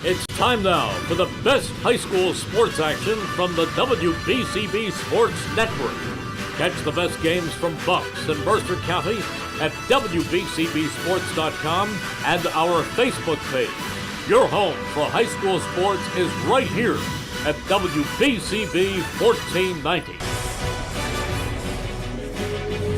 It's time now for the best high school sports action from the WBCB Sports Network. Catch the best games from Bucks and Mercer County at WBCBSports.com and our Facebook page. Your home for high school sports is right here at WBCB 1490.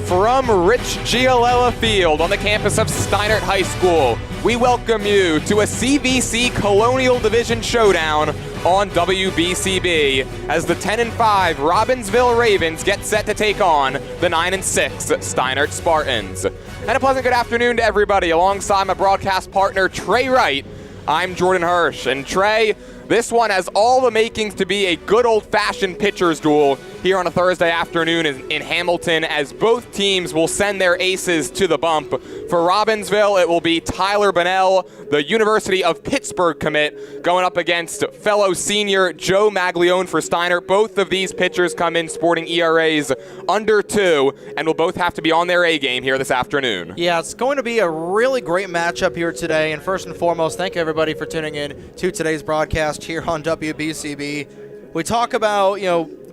From Rich Gialella Field on the campus of Steinert High School, we welcome you to a CVC Colonial Division showdown on WBCB as the 10-5 Robbinsville Ravens get set to take on the 9-6 Steinert Spartans. And a pleasant good afternoon to everybody. Alongside my broadcast partner, Trey Wright, I'm Jordan Hirsch. And Trey, this one has all the makings to be a good old-fashioned pitcher's duel here on a Thursday afternoon in Hamilton, as both teams will send their aces to the bump. For Robbinsville, it will be Tyler Bunnell, the University of Pittsburgh commit, going up against fellow senior Joe Maglione for Steinert. Both of these pitchers come in sporting ERAs under 2 and will both have to be on their A game here this afternoon. Yeah, it's going to be a really great matchup here today. And first and foremost, thank you everybody for tuning in to today's broadcast here on WBCB. We talk about,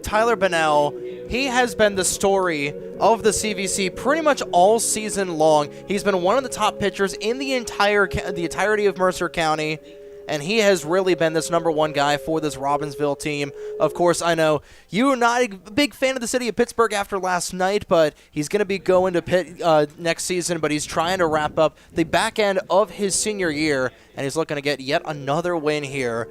Tyler Bunnell. He has been the story of the CVC pretty much all season long. He's been one of the top pitchers in the entirety of Mercer County, and he has really been this number one guy for this Robbinsville team. Of course, I know you're not a big fan of the city of Pittsburgh after last night, but he's going to be going to Pitt next season, but he's trying to wrap up the back end of his senior year, and he's looking to get yet another win here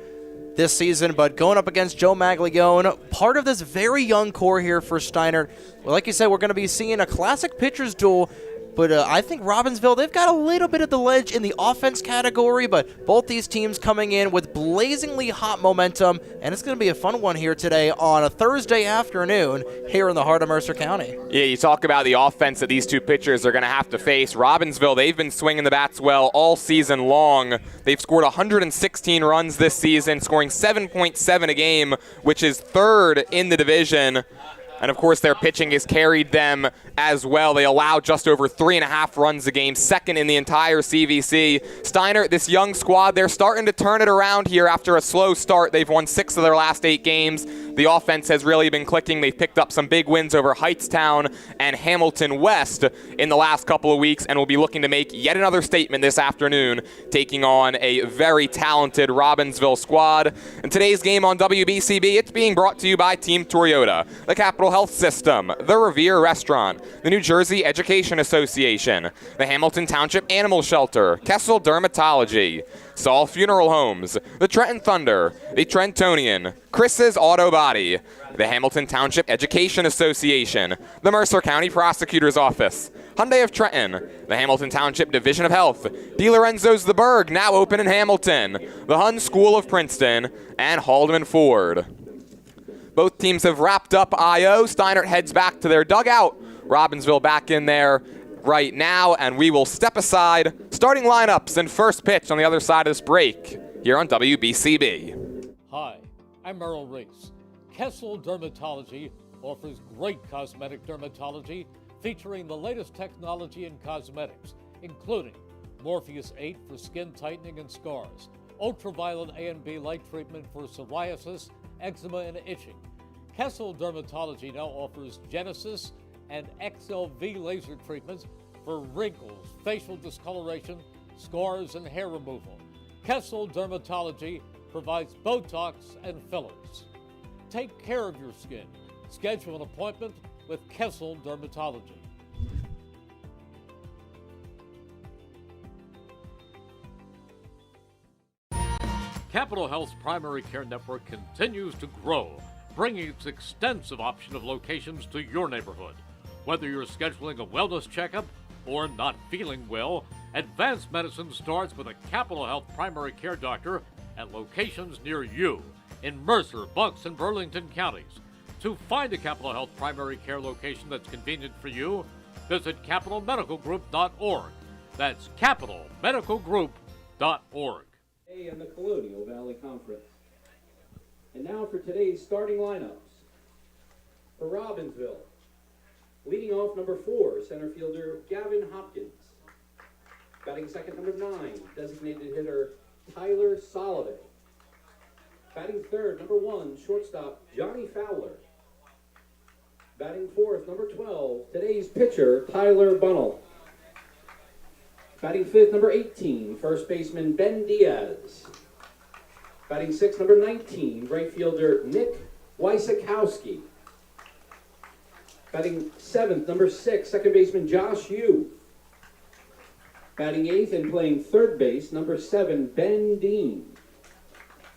this season, but going up against Joe Maglione, part of this very young core here for Steinert. Well, like you said, we're going to be seeing a classic pitcher's duel, but I think Robbinsville, they've got a little bit of the ledge in the offense category, but both these teams coming in with blazingly hot momentum, and it's going to be a fun one here today on a Thursday afternoon here in the heart of Mercer County. Yeah, you talk about the offense that these two pitchers are going to have to face. Robbinsville, they've been swinging the bats well all season long. They've scored 116 runs this season, scoring 7.7 a game, which is third in the division. And, of course, their pitching has carried them as well. They allow just over 3.5 runs a game, second in the entire CVC. Steinert, this young squad, they're starting to turn it around here after a slow start. They've won 6 of their last 8 games. The offense has really been clicking. They've picked up some big wins over Hightstown and Hamilton West in the last couple of weeks, and will be looking to make yet another statement this afternoon, taking on a very talented Robbinsville squad. And today's game on WBCB, it's being brought to you by Team Toyota, the Capital Health System, the Revere Restaurant, the New Jersey Education Association, the Hamilton Township Animal Shelter, Kessel Dermatology, Saul Funeral Homes, the Trenton Thunder, the Trentonian, Chris's Auto Body, the Hamilton Township Education Association, the Mercer County Prosecutor's Office, Hyundai of Trenton, the Hamilton Township Division of Health, DiLorenzo's The Berg, now open in Hamilton, the Hun School of Princeton, and Haldeman Ford. Both teams have wrapped up I.O. Steinert heads back to their dugout. Robbinsville back in there right now, and we will step aside. Starting lineups and first pitch on the other side of this break here on WBCB. Hi, I'm Merrill Reese. Kessel Dermatology offers great cosmetic dermatology featuring the latest technology in cosmetics, including Morpheus 8 for skin tightening and scars, ultraviolet A and B light treatment for psoriasis, eczema, and itching. Kessel Dermatology now offers Genesis and XLV laser treatments for wrinkles, facial discoloration, scars, and hair removal. Kessel Dermatology provides Botox and fillers. Take care of your skin. Schedule an appointment with Kessel Dermatology. Capital Health's primary care network continues to grow, bringing its extensive option of locations to your neighborhood. Whether you're scheduling a wellness checkup or not feeling well, advanced medicine starts with a Capital Health primary care doctor at locations near you in Mercer, Bucks, and Burlington counties. To find a Capital Health primary care location that's convenient for you, visit capitalmedicalgroup.org. That's capitalmedicalgroup.org. And the Colonial Valley Conference. And now for today's starting lineups. For Robbinsville, leading off number 4, center fielder Gavin Hopkins. Batting second, number 9, designated hitter Tyler Soliday. Batting third, number 1, shortstop Johnny Fowler. Batting fourth, number 12, today's pitcher, Tyler Bunnell. Batting fifth, number 18, first baseman Ben Diaz. Batting sixth, number 19, right fielder Nick Wysikowski. Batting seventh, number 6, second baseman Josh Yu. Batting eighth and playing third base, number 7, Ben Dean.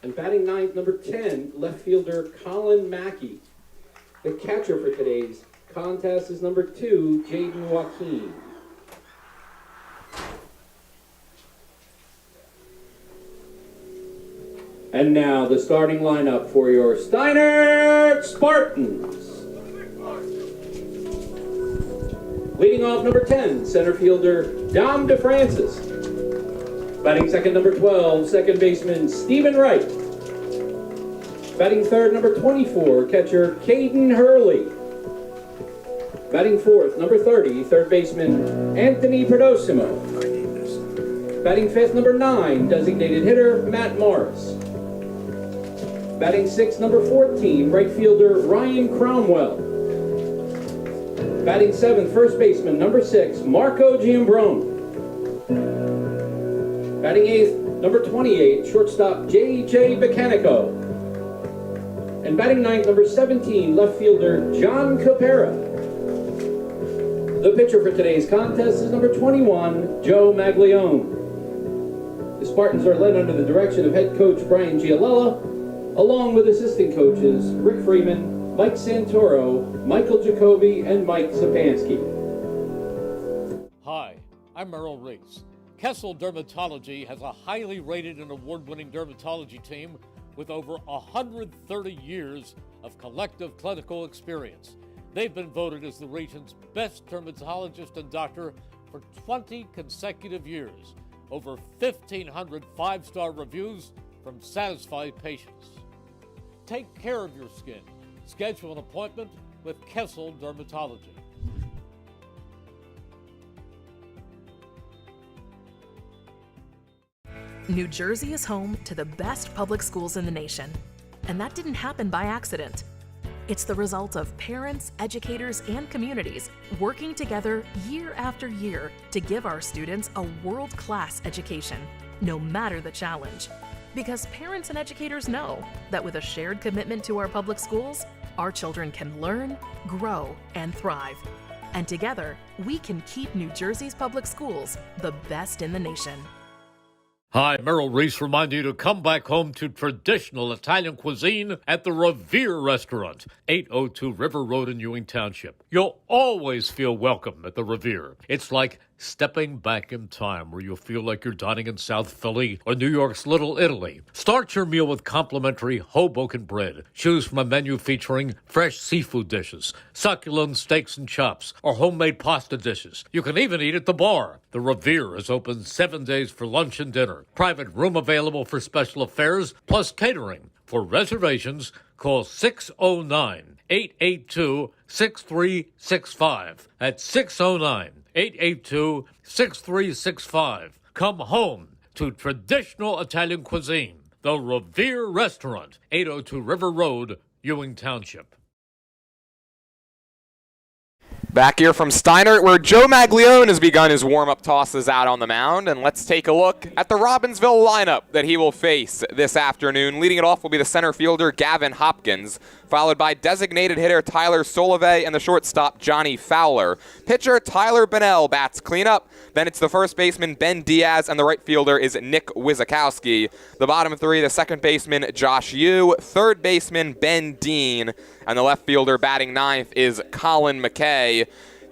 And batting ninth, number 10, left fielder Colin Mackey. The catcher for today's contest is number 2, Jaden Joaquin. And now the starting lineup for your Steinert Spartans. Leading off, number 10, center fielder Dom DeFrancis. Batting second, number 12, second baseman Stephen Wright. Batting third, number 24, catcher Caden Hurley. Batting fourth, number 30, third baseman Anthony Perdosimo. Batting fifth, number 9, designated hitter Matt Morris. Batting sixth, number 14, right fielder Ryan Cromwell. Batting seventh, first baseman number 6, Marco Giambrone. Batting eighth, number 28, shortstop J.J. Bacanico. And batting ninth, number 17, left fielder John Capera. The pitcher for today's contest is number 21, Joe Maglione. The Spartans are led under the direction of head coach Brian Gialella, along with assistant coaches Rick Freeman, Mike Santoro, Michael Jacoby, and Mike Sapansky. Hi, I'm Merrill Reese. Kessel Dermatology has a highly rated and award-winning dermatology team with over 130 years of collective clinical experience. They've been voted as the region's best dermatologist and doctor for 20 consecutive years. Over 1,500 five-star reviews from satisfied patients. Take care of your skin. Schedule an appointment with Kessel Dermatology. New Jersey is home to the best public schools in the nation. And that didn't happen by accident. It's the result of parents, educators, and communities working together year after year to give our students a world-class education, no matter the challenge. Because parents and educators know that with a shared commitment to our public schools, our children can learn, grow, and thrive. And together, we can keep New Jersey's public schools the best in the nation. Hi, Merrill Reese reminding you to come back home to traditional Italian cuisine at the Revere Restaurant, 802 River Road in Ewing Township. You'll always feel welcome at the Revere. It's like stepping back in time where you'll feel like you're dining in South Philly or New York's Little Italy. Start your meal with complimentary Hoboken bread. Choose from a menu featuring fresh seafood dishes, succulent steaks and chops, or homemade pasta dishes. You can even eat at the bar. The Revere is open 7 days for lunch and dinner. Private room available for special affairs, plus catering. For reservations, call 609-882-6365. That's 609-882-6365. Come home to traditional Italian cuisine. The Revere Restaurant, 802 River Road, Ewing Township. Back here from Steinert, where Joe Maglione has begun his warm-up tosses out on the mound. And let's take a look at the Robbinsville lineup that he will face this afternoon. Leading it off will be the center fielder, Gavin Hopkins, followed by designated hitter Tyler Solovey and the shortstop, Johnny Fowler. Pitcher Tyler Bunnell bats cleanup. Then it's the first baseman, Ben Diaz, and the right fielder is Nick Wysikowski. The bottom three, the second baseman, Josh Yu, third baseman, Ben Dean, and the left fielder batting ninth is Colin McKay.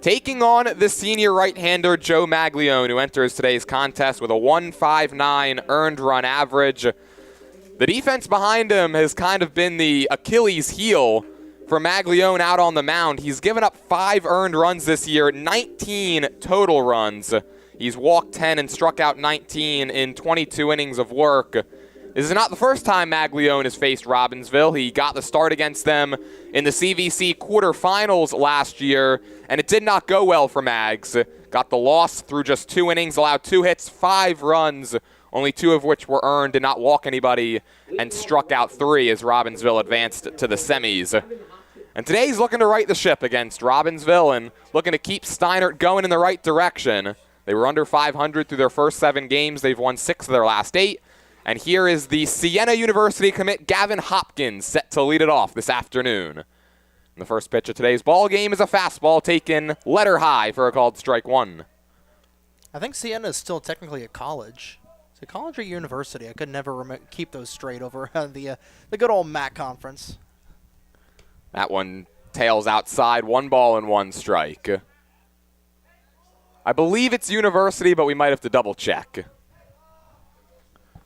Taking on the senior right-hander Joe Maglione, who enters today's contest with a 1.59 earned run average. The defense behind him has kind of been the Achilles heel for Maglione out on the mound. He's given up 5 earned runs this year, 19 total runs. He's walked 10 and struck out 19 in 22 innings of work. This is not the first time Maglione has faced Robbinsville. He got the start against them in the CVC quarterfinals last year, and it did not go well for Mags. Got the loss through just 2 innings, allowed 2 hits, 5 runs, only 2 of which were earned, did not walk anybody, and struck out 3 as Robbinsville advanced to the semis. And today he's looking to right the ship against Robbinsville and looking to keep Steinert going in the right direction. They were under 500 through their first 7 games. They've won 6 of their last 8. And here is the Siena University commit Gavin Hopkins set to lead it off this afternoon. And the first pitch of today's ball game is a fastball taken letter high for a called strike 1. I think Siena is still technically a college. Is it college or university? I could never keep those straight over the good old MAC conference. That one tails outside, 1 ball and 1 strike. I believe it's university, but we might have to double check.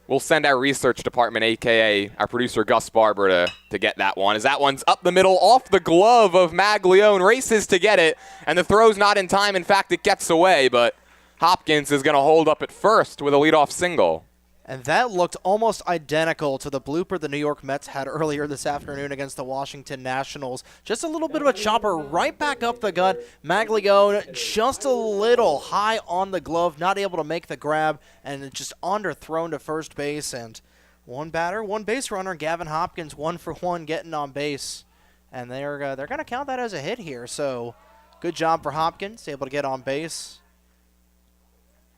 We'll send our research department, a.k.a. our producer Gus Barber, to get that one. As that one's up the middle, off the glove of Maglione, races to get it, and the throw's not in time. In fact, it gets away, but Hopkins is going to hold up at first with a leadoff single. And that looked almost identical to the blooper the New York Mets had earlier this afternoon against the Washington Nationals. Just a little bit of a chopper right back up the gut. Maglione just a little high on the glove, not able to make the grab, and just underthrown to first base. And 1 batter, 1 base runner. Gavin Hopkins 1 for 1 getting on base. And they're going to count that as a hit here. So good job for Hopkins, able to get on base.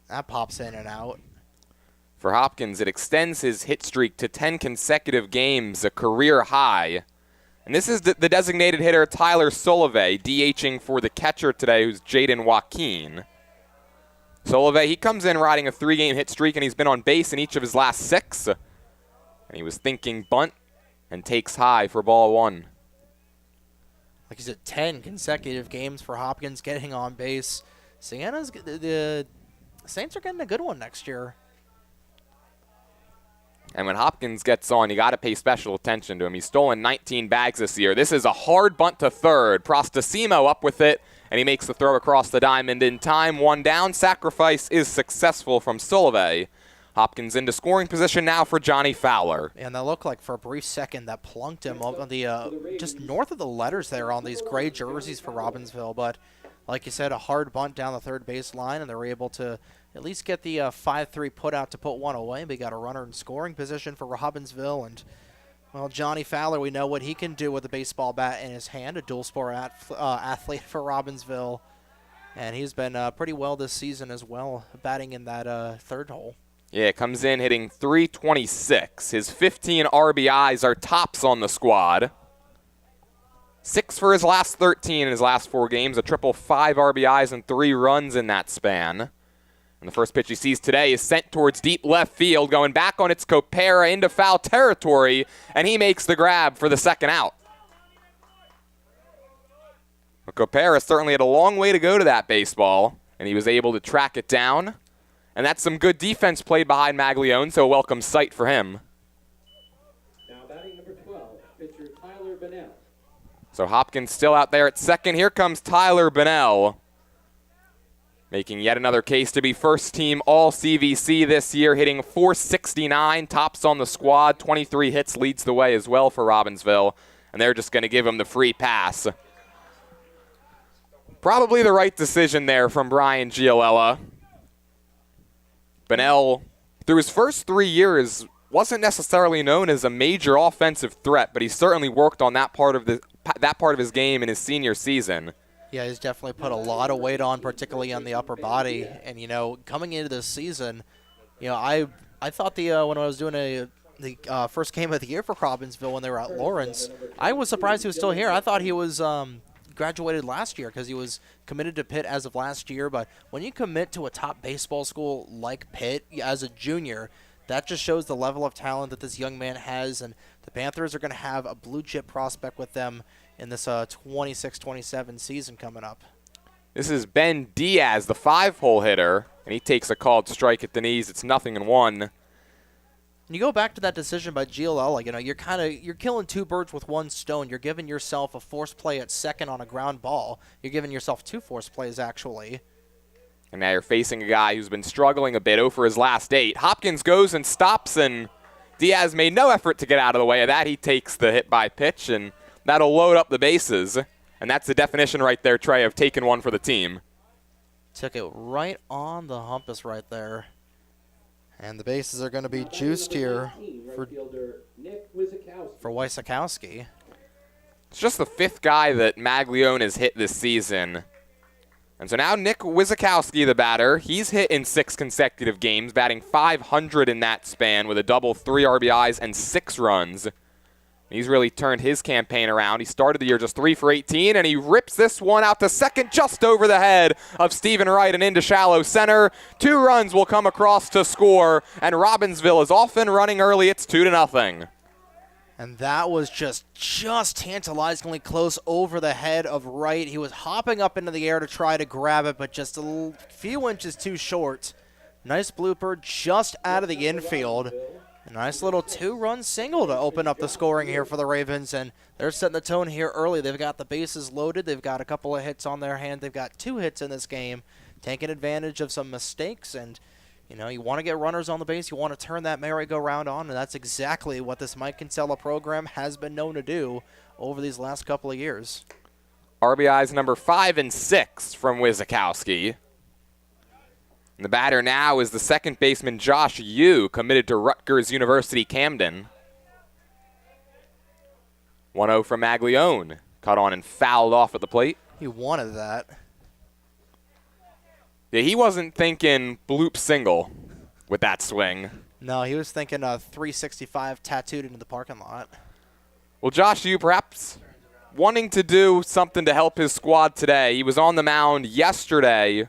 That pops in and out. For Hopkins, it extends his hit streak to 10 consecutive games, a career high. And this is the designated hitter, Tyler Solovey, DHing for the catcher today, who's Jaden Joaquin. Solovey, he comes in riding a 3-game hit streak, and he's been on base in each of his last 6. And he was thinking bunt and takes high for ball 1. Like you said, 10 consecutive games for Hopkins getting on base. Siena's, the Saints are getting a good one next year. And when Hopkins gets on, you got to pay special attention to him. He's stolen 19 bags this year. This is a hard bunt to third. Prostasimo up with it, and he makes the throw across the diamond in time. 1 down. Sacrifice is successful from Solovey. Hopkins into scoring position now for Johnny Fowler. And that looked like for a brief second that plunked him up on the just north of the letters there on these gray jerseys for Robbinsville. But like you said, a hard bunt down the third base line, and they were able to at least get the 5-3 put out to put 1 away. We got a runner in scoring position for Robbinsville. And, well, Johnny Fowler, we know what he can do with a baseball bat in his hand, a dual sport athlete for Robbinsville. And he's been pretty well this season as well, batting in that third hole. Yeah, comes in hitting .326. His 15 RBIs are tops on the squad. 6 for his last 13 in his last 4 games, a triple 5 RBIs and 3 runs in that span. And the first pitch he sees today is sent towards deep left field, going back on its Copera into foul territory, and he makes the grab for the second out. Well, Copera certainly had a long way to go to that baseball, and he was able to track it down. And that's some good defense played behind Maglione, so a welcome sight for him. Now batting number 12, pitcher Tyler Bennell. So Hopkins still out there at second. Here comes Tyler Bennell, making yet another case to be first-team All-CVC this year, hitting .469, tops on the squad, 23 hits, leads the way as well for Robbinsville, and they're just going to give him the free pass. Probably the right decision there from Brian Giolella. Bennell, through his first 3 years, wasn't necessarily known as a major offensive threat, but he certainly worked on that part of his game in his senior season. Yeah, he's definitely put a lot of weight on, particularly on the upper body. And, you know, coming into this season, you know, I thought when I was doing the first game of the year for Robbinsville when they were at Lawrence, I was surprised he was still here. I thought he was graduated last year because he was committed to Pitt as of last year. But when you commit to a top baseball school like Pitt as a junior, that just shows the level of talent that this young man has. And the Panthers are going to have a blue-chip prospect with them in this 26-27 season coming up. This is Ben Diaz, the 5-hole hitter, and he takes a called strike at the knees. It's 0-1. You go back to that decision by Giolella, you know, you're killing 2 birds with 1 stone. You're giving yourself a forced play at second on a ground ball. You're giving yourself 2 forced plays, actually. And now you're facing a guy who's been struggling a bit over his last 8. Hopkins goes and stops, and Diaz made no effort to get out of the way of that. He takes the hit by pitch, and that'll load up the bases. And that's the definition right there, Trey, of taking one for the team. Took it right on the humpus right there. And the bases are going to be juiced here for Wysakowski. It's just the 5th guy that Maglione has hit this season. And so now Nick Wysakowski, the batter, he's hit in 6 consecutive games, batting .500 in that span with a double, 3 RBIs, and 6 runs. He's really turned his campaign around. He started the year just 3 for 18, and he rips this one out to second just over the head of Stephen Wright and into shallow center. 2 runs will come across to score, and Robbinsville is off and running early. It's 2-0. And that was just tantalizingly close over the head of Wright. He was hopping up into the air to try to grab it, but just a few inches too short. Nice blooper just out of the infield. A nice little 2-run single to open up the scoring here for the Ravens, and they're setting the tone here early. They've got the bases loaded. They've got a couple of hits on their hand. They've got 2 hits in this game, taking advantage of some mistakes. And, you know, you want to get runners on the base. You want to turn that merry-go-round on, and that's exactly what this Mike Kinsella program has been known to do over these last couple of years. RBIs number 5 and 6 from Wysakowski. And the batter now is the second baseman Josh Yu, committed to Rutgers University Camden. 1-0 from Maglione. Caught on and fouled off at the plate. He wanted that. Yeah, he wasn't thinking bloop single with that swing. No, he was thinking 365 tattooed into the parking lot. Well, Josh Yu perhaps wanting to do something to help his squad today. He was on the mound yesterday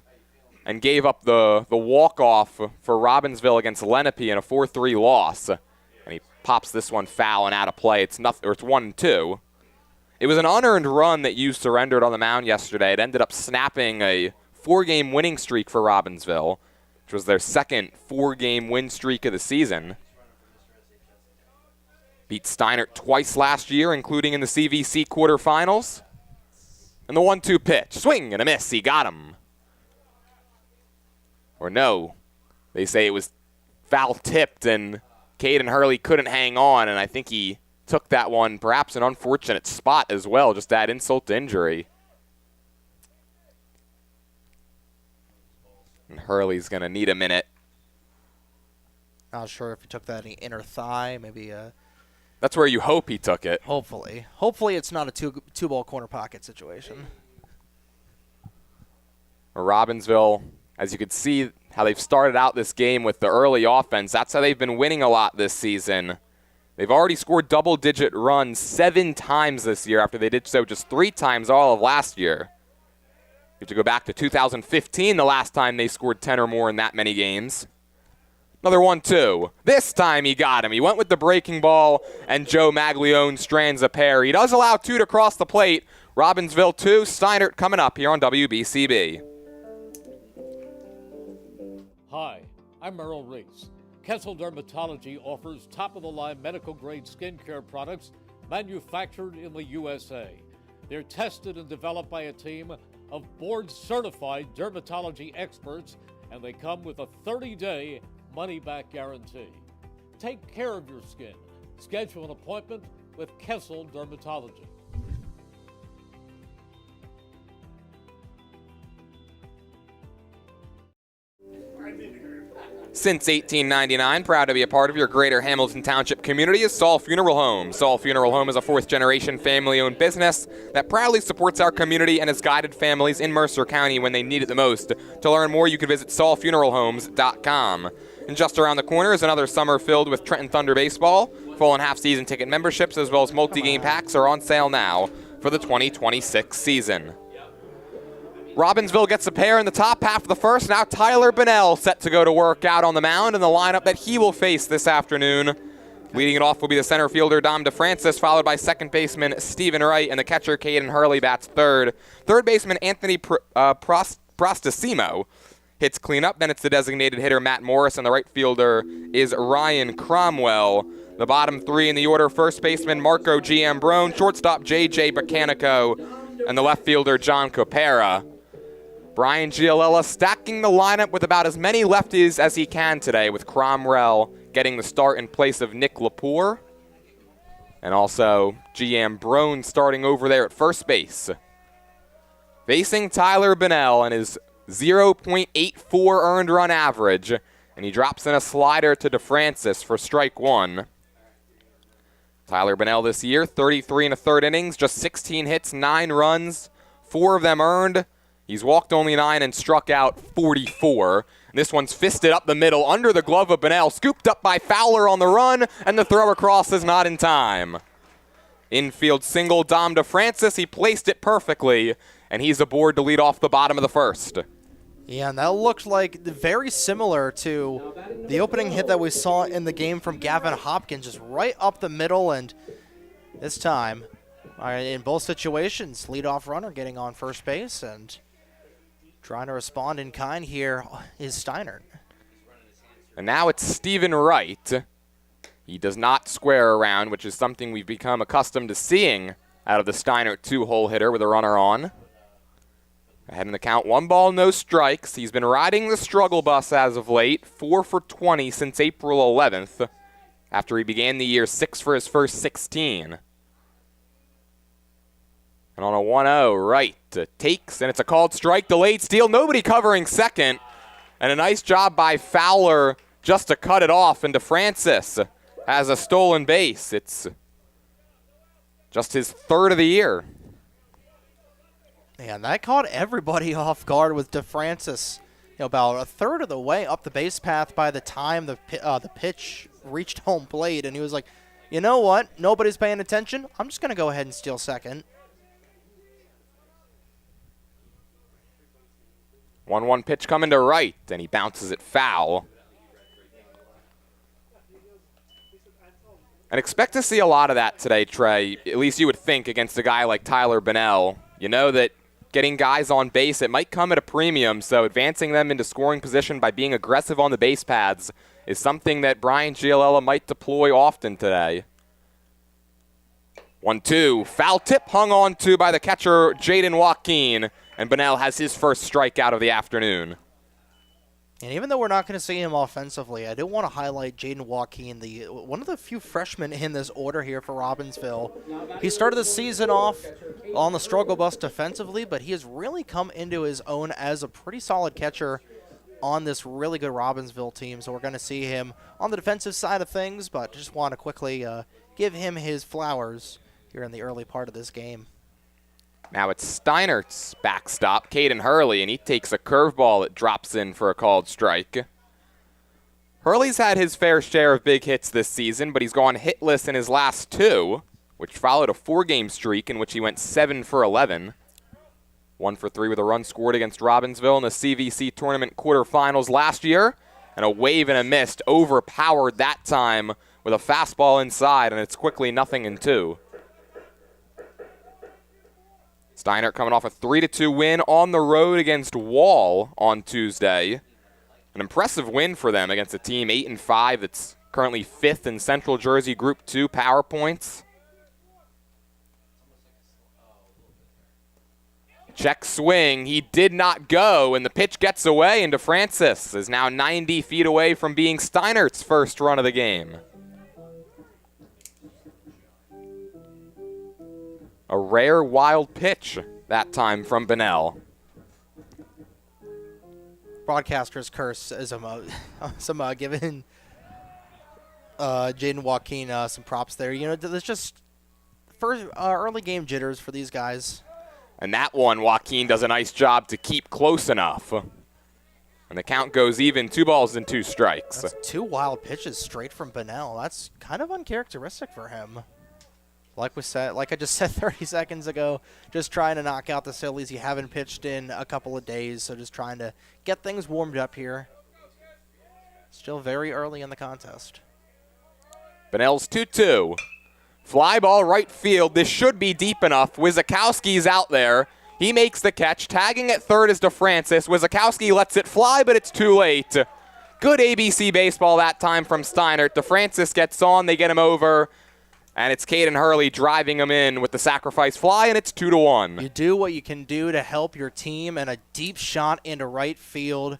and gave up the walk-off for Robbinsville against Lenape in a 4-3 loss. And he pops this one foul and out of play. It's 1-2. It was an unearned run that you surrendered on the mound yesterday. It ended up snapping a 4-game winning streak for Robbinsville, which was their second 4-game win streak of the season. Beat Steinert twice last year, including in the CVC quarterfinals. And the 1-2 pitch. Swing and a miss. He got him. Or no, they say it was foul-tipped and Caden Hurley couldn't hang on, and I think he took that one, perhaps an unfortunate spot as well, just to add insult to injury. And Hurley's going to need a minute. Not sure if he took that in the inner thigh, maybe. That's where you hope he took it. Hopefully. Hopefully it's not a two-ball corner pocket situation. Robbinsville, as you could see how they've started out this game with the early offense, that's how they've been winning a lot this season. They've already scored double-digit runs 7 times this year after they did so just 3 times all of last year. You have to go back to 2015, the last time they scored 10 or more in that many games. Another 1-2. This time he got him. He went with the breaking ball, and Joe Maglione strands a pair. He does allow 2 to cross the plate. Robbinsville 2, Steinert coming up here on WBCB. Hi, I'm Merrill Reese. Kessel Dermatology offers top-of-the-line medical-grade skincare products manufactured in the USA. They're tested and developed by a team of board-certified dermatology experts, and they come with a 30-day money-back guarantee. Take care of your skin. Schedule an appointment with Kessel Dermatology. Since 1899, proud to be a part of your greater Hamilton Township community is Saul Funeral Home. Saul Funeral Home is a 4th-generation family-owned business that proudly supports our community and has guided families in Mercer County when they need it the most. To learn more, you can visit saulfuneralhomes.com. And just around the corner is another summer filled with Trenton Thunder baseball. Full and half-season ticket memberships as well as multi-game packs are on sale now for the 2026 season. Robbinsville gets a pair in the top half of the first. Now Tyler Bunnell set to go to work out on the mound in the lineup that he will face this afternoon. Leading it off will be the center fielder Dom DeFrancis, followed by second baseman Stephen Wright, and the catcher Caden Hurley bats third. Third baseman Anthony Prostasimo hits cleanup. Then it's the designated hitter Matt Morris, and the right fielder is Ryan Cromwell. The bottom 3 in the order: first baseman Marco Giambrone, shortstop J.J. Bacanico, and the left fielder John Copera. Brian Gialella stacking the lineup with about as many lefties as he can today, with Cromwell getting the start in place of Nick Lepore. And also Giambrone starting over there at first base. Facing Tyler Bunnell and his 0.84 earned run average and he drops in a slider to DeFrancis for strike one. Tyler Bunnell this year, 33 1/3 innings, just 16 hits, 9 runs, 4 of them earned. He's walked only 9 and struck out 44. And this one's fisted up the middle under the glove of Bunnell, scooped up by Fowler on the run, and the throw across is not in time. Infield single, Dom DeFrancis. He placed it perfectly, and he's aboard to lead off the bottom of the first. Yeah, and that looked like very similar to the opening hit that we saw in the game from Gavin Hopkins, just right up the middle, and this time, in both situations, leadoff runner getting on first base, and trying to respond in kind here is Steinert. And now it's Stephen Wright. He does not square around, which is something we've become accustomed to seeing out of the Steinert two-hole hitter with a runner on. Ahead in the count, 1 ball, no strikes. He's been riding the struggle bus as of late, 4 for 20 since April 11th, after he began the year 6 for his first 16. And on a 1-0, Wright takes, and it's a called strike, delayed steal, nobody covering second, and a nice job by Fowler just to cut it off, and DeFrancis has a stolen base. It's just his 3rd of the year. Man, that caught everybody off guard with DeFrancis, about a 1/3 of the way up the base path by the time the pitch reached home plate, and he was like, you know what, nobody's paying attention, I'm just going to go ahead and steal second. 1-1 pitch coming to Wright, and he bounces it foul. And expect to see a lot of that today, Trey. At least you would think against a guy like Tyler Bunnell. You know that getting guys on base, it might come at a premium, so advancing them into scoring position by being aggressive on the base paths is something that Brian Giolella might deploy often today. 1-2, foul tip hung on to by the catcher Jaden Joaquin, and Bunnell has his first strikeout of the afternoon. And even though we're not going to see him offensively, I do want to highlight Jaden Joaquin, one of the few freshmen in this order here for Robbinsville. He started the season off on the struggle bus defensively, but he has really come into his own as a pretty solid catcher on this really good Robbinsville team. So we're going to see him on the defensive side of things, but just want to quickly give him his flowers here in the early part of this game. Now it's Steinert's backstop, Caden Hurley, and he takes a curveball that drops in for a called strike. Hurley's had his fair share of big hits this season, but he's gone hitless in his last 2, which followed a 4-game streak in which he went 7 for 11. 1 for 3 with a run scored against Robbinsville in the CVC tournament quarterfinals last year, and a wave and a miss overpowered that time with a fastball inside, and it's quickly 0-2. Steinert coming off a 3-2 win on the road against Wall on Tuesday. An impressive win for them against a team 8-5 that's currently 5th in Central Jersey Group 2 power points. Check swing. He did not go, and the pitch gets away, and DeFrancis is now 90 feet away from being Steinert's first run of the game. A rare wild pitch that time from Bunnell. Broadcaster's curse as I'm giving Jaden Joaquin some props there. You know, there's just first early game jitters for these guys. And that one, Joaquin does a nice job to keep close enough. And the count goes even, 2 balls and 2 strikes. That's 2 wild pitches straight from Bunnell. That's kind of uncharacteristic for him. Like I just said 30 seconds ago, just trying to knock out the Sillies. You haven't pitched in a couple of days, so just trying to get things warmed up here. Still very early in the contest. Bunnell's 2-2. Fly ball right field. This should be deep enough. Wizakowski's out there. He makes the catch. Tagging at third is DeFrancis. Wizakowski lets it fly, but it's too late. Good ABC baseball that time from Steinert. DeFrancis gets on. They get him over. And it's Caden Hurley driving him in with the sacrifice fly, and it's 2-1. You do what you can do to help your team, and a deep shot into right field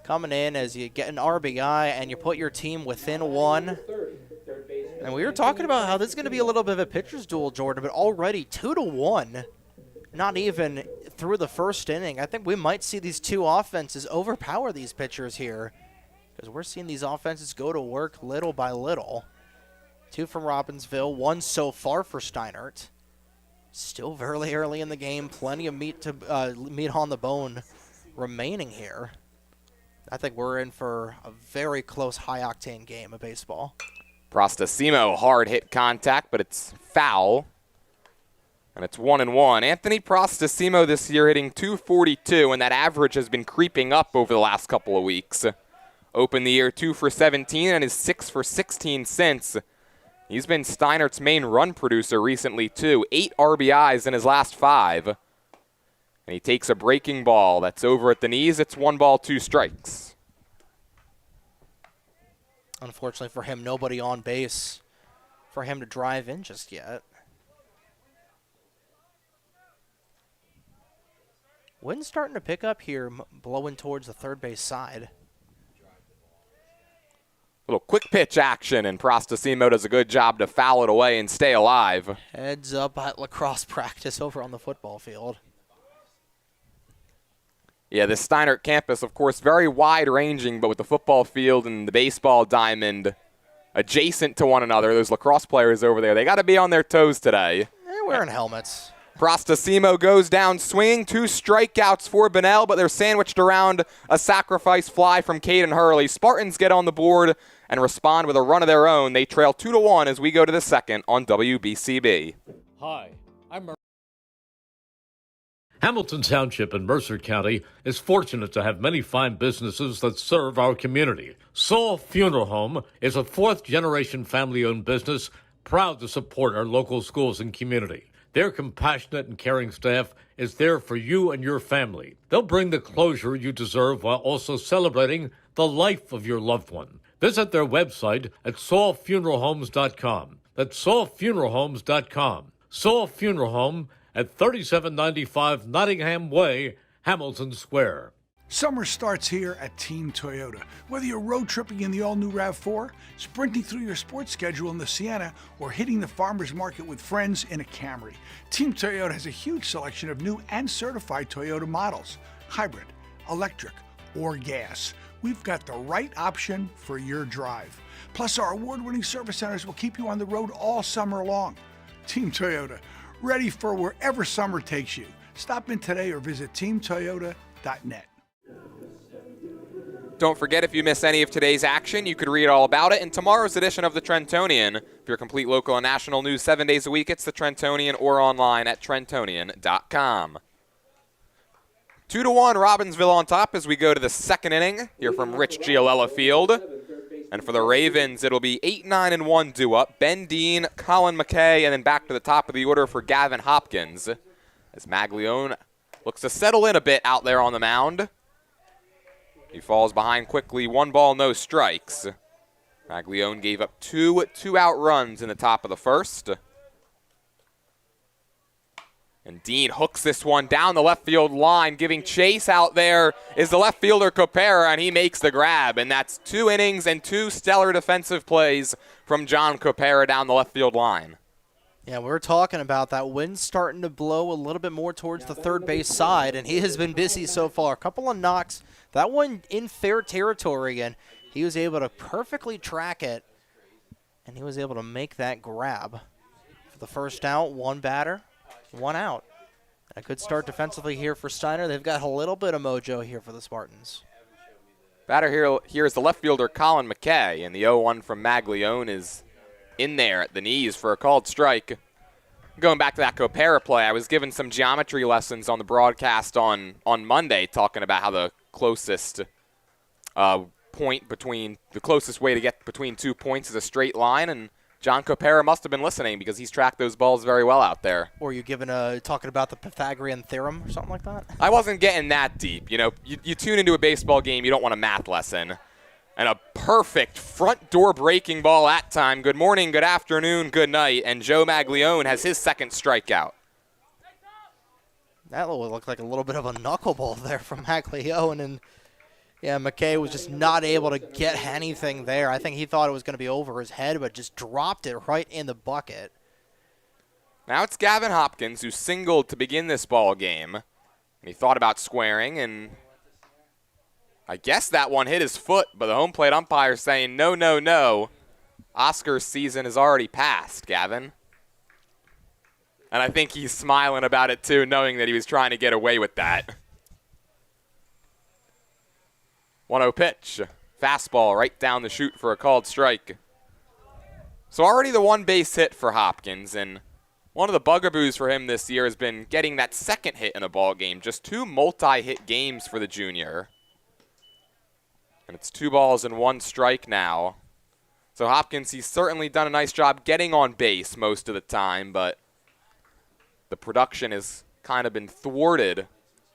coming in as you get an RBI, and you put your team within 1. And we were talking about how this is going to be a little bit of a pitcher's duel, Jordan, but already 2-1. Not even through the first inning. I think we might see these two offenses overpower these pitchers here because we're seeing these offenses go to work little by little. 2 from Robbinsville, 1 so far for Steinert. Still very early in the game, plenty of meat on the bone remaining here. I think we're in for a very close, high-octane game of baseball. Prostasimo, hard hit contact, but it's foul. And it's 1-1. Anthony Prostasimo this year hitting .242, and that average has been creeping up over the last couple of weeks. Opened the year 2 for 17 and is 6 for 16 since. He's been Steinert's main run producer recently, too. 8 RBIs in his last 5. And he takes a breaking ball that's over at the knees. It's 1 ball, 2 strikes. Unfortunately for him, nobody on base for him to drive in just yet. Wind's starting to pick up here, blowing towards the third base side. Little quick pitch action, and Prostasimo does a good job to foul it away and stay alive. Heads up at lacrosse practice over on the football field. Yeah, the Steinert campus, of course, very wide-ranging, but with the football field and the baseball diamond adjacent to one another, those lacrosse players over there, they got to be on their toes today. They're wearing helmets. Prostasimo goes down swinging. 2 strikeouts for Bunnell, but they're sandwiched around a sacrifice fly from Caden Hurley. Spartans get on the board and respond with a run of their own. They trail 2-1 as we go to the second on WBCB. Hi, I'm Hamilton Township in Mercer County is fortunate to have many fine businesses that serve our community. Saul Funeral Home is a 4th-generation family-owned business proud to support our local schools and community. Their compassionate and caring staff is there for you and your family. They'll bring the closure you deserve while also celebrating the life of your loved one. Visit their website at saulfuneralhomes.com. That's saulfuneralhomes.com. Saul Funeral Home at 3795 Nottingham Way, Hamilton Square. Summer starts here at Team Toyota. Whether you're road tripping in the all-new RAV4, sprinting through your sports schedule in the Sienna, or hitting the farmer's market with friends in a Camry, Team Toyota has a huge selection of new and certified Toyota models, hybrid, electric, or gas. We've got the right option for your drive. Plus, our award-winning service centers will keep you on the road all summer long. Team Toyota, ready for wherever summer takes you. Stop in today or visit teamtoyota.net. Don't forget, if you miss any of today's action, you could read all about it in tomorrow's edition of the Trentonian. For your complete local and national news 7 days a week, it's the Trentonian or online at trentonian.com. 2-1, Robbinsville on top as we go to the second inning here from Rich Giolella Field. And for the Ravens, it'll be 8-9-1 due up. Ben Dean, Colin McKay, and then back to the top of the order for Gavin Hopkins. As Maglione looks to settle in a bit out there on the mound. He falls behind quickly, 1 ball, no strikes. Maglione gave up 2 two-out runs in the top of the first. And Dean hooks this one down the left field line. Giving chase out there is the left fielder Copera, and he makes the grab. And that's 2 innings and 2 stellar defensive plays from John Copera down the left field line. Yeah, we were talking about that wind starting to blow a little bit more towards the third base side, and he has been busy so far. A couple of knocks. That one in fair territory, and he was able to perfectly track it, and he was able to make that grab. For the first out, 1 batter, 1 out. A good start defensively here for Steiner. They've got a little bit of mojo here for the Spartans. Batter here is the left fielder Colin McKay, and the 0-1 from Maglione is in there at the knees for a called strike. Going back to that Copera play, I was given some geometry lessons on the broadcast on Monday, talking about how the closest closest way to get between 2 points is a straight line, and John Copera must have been listening because he's tracked those balls very well out there. Or you talking about the Pythagorean theorem or something like that? I wasn't getting that deep. You know, you tune into a baseball game, you don't want a math lesson. And a perfect front door breaking ball at time. Good morning, good afternoon, good night. And Joe Maglione has his second strikeout. That looked like a little bit of a knuckleball there from Maglione. And yeah, McKay was just not able to get anything there. I think he thought it was going to be over his head, but just dropped it right in the bucket. Now it's Gavin Hopkins who singled to begin this ball game. And he thought about squaring, and I guess that one hit his foot, but the home plate umpire saying no, no, no. Oscar's season is already passed, Gavin. And I think he's smiling about it too, knowing that he was trying to get away with that. 1-0 pitch. Fastball right down the chute for a called strike. So already the one base hit for Hopkins, and one of the bugaboos for him this year has been getting that second hit in a ball game. Just 2 multi-hit games for the junior. And it's 2 balls and 1 strike now. So Hopkins, he's certainly done a nice job getting on base most of the time, but the production has kind of been thwarted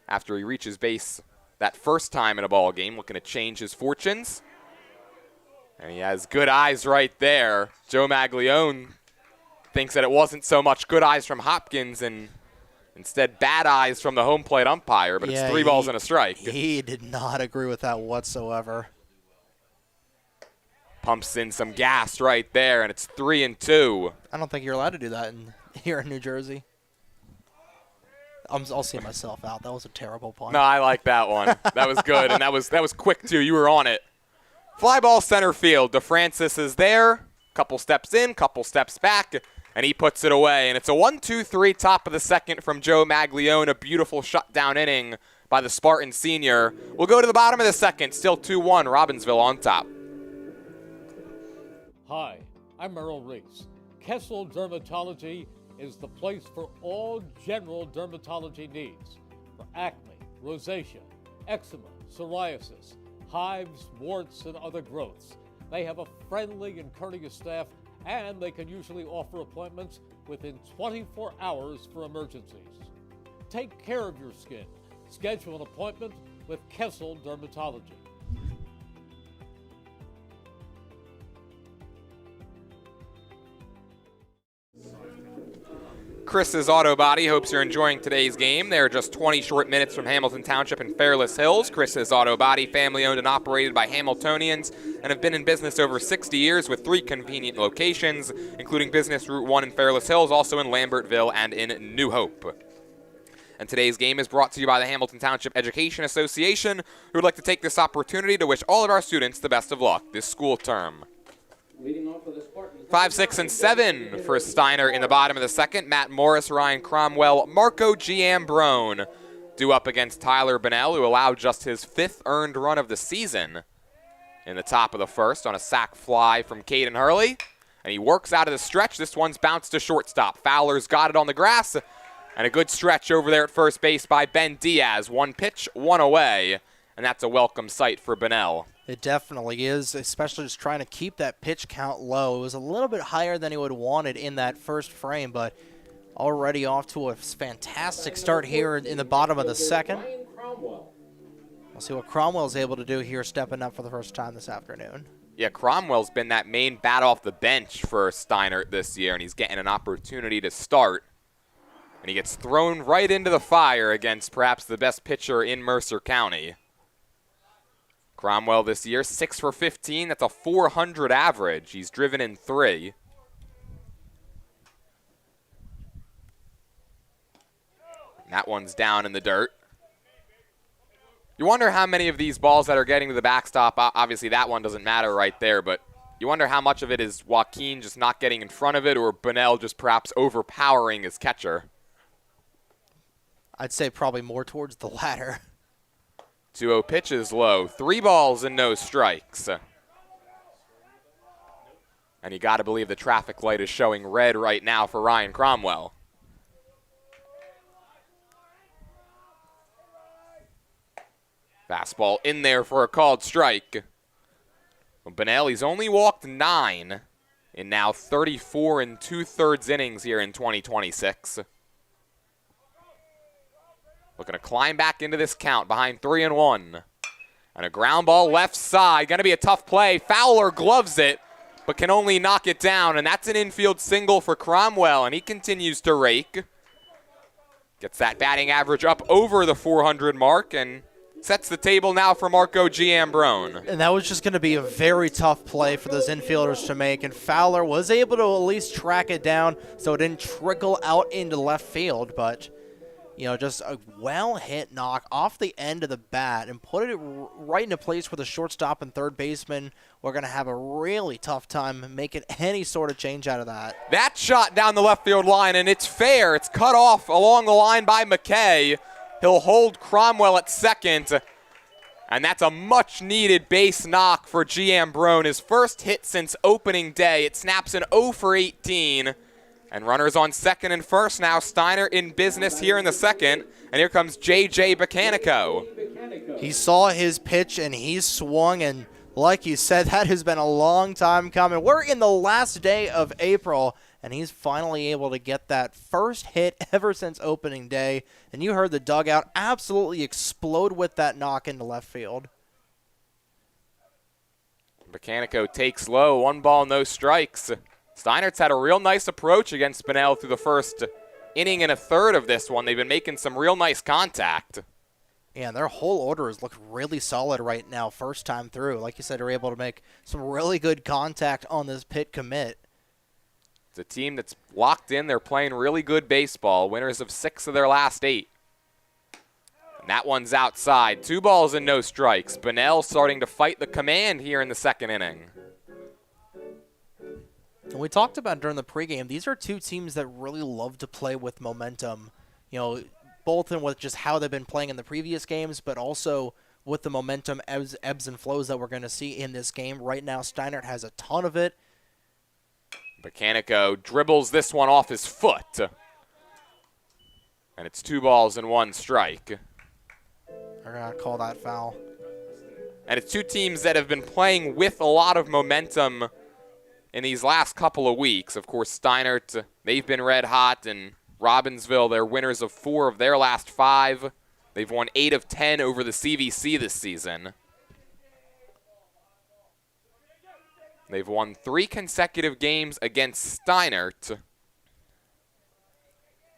after he reaches base that first time in a ball game, looking to change his fortunes. And he has good eyes right there. Joe Maglione thinks that it wasn't so much good eyes from Hopkins and instead bad eyes from the home plate umpire, but it's 3 balls and a strike. He did not agree with that whatsoever. Pumps in some gas right there, and it's 3-2. I don't think you're allowed to do that here in New Jersey. I'll see myself out. That was a terrible punt. No, I like that one. That was good, and that was quick, too. You were on it. Fly ball center field. DeFrancis is there. Couple steps in, couple steps back, and he puts it away. And it's a 1-2-3 top of the second from Joe Maglione. A beautiful shutdown inning by the Spartan senior. We'll go to the bottom of the second. Still 2-1. Robbinsville on top. Hi, I'm Merrill Reese. Kessel Dermatology is the place for all general dermatology needs. For acne, rosacea, eczema, psoriasis, hives, warts, and other growths. They have a friendly and courteous staff, and they can usually offer appointments within 24 hours for emergencies. Take care of your skin. Schedule an appointment with Kessel Dermatology. Chris's Auto Body hopes you're enjoying today's game. They're just 20 short minutes from Hamilton Township and Fairless Hills. Chris's Auto Body, family owned and operated by Hamiltonians, and have been in business over 60 years with 3 convenient locations, including Business Route 1 in Fairless Hills, also in Lambertville and in New Hope. And today's game is brought to you by the Hamilton Township Education Association, who would like to take this opportunity to wish all of our students the best of luck this school term. Leading off for the Spartans. 5, 6, and 7 for Steinert in the bottom of the second. Matt Morris, Ryan Cromwell, Marco Giambrone due up against Tyler Bunnell, who allowed just his 5th earned run of the season in the top of the first on a sac fly from Caden Hurley. And he works out of the stretch. This one's bounced to shortstop. Fowler's got it on the grass. And a good stretch over there at first base by Ben Diaz. 1 pitch, 1 away. And that's a welcome sight for Bunnell. It definitely is, especially just trying to keep that pitch count low. It was a little bit higher than he would have wanted in that first frame, but already off to a fantastic start here in the bottom of the second. We'll see what Cromwell's able to do here, stepping up for the first time this afternoon. Yeah, Cromwell's been that main bat off the bench for Steinert this year, and he's getting an opportunity to start. And he gets thrown right into the fire against perhaps the best pitcher in Mercer County. Cromwell this year, 6 for 15. That's a .400 average. He's driven in 3. And that one's down in the dirt. You wonder how many of these balls that are getting to the backstop, obviously that one doesn't matter right there, but you wonder how much of it is Joaquin just not getting in front of it or Bunnell just perhaps overpowering his catcher. I'd say probably more towards the latter. 2-0 pitch is low. 3 balls and no strikes. And you got to believe the traffic light is showing red right now for Ryan Cromwell. Fastball in there for a called strike. Well, Benelli's only walked 9 in now 34 2/3 innings here in 2026. Looking to climb back into this count behind 3-1. And a ground ball left side. Going to be a tough play. Fowler gloves it, but can only knock it down. And that's an infield single for Cromwell. And he continues to rake. Gets that batting average up over the .400 mark and sets the table now for Marco Giambrone. And that was just going to be a very tough play for those infielders to make. And Fowler was able to at least track it down so it didn't trickle out into left field. But Just a well-hit knock off the end of the bat and put it right into place where the shortstop and third baseman were going to have a really tough time making any sort of change out of that. That shot down the left field line, and it's fair. It's cut off along the line by McKay. He'll hold Cromwell at second, and that's a much-needed base knock for G. Ambrone. His first hit since opening day. It snaps an 0 for 18. And runners on second and first now. Steinert in business here in the second. And here comes J.J. Bacanico. He saw his pitch and he swung, and like you said, that has been a long time coming. We're in the last day of April, and he's finally able to get that first hit ever since opening day. And you heard the dugout absolutely explode with that knock into left field. Bacanico takes low. 1 ball, no strikes. Steinert's had a real nice approach against Bunnell through the first inning and a third of this one. They've been making some real nice contact. Yeah, and their whole orders look really solid right now, first time through. Like you said, they're able to make some really good contact on this pit commit. It's a team that's locked in. They're playing really good baseball. Winners of 6 of their last 8. And that one's outside. 2 balls and no strikes. Bunnell starting to fight the command here in the second inning. And we talked about during the pregame, these are two teams that really love to play with momentum. Both in with just how they've been playing in the previous games, but also with the momentum ebbs and flows that we're going to see in this game. Right now, Steinert has a ton of it. Bacanico dribbles this one off his foot. And it's 2 balls and 1 strike. They're going to call that foul. And it's two teams that have been playing with a lot of momentum in these last couple of weeks. Of course, Steinert, they've been red hot, and Robbinsville, they're winners of 4 of their last 5. They've won 8 of 10 over the CVC this season. They've won 3 consecutive games against Steinert,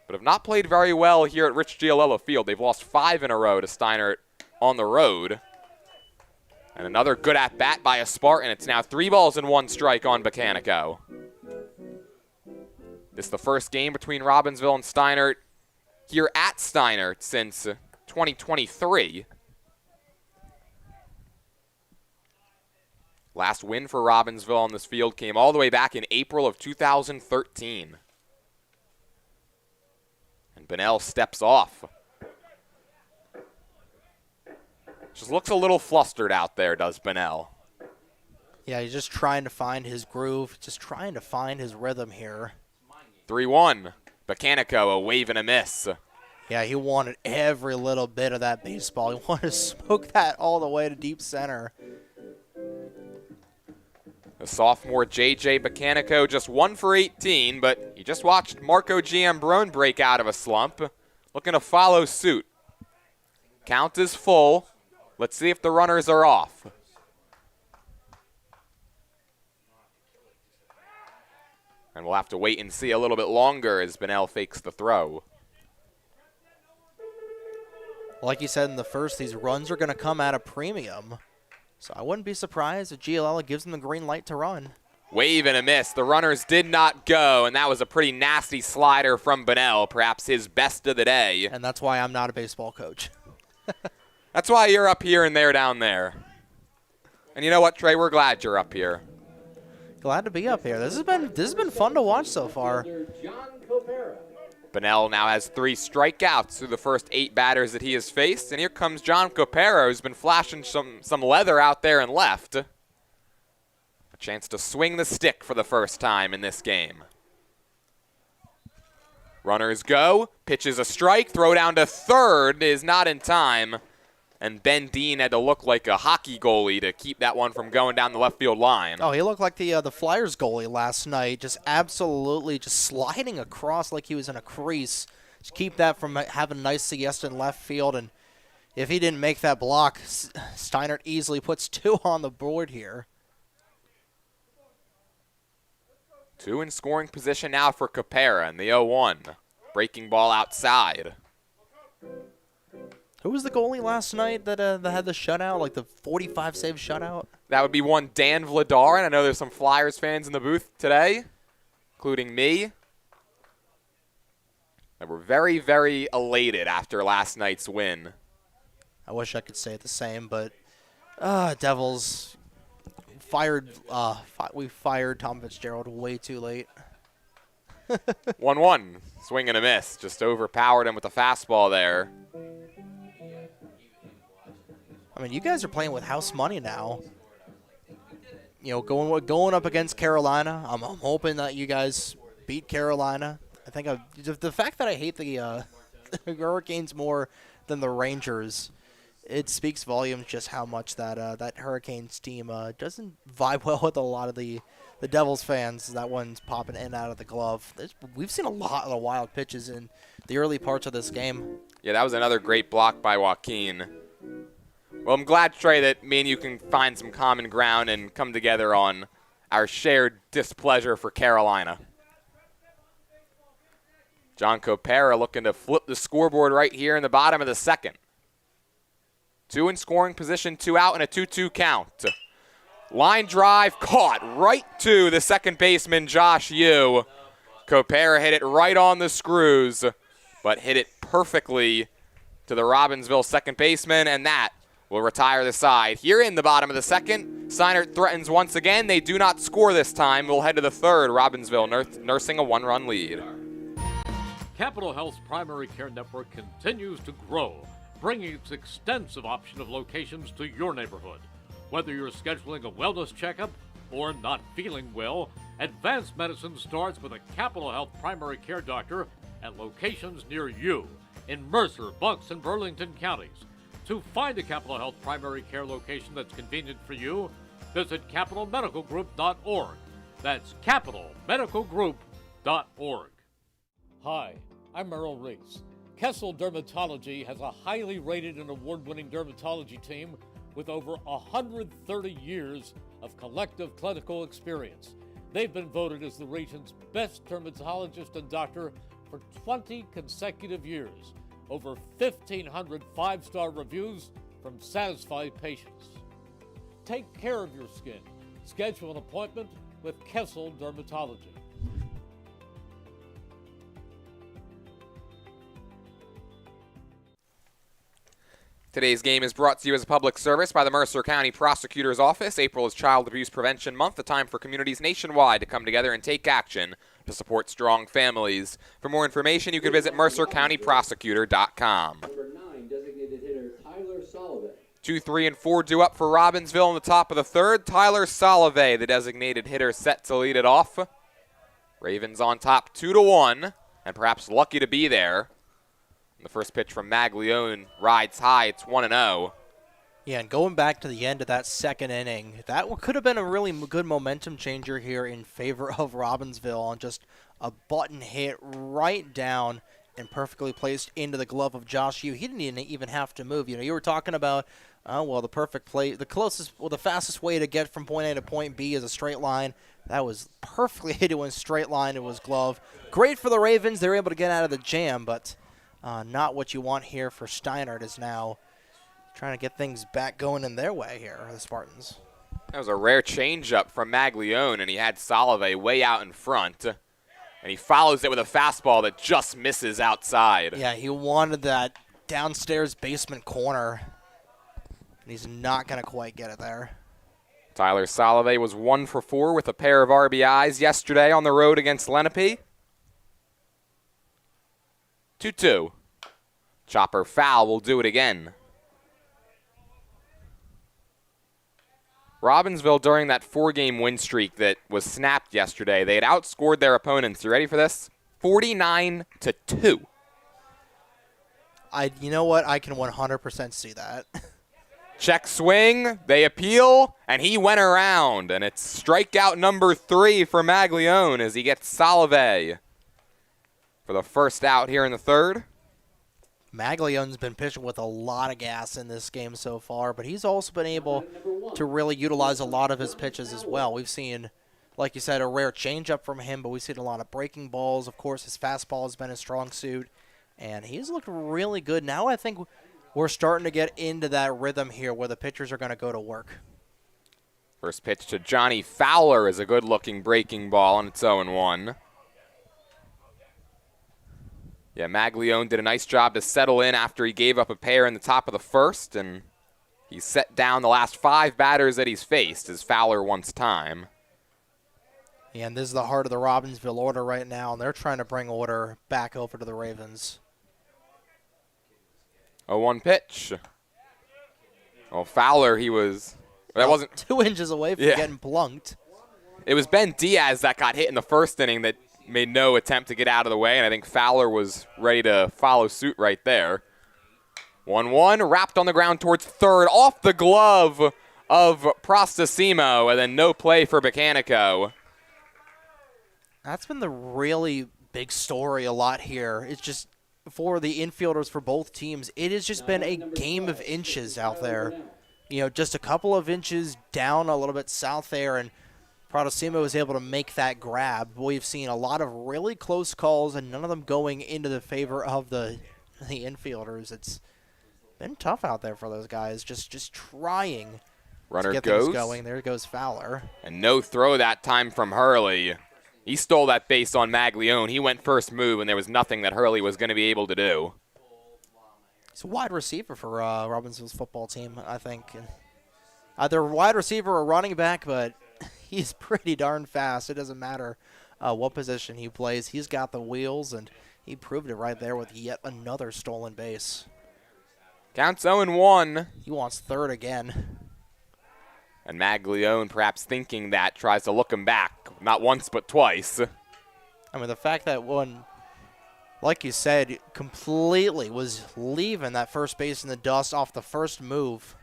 but have not played very well here at Rich Giolella Field. They've lost 5 in a row to Steinert on the road. And another good at-bat by a Spartan. It's now 3 balls and 1 strike on Bacanico. This is the first game between Robbinsville and Steinert here at Steinert since 2023. Last win for Robbinsville on this field came all the way back in April of 2013. And Bunnell steps off. Just looks a little flustered out there, does Bunnell. Yeah, he's just trying to find his groove, just trying to find his rhythm here. 3-1. Bacanico, a wave and a miss. Yeah, he wanted every little bit of that baseball. He wanted to smoke that all the way to deep center. The sophomore J.J. Bacanico just 1 for 18, but you just watched Marco Giambrone break out of a slump, looking to follow suit. Count is full. Let's see if the runners are off. And we'll have to wait and see a little bit longer as Bunnell fakes the throw. Like you said in the first, these runs are going to come at a premium. So I wouldn't be surprised if GLL gives them the green light to run. Wave and a miss. The runners did not go, and that was a pretty nasty slider from Bunnell, perhaps his best of the day. And that's why I'm not a baseball coach. That's why you're up here and they're down there. And you know what, Trey? We're glad you're up here. Glad to be up here. This has been fun to watch so far. Bunnell now has 3 strikeouts through the first 8 batters that he has faced. And here comes John Copero, who's been flashing some leather out there and left. A chance to swing the stick for the first time in this game. Runners go. Pitches a strike. Throw down to third is not in time. And Ben Dean had to look like a hockey goalie to keep that one from going down the left field line. Oh, he looked like the Flyers goalie last night, just absolutely just sliding across like he was in a crease. Just keep that from having a nice siesta in left field. And if he didn't make that block, Steinert easily puts 2 on the board here. 2 in scoring position now for Capera in the 0-1. Breaking ball outside. Who was the goalie last night that had the shutout, like the 45-save shutout? That would be one Dan Vladar, and I know there's some Flyers fans in the booth today, including me. that were very, very elated after last night's win. I wish I could say the same, but Devils fired. We fired Tom Fitzgerald way too late. 1-1, swing and a miss. Just overpowered him with the fastball there. I mean, you guys are playing with house money now. You know, going up against Carolina. I'm hoping that you guys beat Carolina. I think the fact that I hate the Hurricanes more than the Rangers, it speaks volumes just how much that Hurricanes team doesn't vibe well with a lot of the Devils fans. That one's popping in and out of the glove. We've seen a lot of the wild pitches in the early parts of this game. Yeah, that was another great block by Joaquin. Well, I'm glad, Trey, that me and you can find some common ground and come together on our shared displeasure for Carolina. John Copera looking to flip the scoreboard right here in the bottom of the second. 2 in scoring position, 2 out, and a 2-2 count. Line drive caught right to the second baseman, Josh Yu. Copera hit it right on the screws, but hit it perfectly to the Robbinsville second baseman, and that will retire the side. Here in the bottom of the second, Steinert threatens once again. They do not score this time. We'll head to the third. Robbinsville nursing a 1-run lead. Capital Health's primary care network continues to grow, bringing its extensive option of locations to your neighborhood. Whether you're scheduling a wellness checkup or not feeling well, advanced medicine starts with a Capital Health primary care doctor at locations near you in Mercer, Bucks, and Burlington counties. To find a Capital Health primary care location that's convenient for you, visit capitalmedicalgroup.org. That's capitalmedicalgroup.org. Hi, I'm Merrill Reese. Kessel Dermatology has a highly rated and award-winning dermatology team with over 130 years of collective clinical experience. They've been voted as the region's best dermatologist and doctor for 20 consecutive years. Over 1,500 five-star reviews from satisfied patients. Take care of your skin. Schedule an appointment with Kessel Dermatology. Today's game is brought to you as a public service by the Mercer County Prosecutor's Office. April is Child Abuse Prevention Month, a time for communities nationwide to come together and take action to support strong families. For more information, you can visit mercercountyprosecutor.com. Number 9, designated hitter Tyler Soloway. 2, 3, and 4 due up for Robbinsville in the top of the third. Tyler Soloway, the designated hitter, set to lead it off. Ravens on top 2-1, and perhaps lucky to be there. The first pitch from Maglione rides high. It's 1-0. Yeah, and going back to the end of that second inning, that could have been a really good momentum changer here in favor of Robbinsville on just a button hit right down and perfectly placed into the glove of Josh Yu. He didn't even have to move. You know, you were talking about, the perfect play, the fastest way to get from point A to point B is a straight line. That was perfectly hit to a straight line to his glove. Great for the Ravens. They were able to get out of the jam, but not what you want here for Steinert is now trying to get things back going in their way here, the Spartans. That was a rare changeup from Maglione, and he had Soloway way out in front. And he follows it with a fastball that just misses outside. Yeah, he wanted that downstairs basement corner, and he's not going to quite get it there. Tyler Soloway was 1 for 4 with a pair of RBIs yesterday on the road against Lenape. 2-2. Chopper foul will do it again. Robbinsville, during that 4-game win streak that was snapped yesterday, they had outscored their opponents. You ready for this? 49-2. You know what? I can 100% see that. Check swing, they appeal, and he went around. And it's strikeout number 3 for Maglione as he gets Soloway for the first out here in the third. Maglione's been pitching with a lot of gas in this game so far, but he's also been able to really utilize a lot of his pitches as well. We've seen, like you said, a rare changeup from him, but we've seen a lot of breaking balls. Of course, his fastball has been a strong suit, and he's looked really good. Now I think we're starting to get into that rhythm here where the pitchers are going to go to work. First pitch to Johnny Fowler is a good-looking breaking ball, and it's 0-1. Yeah, Maglione did a nice job to settle in after he gave up a pair in the top of the first, and he set down the last 5 batters that he's faced as Fowler wants time. And this is the heart of the Robbinsville order right now, and they're trying to bring order back over to the Ravens. 0-1 pitch. Oh, Fowler, that wasn't 2 inches away from getting blunked. It was Ben Diaz that got hit in the first inning that made no attempt to get out of the way, and I think Fowler was ready to follow suit right there. 1-1, wrapped on the ground towards third, off the glove of Prostasimo, and then no play for Bacanico. That's been the really big story a lot here. It's just for the infielders for both teams, it has just been a game of inches out there. You know, just a couple of inches down a little bit south there, and Prostasimo was able to make that grab. We've seen a lot of really close calls, and none of them going into the favor of the infielders. It's been tough out there for those guys, just trying Runner to get goes. things going. There goes Fowler. And no throw that time from Hurley. He stole that base on Maglione. He went first move, and there was nothing that Hurley was going to be able to do. He's a wide receiver for Robbinsville's football team, I think. Either wide receiver or running back, but he's pretty darn fast. It doesn't matter what position he plays. He's got the wheels, and he proved it right there with yet another stolen base. Counts 0-1. He wants third again. And Maglione, perhaps thinking that, tries to look him back. Not once, but twice. I mean, the fact that one, like you said, completely was leaving that first base in the dust off the first move.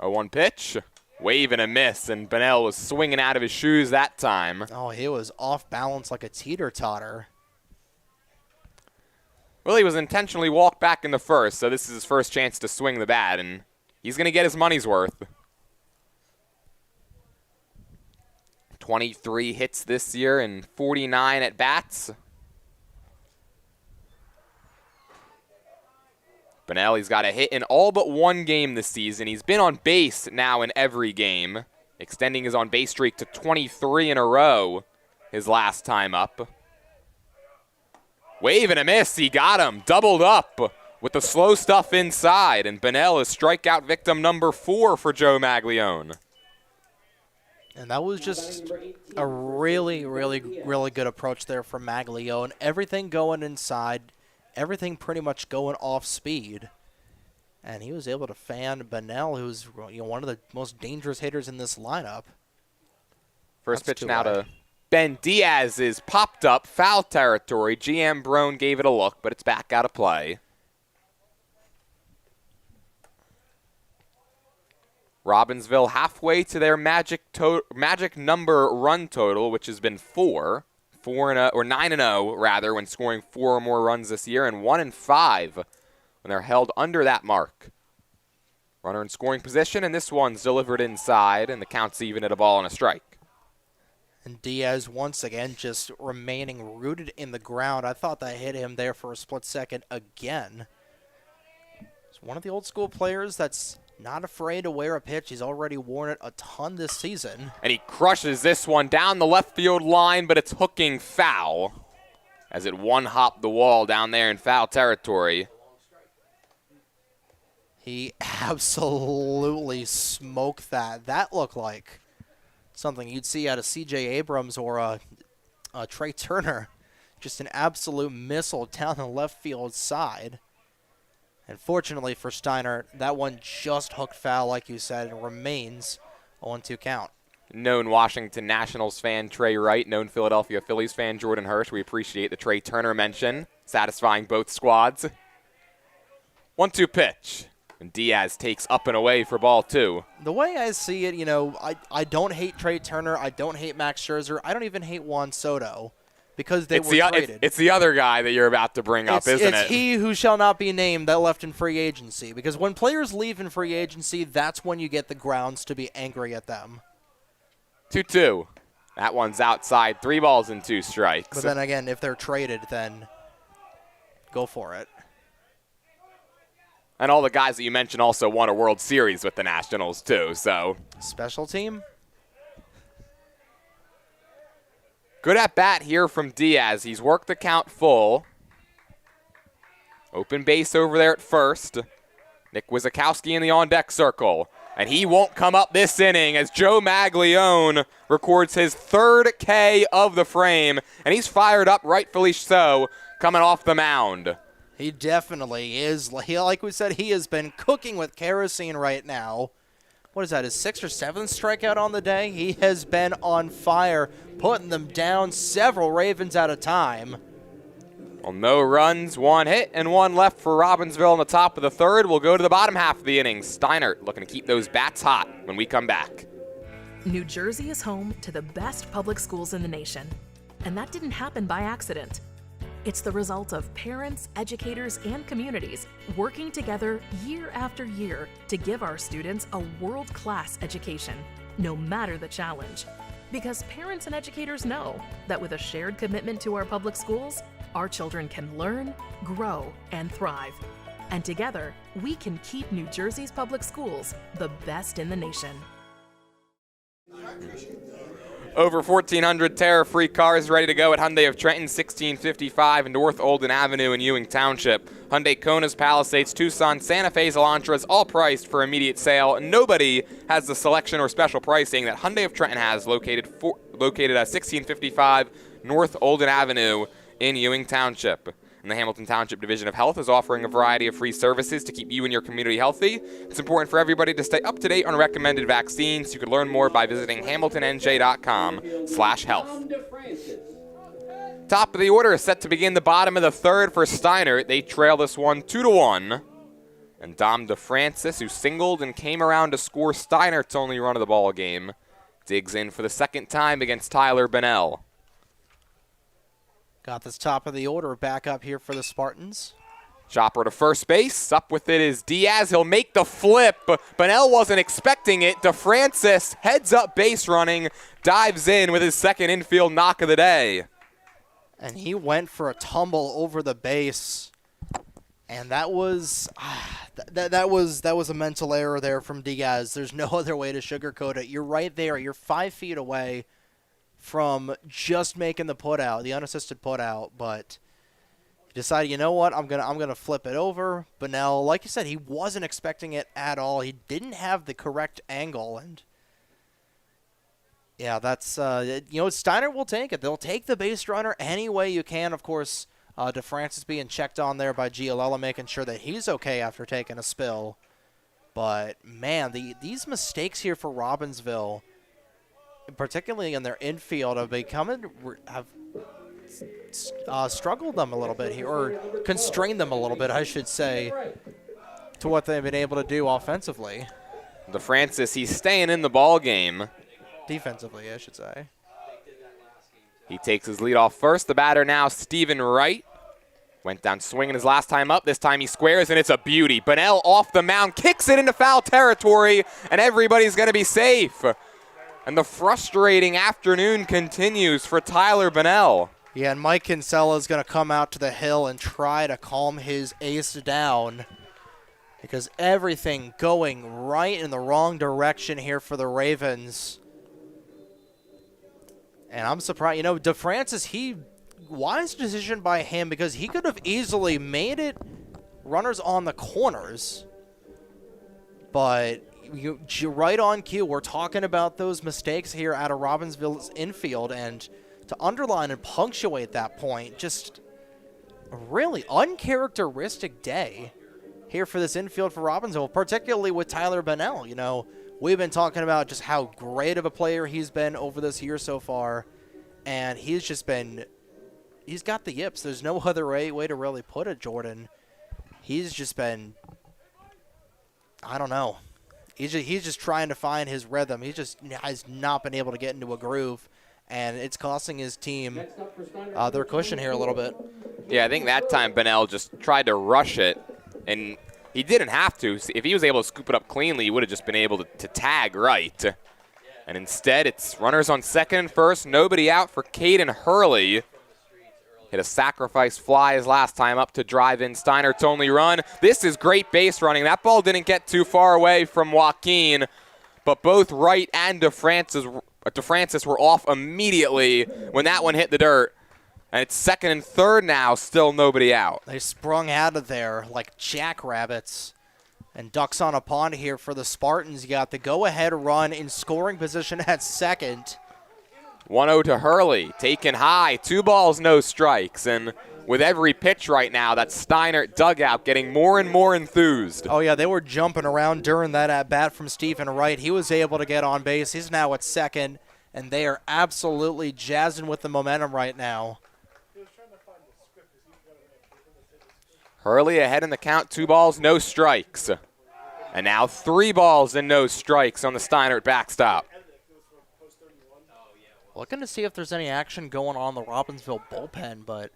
0-1 pitch. Wave and a miss, and Bunnell was swinging out of his shoes that time. Oh, he was off balance like a teeter-totter. Well, he was intentionally walked back in the first, so this is his first chance to swing the bat, and he's going to get his money's worth. 23 hits this year and 49 at bats. Benelli's got a hit in all but one game this season. He's been on base now in every game, extending his on-base streak to 23 in a row his last time up. Wave and a miss. He got him. Doubled up with the slow stuff inside, and Bunnell is strikeout victim number 4 for Joe Maglione. And that was just a really, really, really good approach there from Maglione. Everything going inside, everything pretty much going off speed. And he was able to fan Bunnell, who's one of the most dangerous hitters in this lineup. First pitch now to Ben Diaz is popped up, foul territory. GM Brown gave it a look, but it's back out of play. Robbinsville halfway to their magic number run total, which has been 9-0 rather, when scoring 4 or more runs this year, and 1-5 when they're held under that mark. Runner in scoring position, and this one's delivered inside, and the count's even at a ball and a strike. And Diaz once again just remaining rooted in the ground. I thought that hit him there for a split second again. It's one of the old school players that's not afraid to wear a pitch. He's already worn it a ton this season. And he crushes this one down the left field line, but it's hooking foul as it one-hopped the wall down there in foul territory. He absolutely smoked that. That looked like something you'd see out of C.J. Abrams or Trey Turner. Just an absolute missile down the left field side. And fortunately for Steinert, that one just hooked foul, like you said, and remains 0-2 count. Known Washington Nationals fan Trey Wright, known Philadelphia Phillies fan Jordan Hirsch. We appreciate the Trey Turner mention, satisfying both squads. 1-2 pitch, and Diaz takes up and away for ball 2. The way I see it, I don't hate Trey Turner. I don't hate Max Scherzer. I don't even hate Juan Soto. Because they were traded. It's the other guy that you're about to bring up, isn't it? It's he who shall not be named that left in free agency. Because when players leave in free agency, that's when you get the grounds to be angry at them. 2-2. That one's outside. 3 balls and 2 strikes. But then again, if they're traded, then go for it. And all the guys that you mentioned also won a World Series with the Nationals, too. So special team? Good at bat here from Diaz. He's worked the count full. Open base over there at first. Nick Wizakowski in the on-deck circle. And he won't come up this inning as Joe Maglione records his 3rd K of the frame. And he's fired up, rightfully so, coming off the mound. He definitely is. Like we said, he has been cooking with kerosene right now. What is that, his 6th or 7th strikeout on the day? He has been on fire, putting them down several Ravens at a time. Well, no runs, 1 hit, and 1 left for Robbinsville in the top of the 3rd. We'll go to the bottom half of the inning. Steinert looking to keep those bats hot when we come back. New Jersey is home to the best public schools in the nation. And that didn't happen by accident. It's the result of parents, educators, and communities working together year after year to give our students a world-class education, no matter the challenge. Because parents and educators know that with a shared commitment to our public schools, our children can learn, grow, and thrive. And together, we can keep New Jersey's public schools the best in the nation. Over 1,400 tariff-free cars ready to go at Hyundai of Trenton, 1655 North Olden Avenue in Ewing Township. Hyundai Konas, Palisades, Tucson, Santa Fe, Elantras, all priced for immediate sale. Nobody has the selection or special pricing that Hyundai of Trenton has, located at 1655 North Olden Avenue in Ewing Township. And the Hamilton Township Division of Health is offering a variety of free services to keep you and your community healthy. It's important for everybody to stay up to date on recommended vaccines. You can learn more by visiting hamiltonnj.com/health. Top of the order is set to begin the bottom of the 3rd for Steinert. They trail this one 2-1. And Dom DeFrancis, who singled and came around to score Steinert's only run of the ball game, digs in for the 2nd time against Tyler Bennell. Got this top of the order back up here for the Spartans. Chopper to first base. Up with it is Diaz. He'll make the flip. Bennell wasn't expecting it. DeFrancis heads up base running, dives in with his 2nd infield knock of the day. And he went for a tumble over the base. And that was that was a mental error there from Diaz. There's no other way to sugarcoat it. You're right there. You're 5 feet away from just making the putout, the unassisted putout, but he decided, you know what, I'm gonna flip it over. Bennell, like you said, he wasn't expecting it at all. He didn't have the correct angle, and yeah, that's Steinert will take it. They'll take the base runner any way you can. Of course, DeFrancis being checked on there by Giolella, making sure that he's okay after taking a spill. But man, these mistakes here for Robbinsville, particularly in their infield, have struggled them a little bit here, or constrained them a little bit, I should say, to what they've been able to do offensively. DeFrancis, he's staying in the ball game. Defensively, I should say. He takes his lead off first. The batter now, Stephen Wright. Went down swinging his last time up. This time he squares, and it's a beauty. Bennell off the mound, kicks it into foul territory, and everybody's going to be safe. And the frustrating afternoon continues for Tyler Bennell. Yeah, and Mike Kinsella is going to come out to the hill and try to calm his ace down, because everything going right in the wrong direction here for the Ravens. And I'm surprised, DeFrancis, wise decision by him, because he could have easily made it runners on the corners. But you're right on cue. We're talking about those mistakes here out of Robbinsville's infield, and to underline and punctuate that point, just a really uncharacteristic day here for this infield for Robbinsville, particularly with Tyler Bennell. We've been talking about just how great of a player he's been over this year so far, and he's got the yips. There's no other way to really put it, Jordan. He's just been, I don't know. He's just trying to find his rhythm. He just has not been able to get into a groove, and it's costing his team their cushion here a little bit. Yeah, I think that time Bennell just tried to rush it, and he didn't have to. If he was able to scoop it up cleanly, he would have just been able to tag right. And instead, it's runners on 2nd and 1st, nobody out for Caden Hurley. Hit a sacrifice fly his last time up to drive in Steinert's only run. This is great base running. That ball didn't get too far away from Joaquin, but both Wright and DeFrancis were off immediately when that one hit the dirt. And it's second and third now, still nobody out. They sprung out of there like jackrabbits. And ducks on a pond here for the Spartans. You got the go-ahead run in scoring position at second. 1-0 to Hurley, taken high, 2 balls, no strikes. And with every pitch right now, that Steinert dugout getting more and more enthused. Oh, yeah, they were jumping around during that at-bat from Stephen Wright. He was able to get on base. He's now at second, and they are absolutely jazzing with the momentum right now. Hurley ahead in the count, 2 balls, no strikes. And now 3 balls and no strikes on the Steinert backstop. Looking to see if there's any action going on in the Robbinsville bullpen, but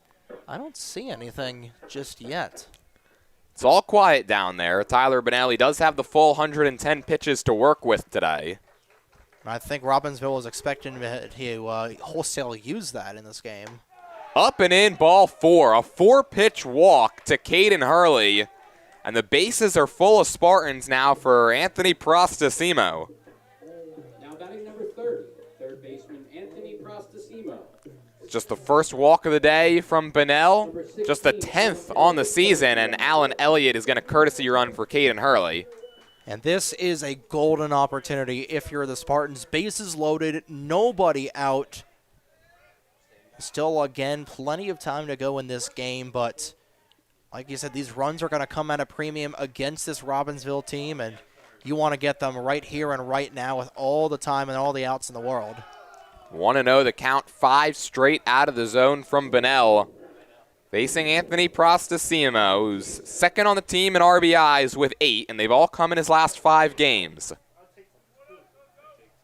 I don't see anything just yet. It's all quiet down there. Tyler Benelli does have the full 110 pitches to work with today. I think Robbinsville was expecting to wholesale use that in this game. Up and in, ball 4. A 4-pitch walk to Caden Hurley. And the bases are full of Spartans now for Anthony Prostasimo. Now batting number 30, third baseman Anthony Prostasimo. Just the first walk of the day from Bunnell. Just the 10th on the season, and Alan Elliott is going to courtesy run for Caden Hurley. And this is a golden opportunity if you're the Spartans. Bases loaded, nobody out. Still, again, plenty of time to go in this game, but like you said, these runs are going to come at a premium against this Robbinsville team, and you want to get them right here and right now with all the time and all the outs in the world. 1-0 the count, 5 straight out of the zone from Bunnell. Facing Anthony Prostasimo, who's second on the team in RBIs with 8, and they've all come in his last 5 games.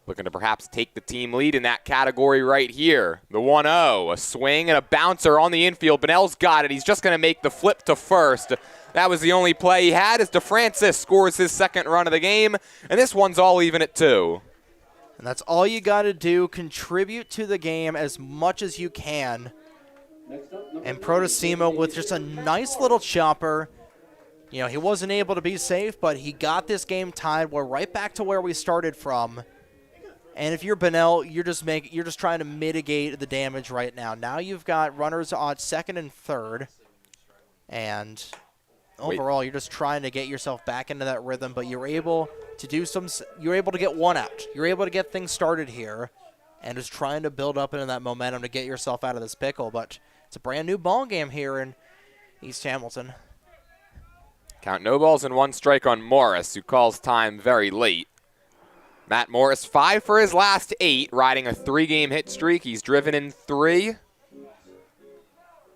Looking to perhaps take the team lead in that category right here. The 1-0, a swing and a bouncer on the infield. Bunnell's got it. He's just going to make the flip to first. That was the only play he had as DeFrancis scores his second run of the game, and this one's all even at 2. And that's all you got to do. Contribute to the game as much as you can. And Prostasimo with just a nice little chopper. You know, he wasn't able to be safe, but he got this game tied. We're right back to where we started from. And if you're Bunnell, you're just trying to mitigate the damage right now. Now you've got runners on second and third, and overall you're just trying to get yourself back into that rhythm. But you're able to do you're able to get one out. You're able to get things started here, and just trying to build up into that momentum to get yourself out of this pickle. But it's a brand new ball game here in East Hamilton. Count no balls and 1 strike on Morris, who calls time very late. Matt Morris, 5 for his last 8, riding a 3-game hit streak. He's driven in 3.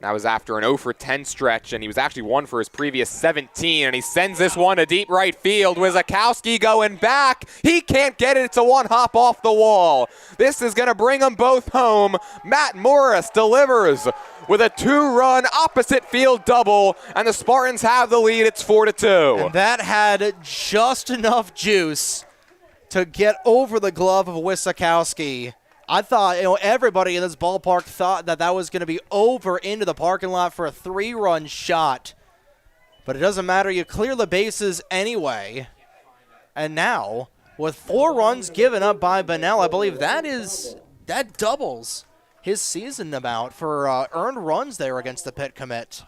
That was after an 0 for 10 stretch, and he was actually 1 for his previous 17, and he sends this one to deep right field. Wizakowski going back. He can't get it. It's a 1-hop off the wall. This is going to bring them both home. Matt Morris delivers with a 2-run opposite field double, and the Spartans have the lead. It's 4-2. And that had just enough juice to get over the glove of Wysakowski. I thought, everybody in this ballpark thought that was going to be over into the parking lot for a 3-run shot. But it doesn't matter. You clear the bases anyway. And now, with 4 runs given up by Bunnell, I believe that doubles his season amount for earned runs there against the Pitt commit.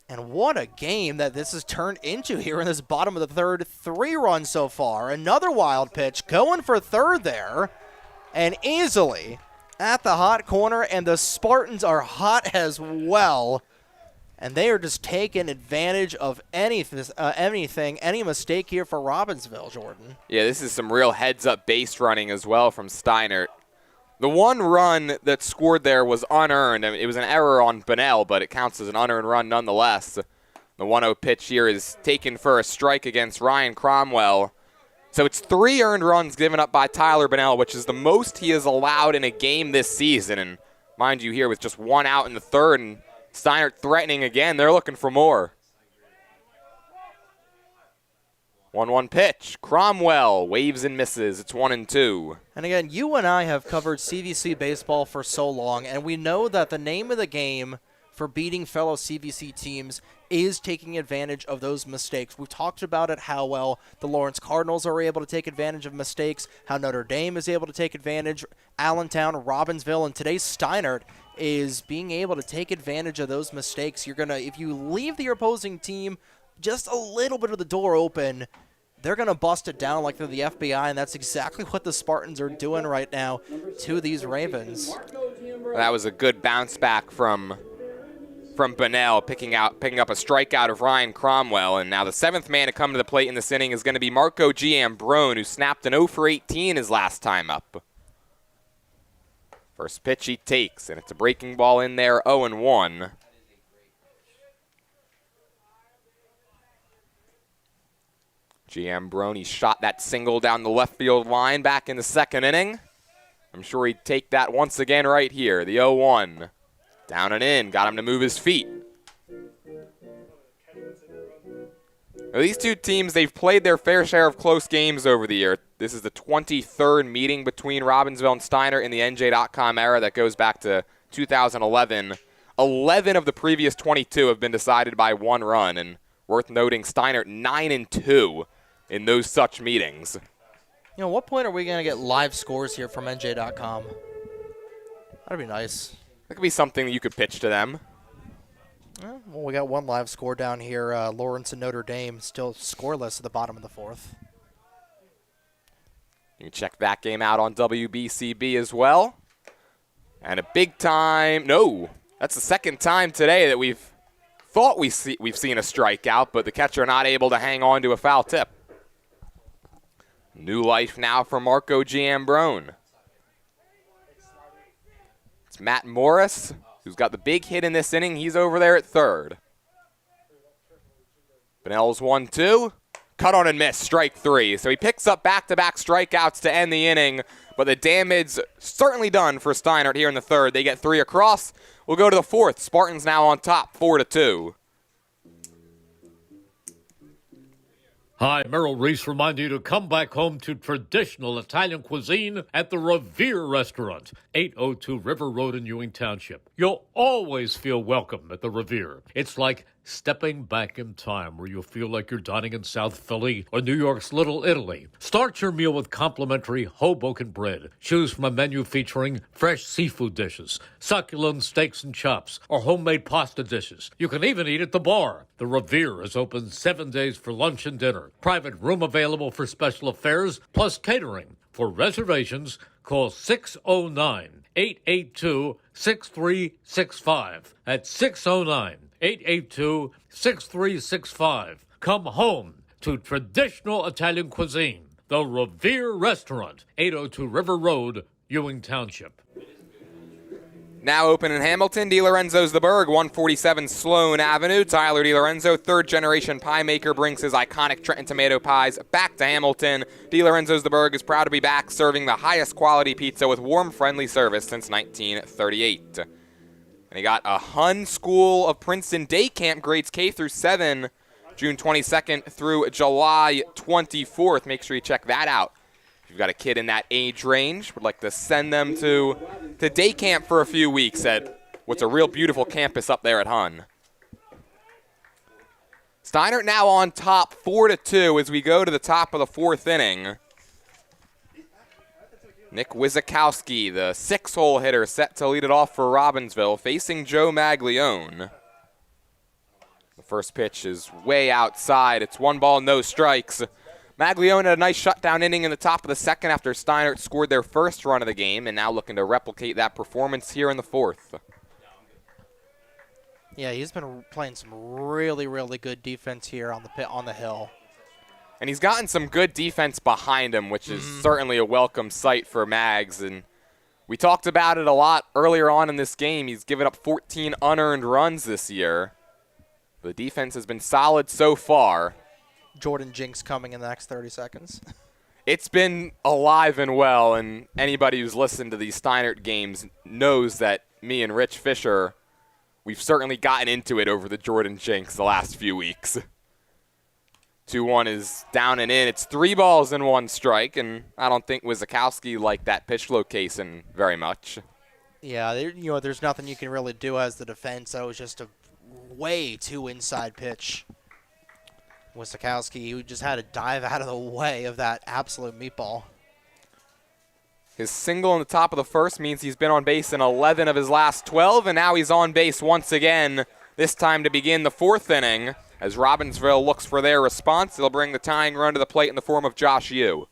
And what a game that this has turned into here in this bottom of the third. 3 runs so far. Another wild pitch going for third there. And easily at the hot corner. And the Spartans are hot as well. And they are just taking advantage of any mistake here for Robbinsville, Jordan. Yeah, this is some real heads-up base running as well from Steinert. The 1 run that scored there was unearned. I mean, it was an error on Bunnell, but it counts as an unearned run nonetheless. The 1-0 pitch here is taken for a strike against Ryan Cromwell. So it's 3 earned runs given up by Tyler Bunnell, which is the most he has allowed in a game this season. And mind you, here with just 1 out in the third and Steinert threatening again, they're looking for more. 1-1 pitch. Cromwell waves and misses. It's 1-2. And again, you and I have covered CVC baseball for so long, and we know that the name of the game for beating fellow CVC teams is taking advantage of those mistakes. We've talked about it, how well the Lawrence Cardinals are able to take advantage of mistakes, how Notre Dame is able to take advantage, Allentown, Robbinsville, and today's Steinert is being able to take advantage of those mistakes. You're going to, if you leave the opposing team just a little bit of the door open, they're going to bust it down like they're the FBI, and that's exactly what the Spartans are doing right now to these Ravens. That was a good bounce back from Bunnell, picking up a strikeout of Ryan Cromwell. And now the 7th man to come to the plate in this inning is going to be Marco Giambrone, who snapped an 0 for 18 his last time up. First pitch he takes, and it's a breaking ball in there, 0-1. Giambrone shot that single down the left field line back in the 2nd inning. I'm sure he'd take that once again right here, the 0-1. Down and in, got him to move his feet. Now, these two teams, they've played their fair share of close games over the year. This is the 23rd meeting between Robbinsville and Steinert in the NJ.com era that goes back to 2011. 11 of the previous 22 have been decided by 1 run, and worth noting, Steinert 9-2 in those such meetings. At what point are we going to get live scores here from NJ.com? That'd be nice. That could be something that you could pitch to them. Well, we got one live score down here. Lawrence and Notre Dame still scoreless at the bottom of the 4th. You can check that game out on WBCB as well. And a big time, no, that's the 2nd time today that we've seen a strikeout, but the catcher not able to hang on to a foul tip. New life now for Marco Giambrone. It's Matt Morris, who's got the big hit in this inning. He's over there at 3rd. Bunnell's 1-2. Cut on and miss, strike 3. So he picks up back-to-back strikeouts to end the inning, but the damage certainly done for Steinert here in the 3rd. They get 3 across. We'll go to the 4th. Spartans now on top, 4-2. Hi, Merrill Reese reminding you to come back home to traditional Italian cuisine at the Revere Restaurant, 802 River Road in Ewing Township. You'll always feel welcome at the Revere. It's like stepping back in time where you'll feel like you're dining in South Philly or New York's Little Italy. Start your meal with complimentary Hoboken bread. Choose from a menu featuring fresh seafood dishes, succulent steaks and chops, or homemade pasta dishes. You can even eat at the bar. The Revere is open 7 days for lunch and dinner. Private room available for special affairs, plus catering. For reservations, call 609-882-6365. That's 609-882-6365. Come home to traditional Italian cuisine. The Revere Restaurant, 802 River Road, Ewing Township. Now open in Hamilton, DiLorenzo's the Berg, 147 Sloan Avenue. Tyler DiLorenzo, 3rd-generation pie maker, brings his iconic Trenton tomato pies back to Hamilton. DiLorenzo's the Berg is proud to be back, serving the highest quality pizza with warm, friendly service since 1938. And he got a Hun School of Princeton day camp grades K through 7, June 22nd through July 24th. Make sure you check that out. If you've got a kid in that age range, would like to send them to day camp for a few weeks at what's a real beautiful campus up there at Hun. Steinert now on top, 4-2 as we go to the top of the 4th inning. Nick Wizakowski, the 6-hole hitter, set to lead it off for Robbinsville, facing Joe Maglione. The first pitch is way outside. It's 1 ball, no strikes. Maglione had a nice shutdown inning in the top of the 2nd after Steinert scored their first run of the game, and now looking to replicate that performance here in the 4th. Yeah, he's been playing some really, really good defense here on the hill. And he's gotten some good defense behind him, which is certainly a welcome sight for Mags. And we talked about it a lot earlier on in this game. He's given up 14 unearned runs this year. The defense has been solid so far. Jordan Jinks coming in the next 30 seconds. It's been alive and well, and anybody who's listened to these Steinert games knows that me and Rich Fisher, we've certainly gotten into it over the Jordan Jinks the last few weeks. 2-1 is down and in. It's 3 balls and 1 strike, and I don't think Wizakowski liked that pitch location very much. Yeah, there's nothing you can really do as the defense. That was just a way too inside pitch. Wisakowski, who just had to dive out of the way of that absolute meatball. His single in the top of the first means he's been on base in 11 of his last 12, and now he's on base once again, this time to begin the fourth inning. As Robbinsville looks for their response, they'll bring the tying run to the plate in the form of Josh Yu.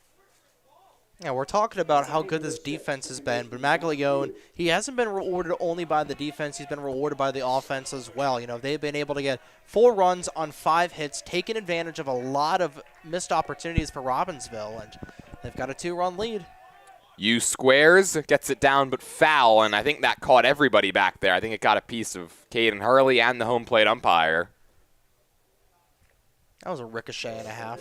Yeah, we're talking about how good this defense has been, but Maglione, he hasn't been rewarded only by the defense, he's been rewarded by the offense as well. They've been able to get 4 runs on 5 hits, taking advantage of a lot of missed opportunities for Robbinsville, and they've got a 2-run lead. Yu squares, gets it down but foul, and I think that caught everybody back there. I think it got a piece of Caden Hurley and the home plate umpire. That was a ricochet and a half.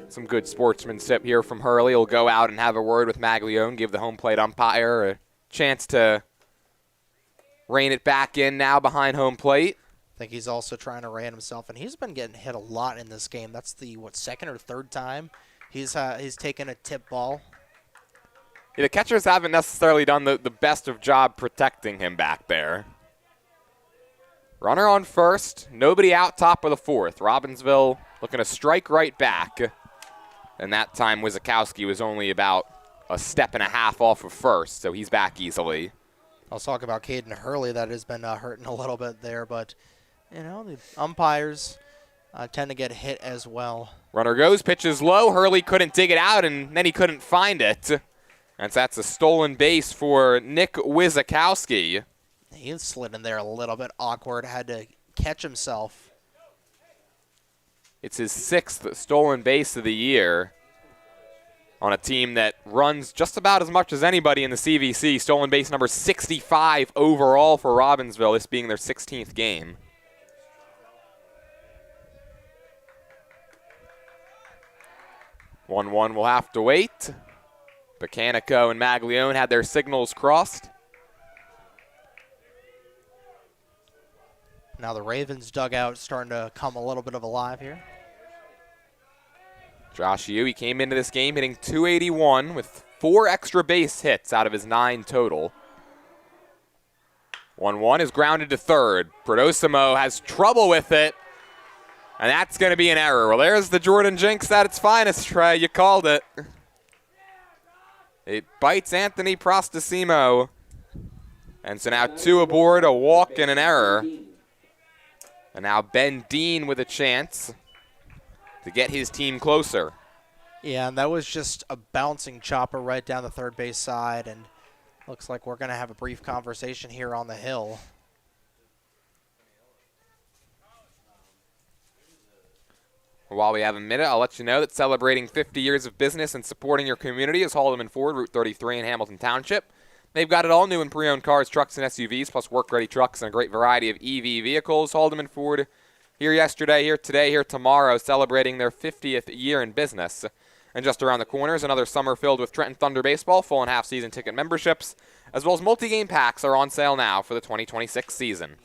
Some good sportsmanship here from Hurley. He'll go out and have a word with Maglione, give the home plate umpire a chance to rein it back in now behind home plate. I think he's also trying to rein himself, and he's been getting hit a lot in this game. That's the, second or third time he's taken a tip ball. Yeah, the catchers haven't necessarily done the best of job protecting him back there. Runner on first, nobody out top of the fourth. Robbinsville looking to strike right back. And that time Wisakowski was only about a step and a half off of first, so he's back easily. I'll talk about Caden Hurley. That has been hurting a little bit there, but the umpires tend to get hit as well. Runner goes, pitches low. Hurley couldn't dig it out, and then he couldn't find it. And so that's a stolen base for Nick Wisakowski. He slid in there a little bit awkward, had to catch himself. It's his 6th stolen base of the year on a team that runs just about as much as anybody in the CVC. Stolen base number 65 overall for Robbinsville, this being their 16th game. One will have to wait. Bacanico and Maglione had their signals crossed. Now the Ravens dugout starting to come a little bit of alive here. Josh Yu, he came into this game hitting .281 with 4 extra base hits out of his 9 total. 1-1 is grounded to third. Prodosimo has trouble with it, and that's going to be an error. Well, there's the Jordan Jinx at its finest, Trey. You called it. It bites Anthony Prostosimo. And so now 2 aboard, a walk and an error. And now Ben Dean with a chance to get his team closer. Yeah, and that was just a bouncing chopper right down the third base side, and looks like we're going to have a brief conversation here on the hill. While we have a minute, I'll let you know that celebrating 50 years of business and supporting your community is Haldeman Ford, Route 33 in Hamilton Township. They've got it all new in pre-owned cars, trucks, and SUVs, plus work-ready trucks and a great variety of EV vehicles. Haldeman Ford, here yesterday, here today, here tomorrow, celebrating their 50th year in business. And just around the corner is another summer filled with Trenton Thunder baseball. Full and half-season ticket memberships, as well as multi-game packs are on sale now for the 2026 season.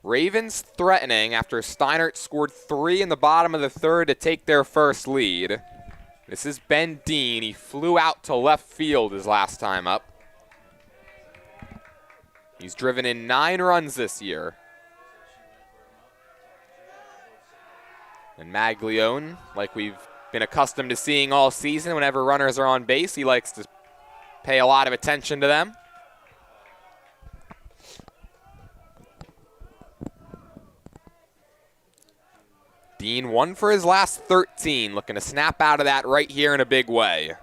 Ravens threatening after Steinert scored 3 in the bottom of the third to take their first lead. This is Ben Dean. He flew out to left field his last time up. He's driven in 9 runs this year. And Maglione, like we've been accustomed to seeing all season, whenever runners are on base, he likes to pay a lot of attention to them. Dean 1 for his last 13, looking to snap out of that right here in a big way.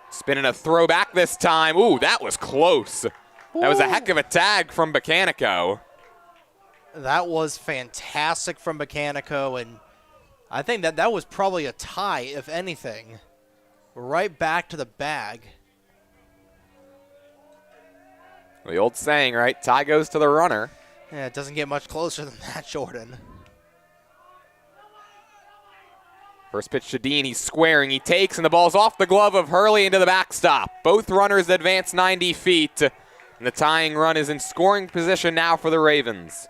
Spinning a throwback this time. Ooh, that was close. That was a heck of a tag from Bacanico. That was fantastic from Bacanico, and I think that was probably a tie, if anything. Right back to the bag. The old saying, right? Tie goes to the runner. Yeah, it doesn't get much closer than that, Jordan. First pitch to Dean, he's squaring, he takes, and the ball's off the glove of Hurley into the backstop. Both runners advance 90 feet. And the tying run is in scoring position now for the Ravens.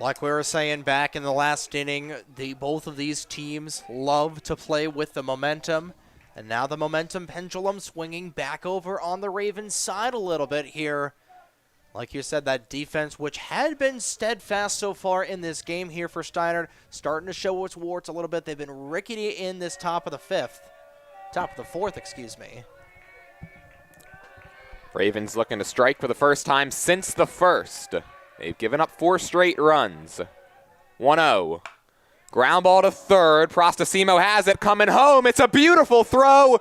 Like we were saying back in the last inning, both of these teams love to play with the momentum. And now the momentum pendulum swinging back over on the Ravens side a little bit here. Like you said, that defense, which had been steadfast so far in this game here for Steinert, starting to show its warts a little bit. They've been rickety in this top of the fourth, excuse me. Ravens looking to strike for the first time since the first. They've given up 4 straight runs. 1-0. Ground ball to third. Prostasimo has it coming home. It's a beautiful throw.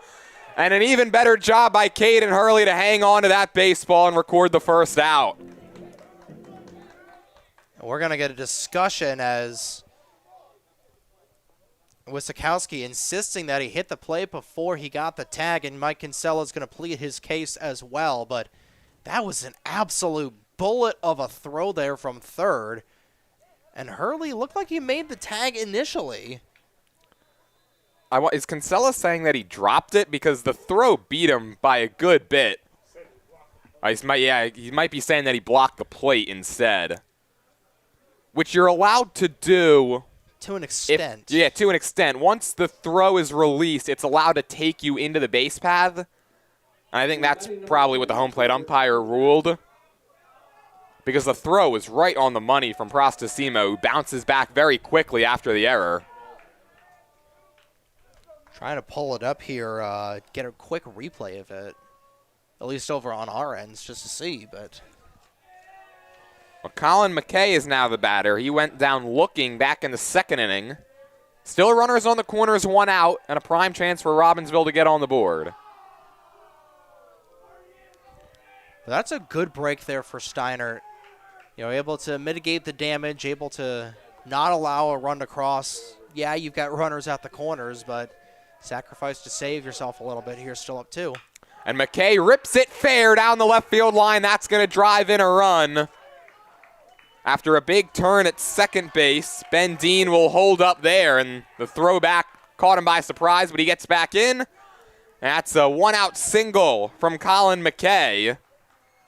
And an even better job by Caden Hurley to hang on to that baseball and record the first out. We're going to get a discussion as Wisakowski insisting that he hit the plate before he got the tag, and Mike Kinsella is going to plead his case as well. But that was an absolute bullet of a throw there from third. And Hurley looked like he made the tag initially. Is Kinsella saying that he dropped it? Because the throw beat him by a good bit. He might be saying that he blocked the plate instead. Which you're allowed to do. To an extent. To an extent. Once the throw is released, it's allowed to take you into the base path. And I think that's probably what the home plate umpire ruled. Because the throw was right on the money from Prostasimo, who bounces back very quickly after the error. Trying to pull it up here, get a quick replay of it. At least over on our ends, just to see, but... Well, Colin McKay is now the batter. He went down looking back in the second inning. Still runners on the corners, 1 out, and a prime chance for Robbinsville to get on the board. That's a good break there for Steinert. Able to mitigate the damage, able to not allow a run to cross. Yeah, you've got runners at the corners, but sacrifice to save yourself a little bit here, still up 2. And McKay rips it fair down the left field line. That's going to drive in a run. After a big turn at second base, Ben Dean will hold up there, and the throwback caught him by surprise, but he gets back in. That's a 1-out single from Colin McKay.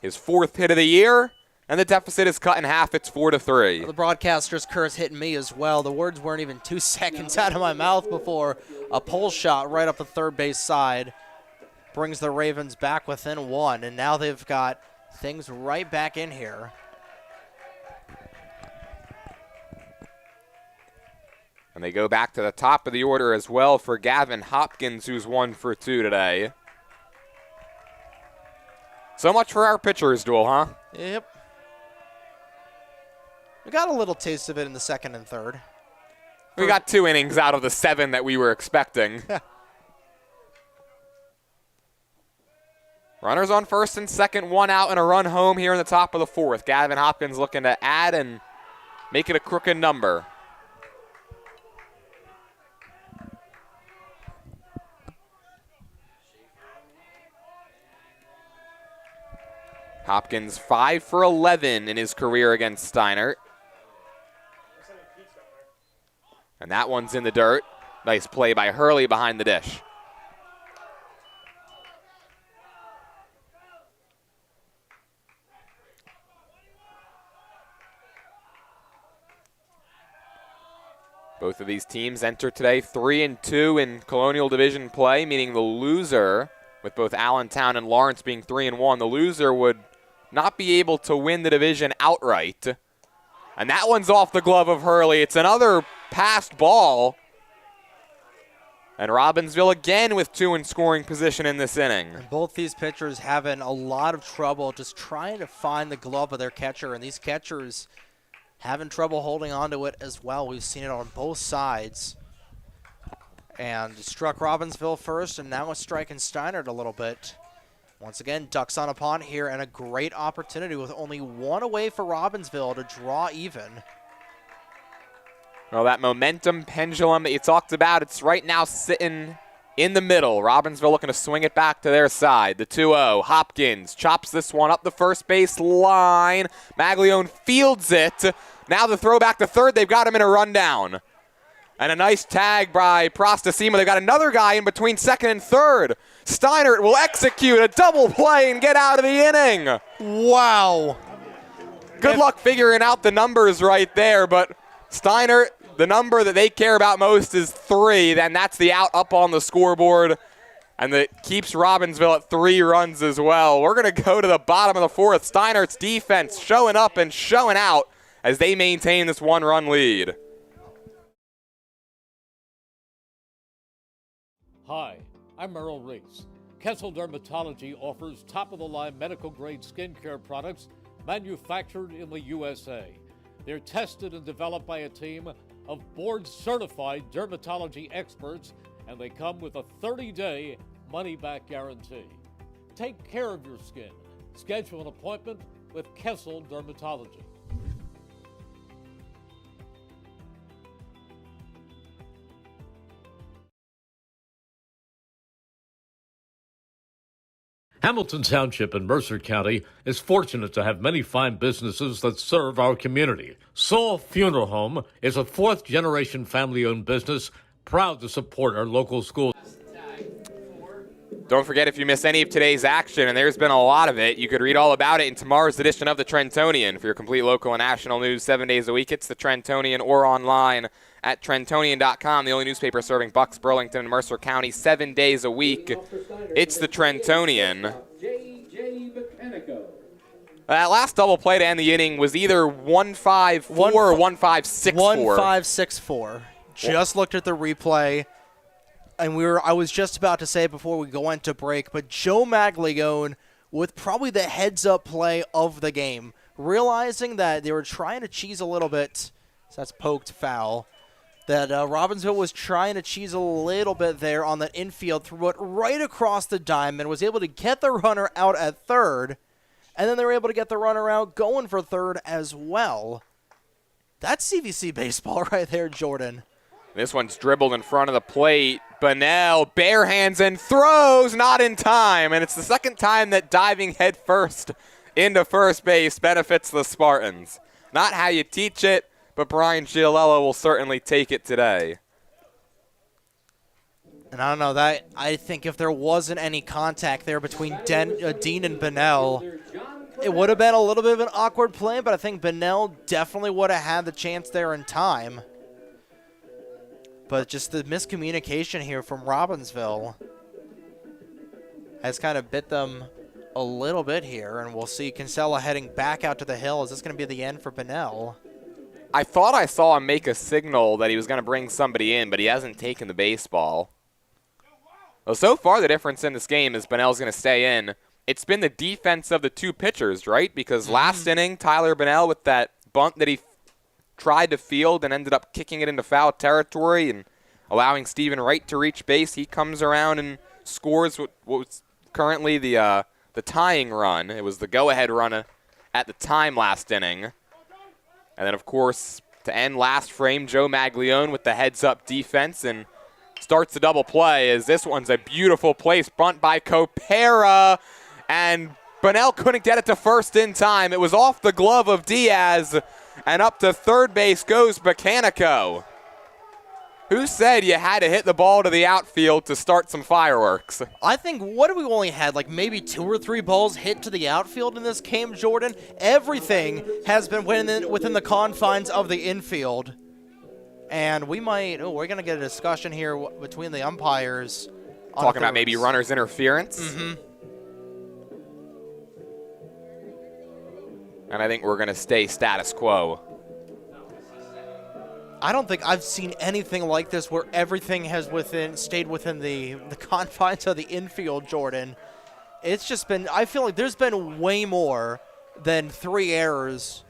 His 4th hit of the year, and the deficit is cut in half. It's 4-3. Well, the broadcaster's curse hitting me as well. The words weren't even 2 seconds out of my mouth before a pull shot right up the third base side brings the Ravens back within 1, and now they've got things right back in here. And they go back to the top of the order as well for Gavin Hopkins, who's 1 for 2 today. So much for our pitchers duel, huh? Yep. We got a little taste of it in the second and third. We got 2 innings out of the 7 that we were expecting. Runners on first and second, 1 out and a run home here in the top of the 4th. Gavin Hopkins looking to add and make it a crooked number. Hopkins 5 for 11 in his career against Steinert. And that one's in the dirt. Nice play by Hurley behind the dish. Both of these teams enter today 3-2 in Colonial Division play, meaning the loser, with both Allentown and Lawrence being 3-1, the loser would not be able to win the division outright. And that one's off the glove of Hurley. It's another passed ball. And Robbinsville again with 2 in scoring position in this inning. And both these pitchers having a lot of trouble just trying to find the glove of their catcher. And these catchers having trouble holding on to it as well. We've seen it on both sides. And struck Robbinsville first, and now it's striking Steinert a little bit. Once again, ducks on a pond here, and a great opportunity with only 1 away for Robbinsville to draw even. Well, that momentum pendulum that you talked about, it's right now sitting in the middle. Robbinsville looking to swing it back to their side. The 2-0. Hopkins chops this one up the first base line. Maglione fields it. Now the throw back to third. They've got him in a rundown. And a nice tag by Prostasimo. They've got another guy in between second and third. Steinert will execute a double play and get out of the inning. Wow. Good luck figuring out the numbers right there, but Steinert, the number that they care about most is 3, then that's the out up on the scoreboard, and that keeps Robbinsville at 3 runs as well. We're going to go to the bottom of the 4th. Steinert's defense showing up and showing out as they maintain this 1-run lead. Hi, I'm Merrill Reese. Kessel Dermatology offers top-of-the-line medical-grade skincare products manufactured in the USA. They're tested and developed by a team of board-certified dermatology experts, and they come with a 30-day money-back guarantee. Take care of your skin. Schedule an appointment with Kessel Dermatology. Hamilton Township in Mercer County is fortunate to have many fine businesses that serve our community. Saul Funeral Home is a 4th-generation family-owned business proud to support our local schools. Don't forget, if you miss any of today's action, and there's been a lot of it, you could read all about it in tomorrow's edition of the Trentonian. For your complete local and national news 7 days a week, it's the Trentonian or online at Trentonian.com, the only newspaper serving Bucks, Burlington, and Mercer County 7 days a week. It's the Trentonian. That last double play to end the inning was either 1-5-4 or 1-5-6-4. 1-5-6-4. Just looked at the replay, and I was just about to say it before we go into break, but Joe Maglione with probably the heads-up play of the game, realizing that they were trying to cheese a little bit, so that's poked foul, that Robbinsville was trying to cheese a little bit there on the infield, threw it right across the diamond, was able to get the runner out at third, and then they were able to get the runner out going for third as well. That's CVC baseball right there, Jordan. This one's dribbled in front of the plate. Bunnell bare hands and throws, not in time, and it's the second time that diving head first into first base benefits the Spartans. Not how you teach it, but Brian Giolella will certainly take it today. And I don't know, that I think if there wasn't any contact there between Dean and Bunnell, it would have been a little bit of an awkward play, but I think Bunnell definitely would have had the chance there in time. But just the miscommunication here from Robbinsville has kind of bit them a little bit here, and we'll see Kinsella heading back out to the hill. Is this going to be the end for Bunnell? I thought I saw him make a signal that he was going to bring somebody in, but he hasn't taken the baseball. Well, so far the difference in this game is Bunnell's going to stay in. It's been the defense of the 2 pitchers, right? Because last inning, Tyler Bunnell with that bunt that he tried to field and ended up kicking it into foul territory and allowing Stephen Wright to reach base. He comes around and scores what was currently the tying run. It was the go-ahead run at the time last inning. And then, of course, to end last frame, Joe Maglione with the heads-up defense and starts the double play as this one's a beautiful place. Bunt by Copera, and Bunnell couldn't get it to first in time. It was off the glove of Diaz, and up to third base goes Mechanico. Who said you had to hit the ball to the outfield to start some fireworks? I think, what have we only had, like maybe 2 or 3 balls hit to the outfield in this game, Jordan? Everything has been within the confines of the infield. And we might, we're going to get a discussion here between the umpires. Talking about maybe runner's interference. Mm-hmm. And I think we're going to stay status quo. I don't think I've seen anything like this where everything has stayed within the confines of the infield, Jordan. It's just been, I feel like there's been way more than 3 errors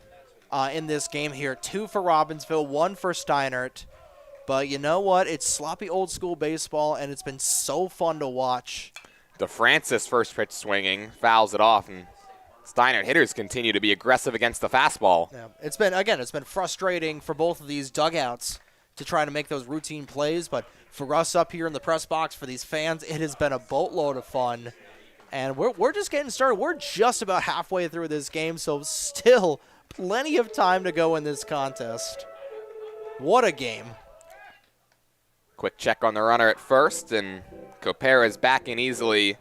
in this game here. 2 for Robbinsville, 1 for Steinert. But you know what? It's sloppy old school baseball, and it's been so fun to watch. DeFrancis first pitch swinging, fouls it off, and Steinert hitters continue to be aggressive against the fastball. Yeah, it's been frustrating for both of these dugouts to try to make those routine plays, but for us up here in the press box, for these fans, it has been a boatload of fun. And we're just getting started. We're just about halfway through this game, so still plenty of time to go in this contest. What a game. Quick check on the runner at first, and Copera is back in easily.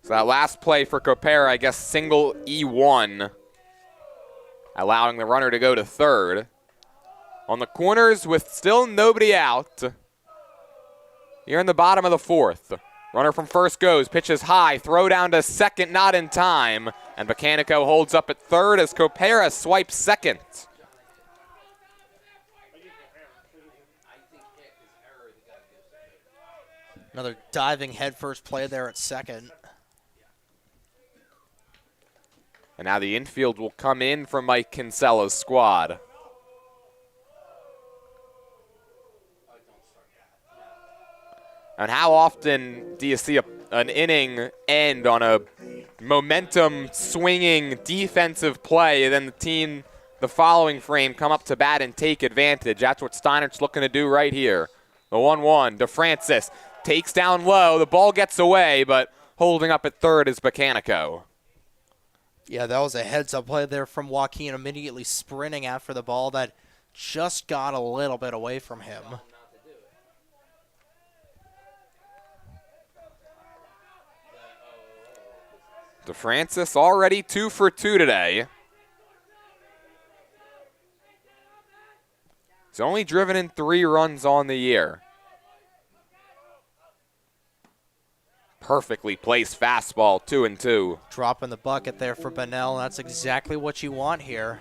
So that last play for Copera, I guess single E1, allowing the runner to go to third. On the corners with still nobody out. Here in the bottom of the fourth. Runner from first goes, pitches high, throw down to second, not in time. And Bacanico holds up at third as Copera swipes second. Another diving headfirst play there at second. And now the infield will come in from Mike Kinsella's squad. And how often do you see an inning end on a momentum swinging defensive play, and then the team, the following frame, come up to bat and take advantage? That's what Steinert's looking to do right here. The 1-1, DeFrancis takes down low. The ball gets away, but holding up at third is Bacanico. Yeah, that was a heads-up play there from Joaquin, immediately sprinting after the ball that just got a little bit away from him. DeFrancis already 2 for 2 today. He's only driven in 3 runs on the year. Perfectly placed fastball, 2-2. Dropping the bucket there for Bunnell. That's exactly what you want here.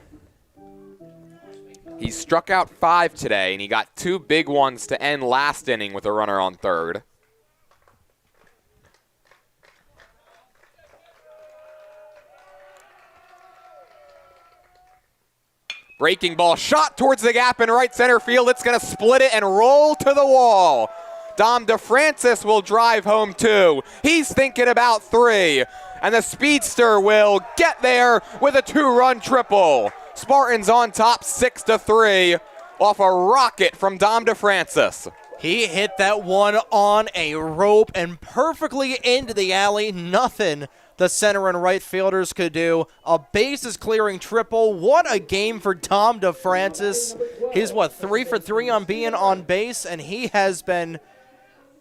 He struck out 5 today, and he got 2 big ones to end last inning with a runner on third. Breaking ball shot towards the gap in right center field. It's going to split it and roll to the wall. Dom DeFrancis will drive home 2. He's thinking about 3. And the speedster will get there with a 2-run triple. Spartans on top 6-3 off a rocket from Dom DeFrancis. He hit that one on a rope and perfectly into the alley. Nothing the center and right fielders could do. A bases clearing triple. What a game for Dom DeFrancis. He's 3 for 3 on being on base, and he has been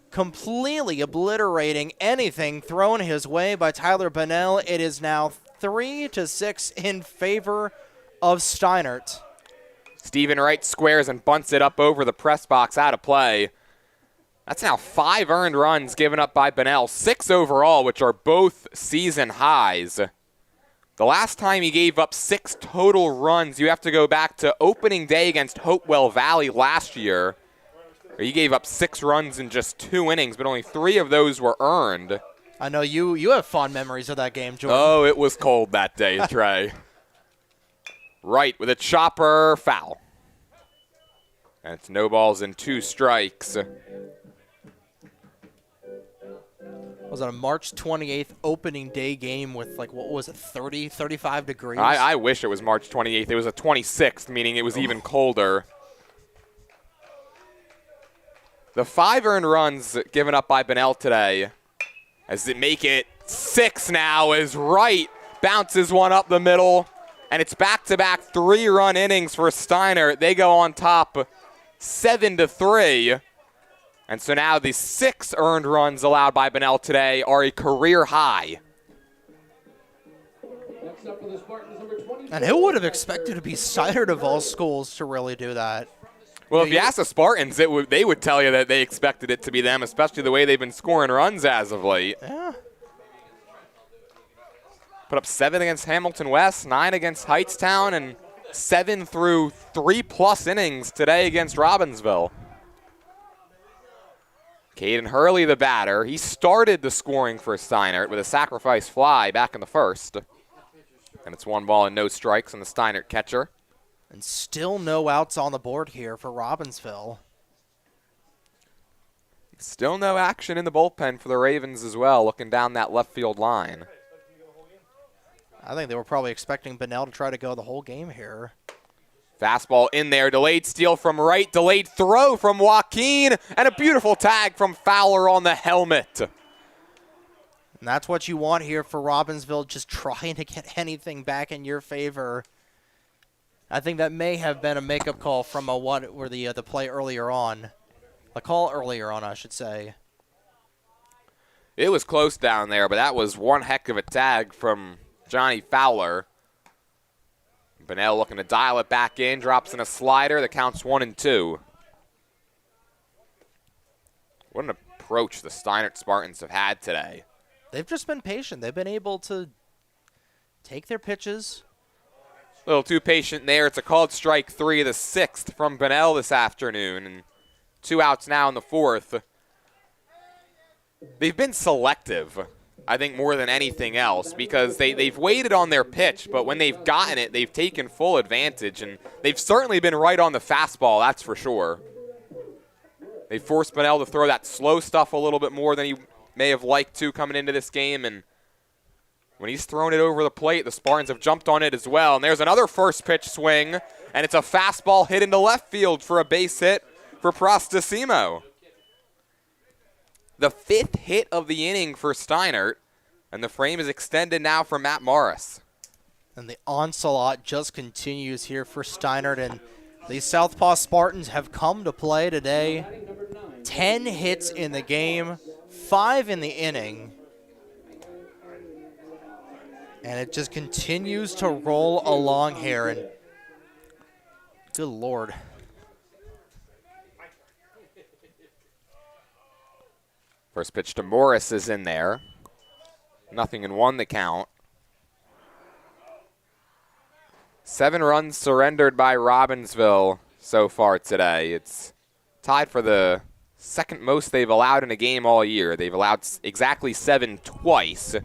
completely obliterating anything thrown his way by Tyler Bunnell. It is now 3-6 in favor of Steinert. Stephen Wright squares and bunts it up over the press box, out of play. That's now 5 earned runs given up by Bunnell, 6 overall, which are both season highs. The last time he gave up 6 total runs, you have to go back to opening day against Hopewell Valley last year, where he gave up 6 runs in just 2 innings, but only 3 of those were earned. I know you have fond memories of that game, Jordan. Oh, it was cold that day, Trey. Right with a chopper, foul. And it's no balls and 2 strikes. Was it a March 28th opening day game with, 30, 35 degrees? I wish it was March 28th. It was a 26th, meaning it was even colder. The 5 earned runs given up by Bunnell today, as they make it 6 now, as Wright bounces one up the middle, and it's back-to-back 3-run innings for Steiner. They go on top 7-3. And so now the 6 earned runs allowed by Bunnell today are a career high. And who would have expected to be Steinert of all schools to really do that? Well, if you ask the Spartans, they would tell you that they expected it to be them, especially the way they've been scoring runs as of late. Yeah. Put up 7 against Hamilton West, 9 against Heightstown, and 7 through 3+ innings today against Robbinsville. Caden Hurley, the batter. He started the scoring for Steinert with a sacrifice fly back in the first. And it's 1 ball and no strikes on the Steinert catcher. And still no outs on the board here for Robbinsville. Still no action in the bullpen for the Ravens as well, looking down that left field line. I think they were probably expecting Bunnell to try to go the whole game here. Fastball in there, delayed steal from Wright, delayed throw from Joaquin, and a beautiful tag from Fowler on the helmet. And that's what you want here for Robbinsville, just trying to get anything back in your favor. I think that may have been a makeup call from the play earlier on. A call earlier on, I should say. It was close down there, but that was one heck of a tag from Johnny Fowler. Bunnell looking to dial it back in, drops in a slider. The count's 1-2. What an approach the Steinert Spartans have had today. They've just been patient. They've been able to take their pitches. A little too patient there. It's a called strike 3, the 6th from Bunnell this afternoon. And 2 outs now in the 4th. They've been selective, I think, more than anything else, because they've waited on their pitch, but when they've gotten it, they've taken full advantage, and they've certainly been right on the fastball, that's for sure. They forced Bunnell to throw that slow stuff a little bit more than he may have liked to coming into this game, and when he's thrown it over the plate, the Spartans have jumped on it as well, and there's another first pitch swing, and it's a fastball hit into left field for a base hit for Prostacimo. The 5th hit of the inning for Steinert, and the frame is extended now for Matt Morris. And the onslaught just continues here for Steinert, and the Southpaw Spartans have come to play today. 10 hits in the game, 5 in the inning. And it just continues to roll along here, and good Lord. First pitch to Morris is in there. 0-1 the count. 7 runs surrendered by Robbinsville so far today. It's tied for the second most they've allowed in a game all year. They've allowed exactly 7 twice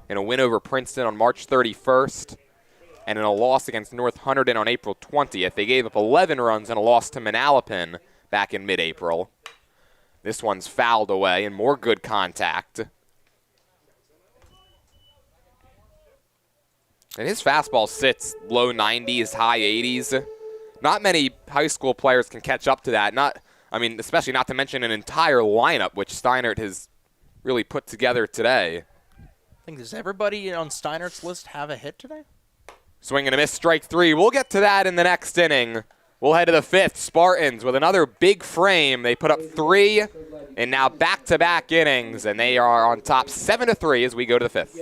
in a win over Princeton on March 31st and in a loss against North Hunterdon on April 20th. They gave up 11 runs in a loss to Manalapan back in mid-April. This one's fouled away and more good contact. And his fastball sits low 90s, high 80s. Not many high school players can catch up to that. Especially not to mention an entire lineup, which Steinert has really put together today. I think, does everybody on Steinert's list have a hit today? Swing and a miss, strike 3. We'll get to that in the next inning. We'll head to the 5th. Spartans with another big frame. They put up 3 and now back-to-back innings, and they are on top 7-3 as we go to the 5th.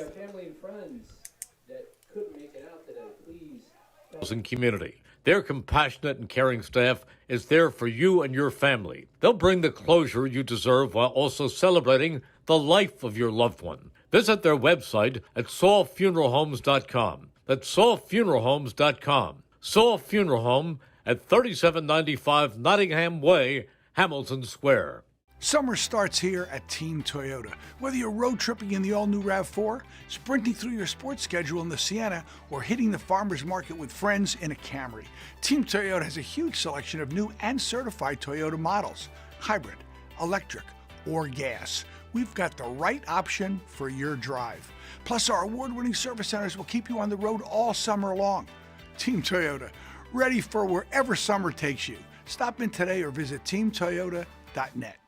And community. Their compassionate and caring staff is there for you and your family. They'll bring the closure you deserve while also celebrating the life of your loved one. Visit their website at saulfuneralhomes.com. That's saulfuneralhomes.com. Saul Funeral Home at 3795 Nottingham Way, Hamilton Square. Summer starts here at Team Toyota. Whether you're road tripping in the all-new RAV4, sprinting through your sports schedule in the Sienna, or hitting the farmer's market with friends in a Camry, Team Toyota has a huge selection of new and certified Toyota models, hybrid, electric, or gas. We've got the right option for your drive. Plus, our award-winning service centers will keep you on the road all summer long. Team Toyota, ready for wherever summer takes you. Stop in today or visit teamtoyota.net.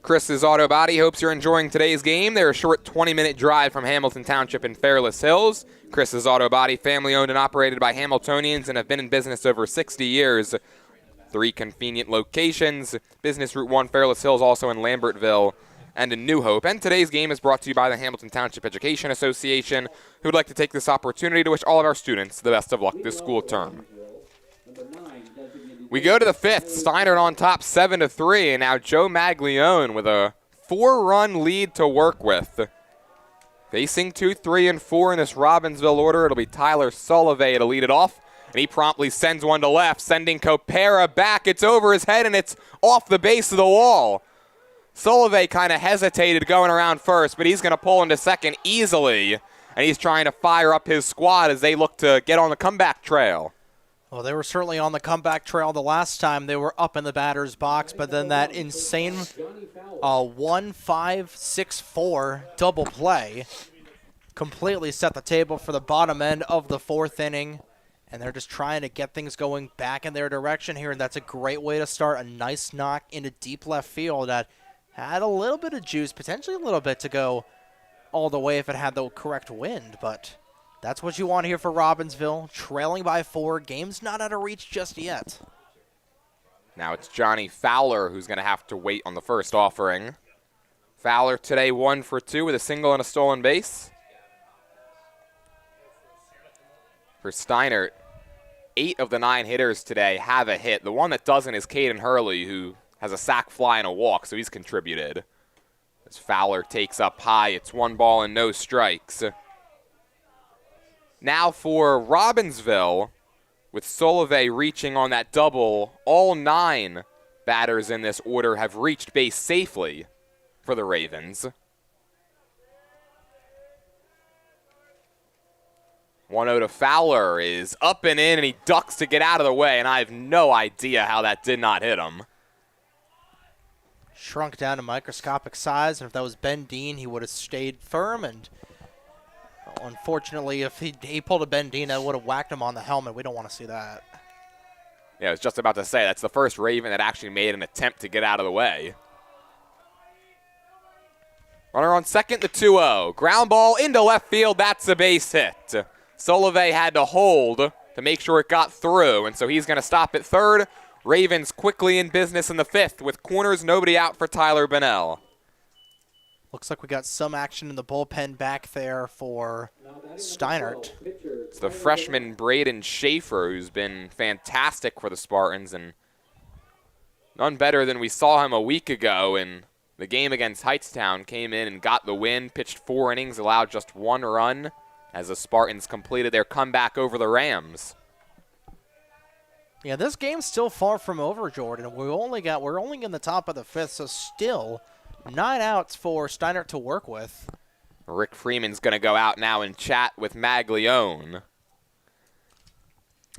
Chris's Auto Body hopes you're enjoying today's game. They're a short 20-minute drive from Hamilton Township in Fairless Hills. Chris's Auto Body, family-owned and operated by Hamiltonians, and have been in business over 60 years. 3 convenient locations. Business Route 1, Fairless Hills, also in Lambertville and in New Hope. And today's game is brought to you by the Hamilton Township Education Association, who would like to take this opportunity to wish all of our students the best of luck this school term. We go to the 5th. Steinert on top 7-3, and now Joe Maglione with a 4-run lead to work with. Facing 2, 3, and 4 in this Robbinsville order, it'll be Tyler Sullivan to lead it off, and he promptly sends one to left, sending Copera back. It's over his head, and it's off the base of the wall. Sullivan kind of hesitated going around first, but he's going to pull into second easily, and he's trying to fire up his squad as they look to get on the comeback trail. Well, they were certainly on the comeback trail the last time they were up in the batter's box, but then that insane 1-5-6-4 double play completely set the table for the bottom end of the 4th inning, and they're just trying to get things going back in their direction here, and that's a great way to start. A nice knock into deep left field that had a little bit of juice, potentially a little bit to go all the way if it had the correct wind, but That's what you want here for Robbinsville. Trailing by 4. Game's not out of reach just yet. Now it's Johnny Fowler who's going to have to wait on the first offering. Fowler today 1 for 2 with a single and a stolen base. For Steinert, 8 of the 9 hitters today have a hit. The one that doesn't is Caden Hurley, who has a sac fly and a walk, so he's contributed. As Fowler takes up high, it's 1 ball and no strikes. Now for Robbinsville, with Solove reaching on that double, all 9 batters in this order have reached base safely for the Ravens. 1-0 to Fowler is up and in, and he ducks to get out of the way, and I have no idea how that did not hit him. Shrunk down to microscopic size, and if that was Ben Dean, he would have stayed firm, and unfortunately, if he pulled a Ben Dean, that would have whacked him on the helmet. We don't want to see that. Yeah, I was just about to say, that's the first Raven that actually made an attempt to get out of the way. Runner on second, the 2-0. Ground ball into left field, that's a base hit. Solove had to hold to make sure it got through, and so he's going to stop at third. Ravens quickly in business in the 5th with corners, nobody out for Tyler Bunnell. Looks like we got some action in the bullpen back there for Steinert. It's the freshman Braden Schaefer, who's been fantastic for the Spartans, and none better than we saw him a week ago in the game against Heightstown. Came in and got the win, pitched 4 innings, allowed just 1 run as the Spartans completed their comeback over the Rams. Yeah, this game's still far from over, Jordan. We're only in the top of the 5th, so still 9 outs for Steinert to work with. Rick Freeman's going to go out now and chat with Maglione.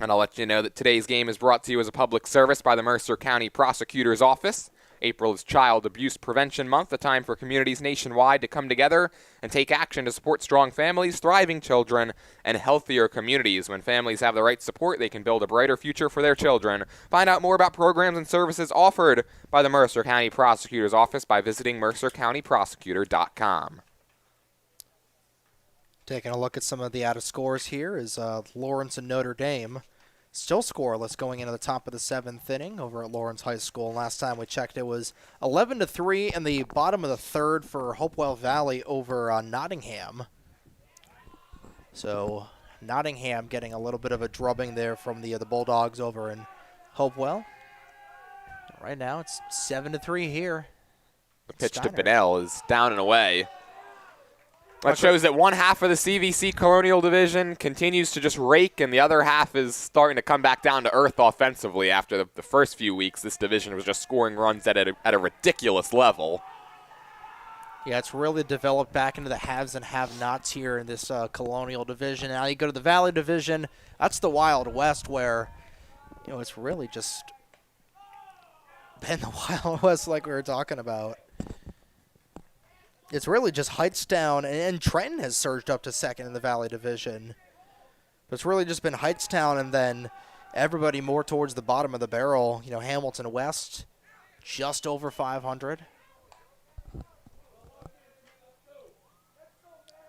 And I'll let you know that today's game is brought to you as a public service by the Mercer County Prosecutor's Office. April is Child Abuse Prevention Month, a time for communities nationwide to come together and take action to support strong families, thriving children, and healthier communities. When families have the right support, they can build a brighter future for their children. Find out more about programs and services offered by the Mercer County Prosecutor's Office by visiting mercercountyprosecutor.com. Taking a look at some of the out of scores here is Lawrence and Notre Dame. Still scoreless going into the top of the 7th inning over at Lawrence High School. Last time we checked, it was 11-3 in the bottom of the 3rd for Hopewell Valley over Nottingham. So Nottingham getting a little bit of a drubbing there from the Bulldogs over in Hopewell. Right now it's 7-3 here. The pitch to Bunnell is down and away. That shows that one half of the CVC Colonial Division continues to just rake, and the other half is starting to come back down to earth offensively. After the first few weeks, this division was just scoring runs at a ridiculous level. Yeah, it's really developed back into the haves and have-nots here in this Colonial Division. Now you go to the Valley Division. That's the Wild West where, it's really just been the Wild West like we were talking about. It's really just Heightstown, and Trenton has surged up to 2nd in the Valley Division. But it's really just been Heightstown and then everybody more towards the bottom of the barrel. Hamilton West, just over 500.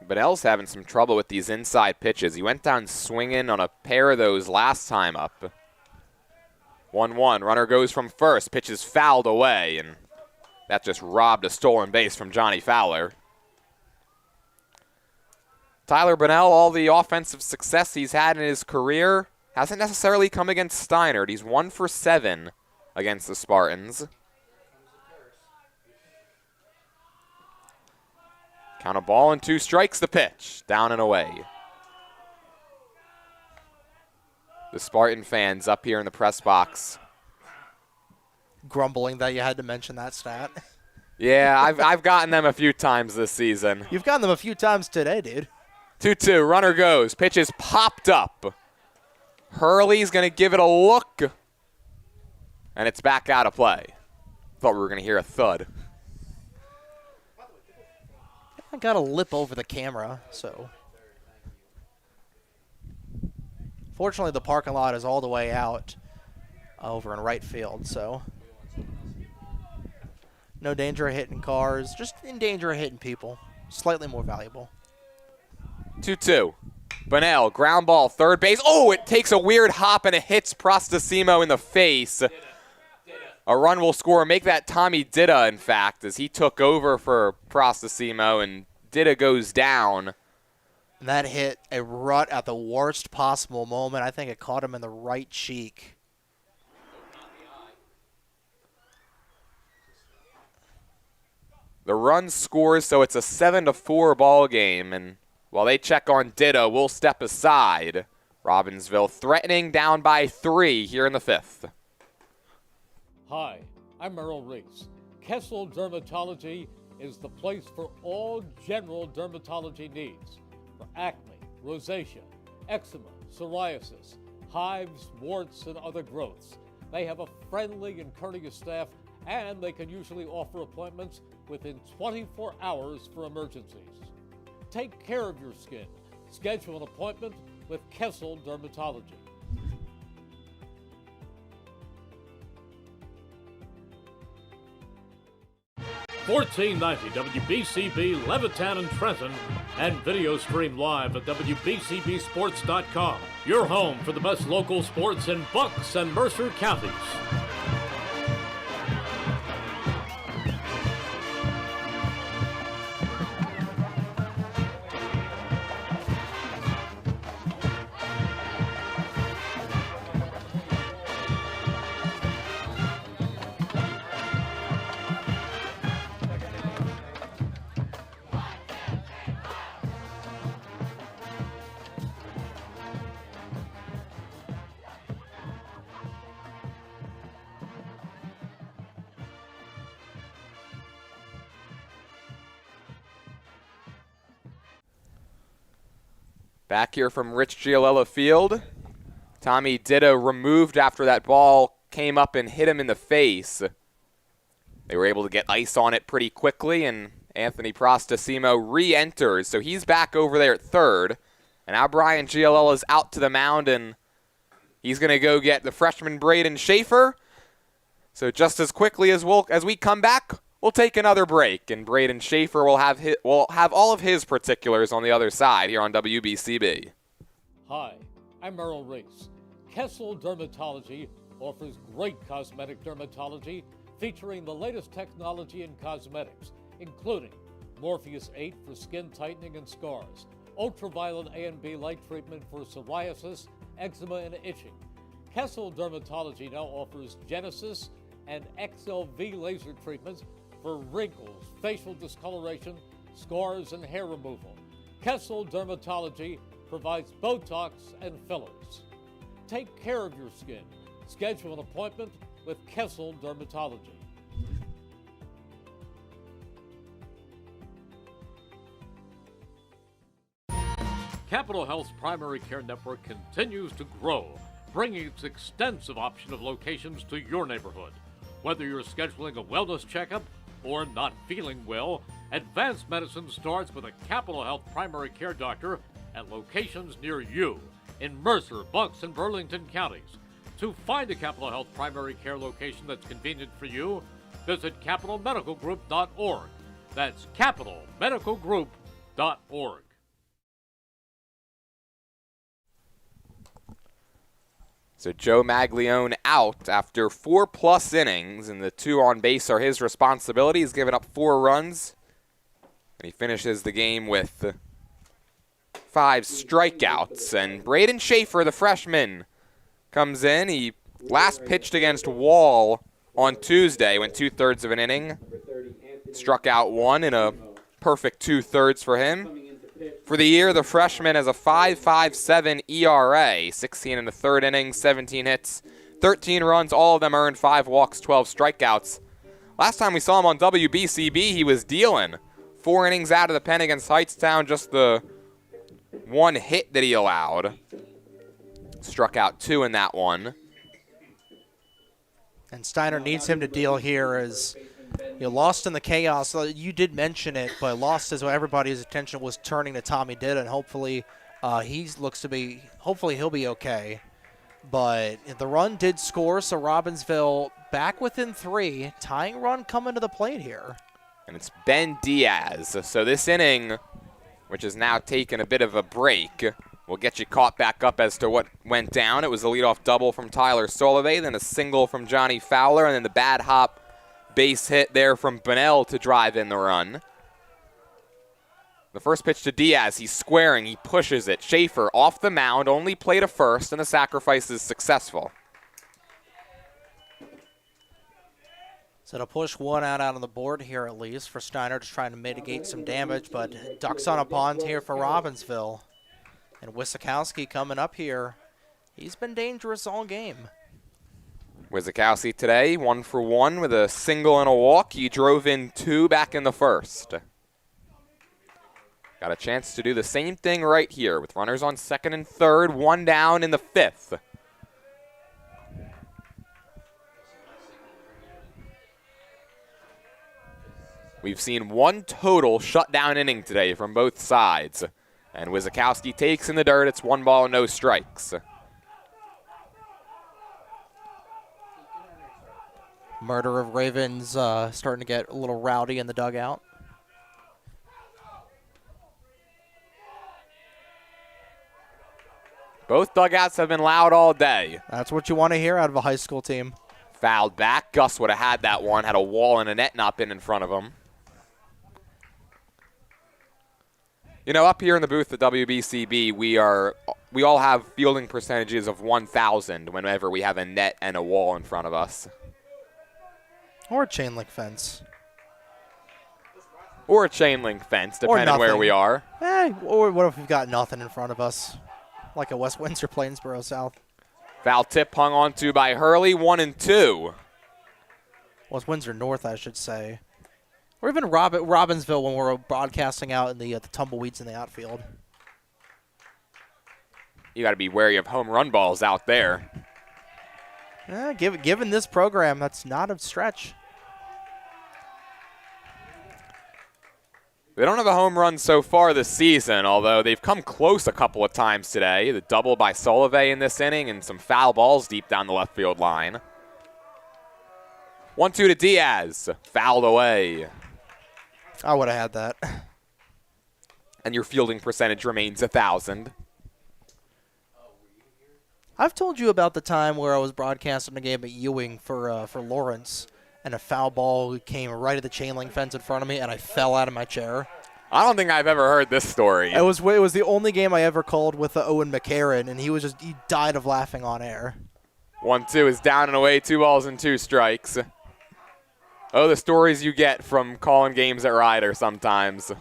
Bunnell's having some trouble with these inside pitches. He went down swinging on a pair of those last time up. 1-1, runner goes from first, pitch is fouled away, and that just robbed a stolen base from Johnny Fowler. Tyler Bunnell, all the offensive success he's had in his career hasn't necessarily come against Steinert. He's 1 for 7 against the Spartans. Count a ball and 2 strikes, the pitch. Down and away. The Spartan fans up here in the press box grumbling that you had to mention that stat. Yeah, I've gotten them a few times this season. You've gotten them a few times today, dude. 2-2, runner goes. Pitch is popped up. Hurley's going to give it a look. And it's back out of play. Thought we were going to hear a thud. I got a lip over the camera, so. Fortunately, the parking lot is all the way out over in right field, so. No danger of hitting cars, just in danger of hitting people. Slightly more valuable. 2-2. Bunnell, ground ball, third base. Oh, it takes a weird hop and it hits Prostasimo in the face. A run will score, make that Tommy Ditta, in fact, as he took over for Prostasimo, and Ditta goes down. And that hit a rut at the worst possible moment. I think it caught him in the right cheek. The run scores, so it's a 7-4 ball game, and while they check on Ditta, we'll step aside. Robbinsville threatening, down by 3 here in the 5th. Hi, I'm Merrill Reese. Kessel Dermatology is the place for all general dermatology needs. For acne, rosacea, eczema, psoriasis, hives, warts, and other growths. They have a friendly and courteous staff, and they can usually offer appointments within 24 hours for emergencies. Take care of your skin. Schedule an appointment with Kessel Dermatology. 1490 WBCB Levittown and Trenton, and video stream live at WBCBSports.com. Your home for the best local sports in Bucks and Mercer counties. Back here from Rich Giolella Field. Tommy Ditta removed after that ball came up and hit him in the face. They were able to get ice on it pretty quickly, and Anthony Prostasimo re-enters. So he's back over there at third. And now Brian Giollella's out to the mound, and he's going to go get the freshman Braden Schaefer. So just as quickly as we come back, we'll take another break, and Braden Schaefer will have all of his particulars on the other side here on WBCB. Hi, I'm Merrill Reese. Kessel Dermatology offers great cosmetic dermatology featuring the latest technology in cosmetics, including Morpheus 8 for skin tightening and scars, ultraviolet A and B light treatment for psoriasis, eczema, and itching. Kessel Dermatology now offers Genesis and XLV laser treatments for wrinkles, facial discoloration, scars, and hair removal. Kessel Dermatology provides Botox and fillers. Take care of your skin. Schedule an appointment with Kessel Dermatology. Capital Health's primary care network continues to grow, bringing its extensive option of locations to your neighborhood. Whether you're scheduling a wellness checkup or not feeling well, advanced medicine starts with a Capital Health primary care doctor at locations near you in Mercer, Bucks, and Burlington counties. To find a Capital Health primary care location that's convenient for you, visit capitalmedicalgroup.org. That's capitalmedicalgroup.org. So Joe Maglione out after 4+ innings, and the 2 on base are his responsibility. He's given up 4 runs, and he finishes the game with 5 strikeouts. And Braden Schaefer, the freshman, comes in. He last pitched against Wall on Tuesday, went 2/3 of an inning, struck out 1 in a perfect 2/3 for him. For the year, the freshman has a 5.57 ERA, 16 in the 3rd inning, 17 hits, 13 runs, all of them earned, 5 walks, 12 strikeouts. Last time we saw him on WBCB, he was dealing 4 innings out of the pen against Hightstown, just the 1 hit that he allowed. Struck out 2 in that one. And Steinert needs him to deal here as lost in the chaos. You did mention it, but lost as everybody's attention was turning to Tommy Ditta, and hopefully hopefully he'll be okay. But the run did score, so Robbinsville back within 3. Tying run coming to the plate here. And it's Ben Diaz. So this inning, which has now taken a bit of a break, We'll get you caught back up as to what went down. It was a leadoff double from Tyler Solovey, then a single from Johnny Fowler, and then the bad hop base hit there from Bunnell to drive in the run. The first pitch to Diaz, he's squaring, he pushes it. Schaefer off the mound, only play to first, and the sacrifice is successful. So to push one out on the board here at least for Steinert, just trying to mitigate some damage, but ducks on a pond here for Robbinsville. And Wisakowski coming up here. He's been dangerous all game. Wisakowski today, 1 for 1 with a single and a walk. He drove in 2 back in the first. Got a chance to do the same thing right here with runners on second and third, 1 down in the 5th. We've seen 1 total shutdown inning today from both sides. And Wisakowski takes in the dirt. It's 1 ball, no strikes. Murder of Ravens starting to get a little rowdy in the dugout. Both dugouts have been loud all day. That's what you want to hear out of a high school team. Fouled back. Gus would have had that one, had a wall and a net not been in front of him. You know, up here in the booth at WBCB, we all have fielding percentages of 1,000 whenever we have a net and a wall in front of us. Or a chain link fence. Or a chain link fence, depending on where we are. Or what if we've got nothing in front of us? Like a West Windsor, Plainsboro South. Foul tip hung on to by Hurley, 1 and 2. West Windsor North, I should say. Or even Robbinsville when we're broadcasting out in the tumbleweeds in the outfield. You got to be wary of home run balls out there. Given this program, that's not a stretch. They don't have a home run so far this season, although they've come close a couple of times today. The double by Solovey in this inning and some foul balls deep down the left field line. 1-2 to Diaz. Fouled away. I would have had that. And your fielding percentage remains 1,000. I've told you about the time where I was broadcasting a game at Ewing for Lawrence, and a foul ball came right at the chain link fence in front of me, and I fell out of my chair. I don't think I've ever heard this story. It was the only game I ever called with Owen McCarron, and he died of laughing on air. 1-2 is down and away, 2 balls and 2 strikes. Oh, the stories you get from calling games at Ryder sometimes.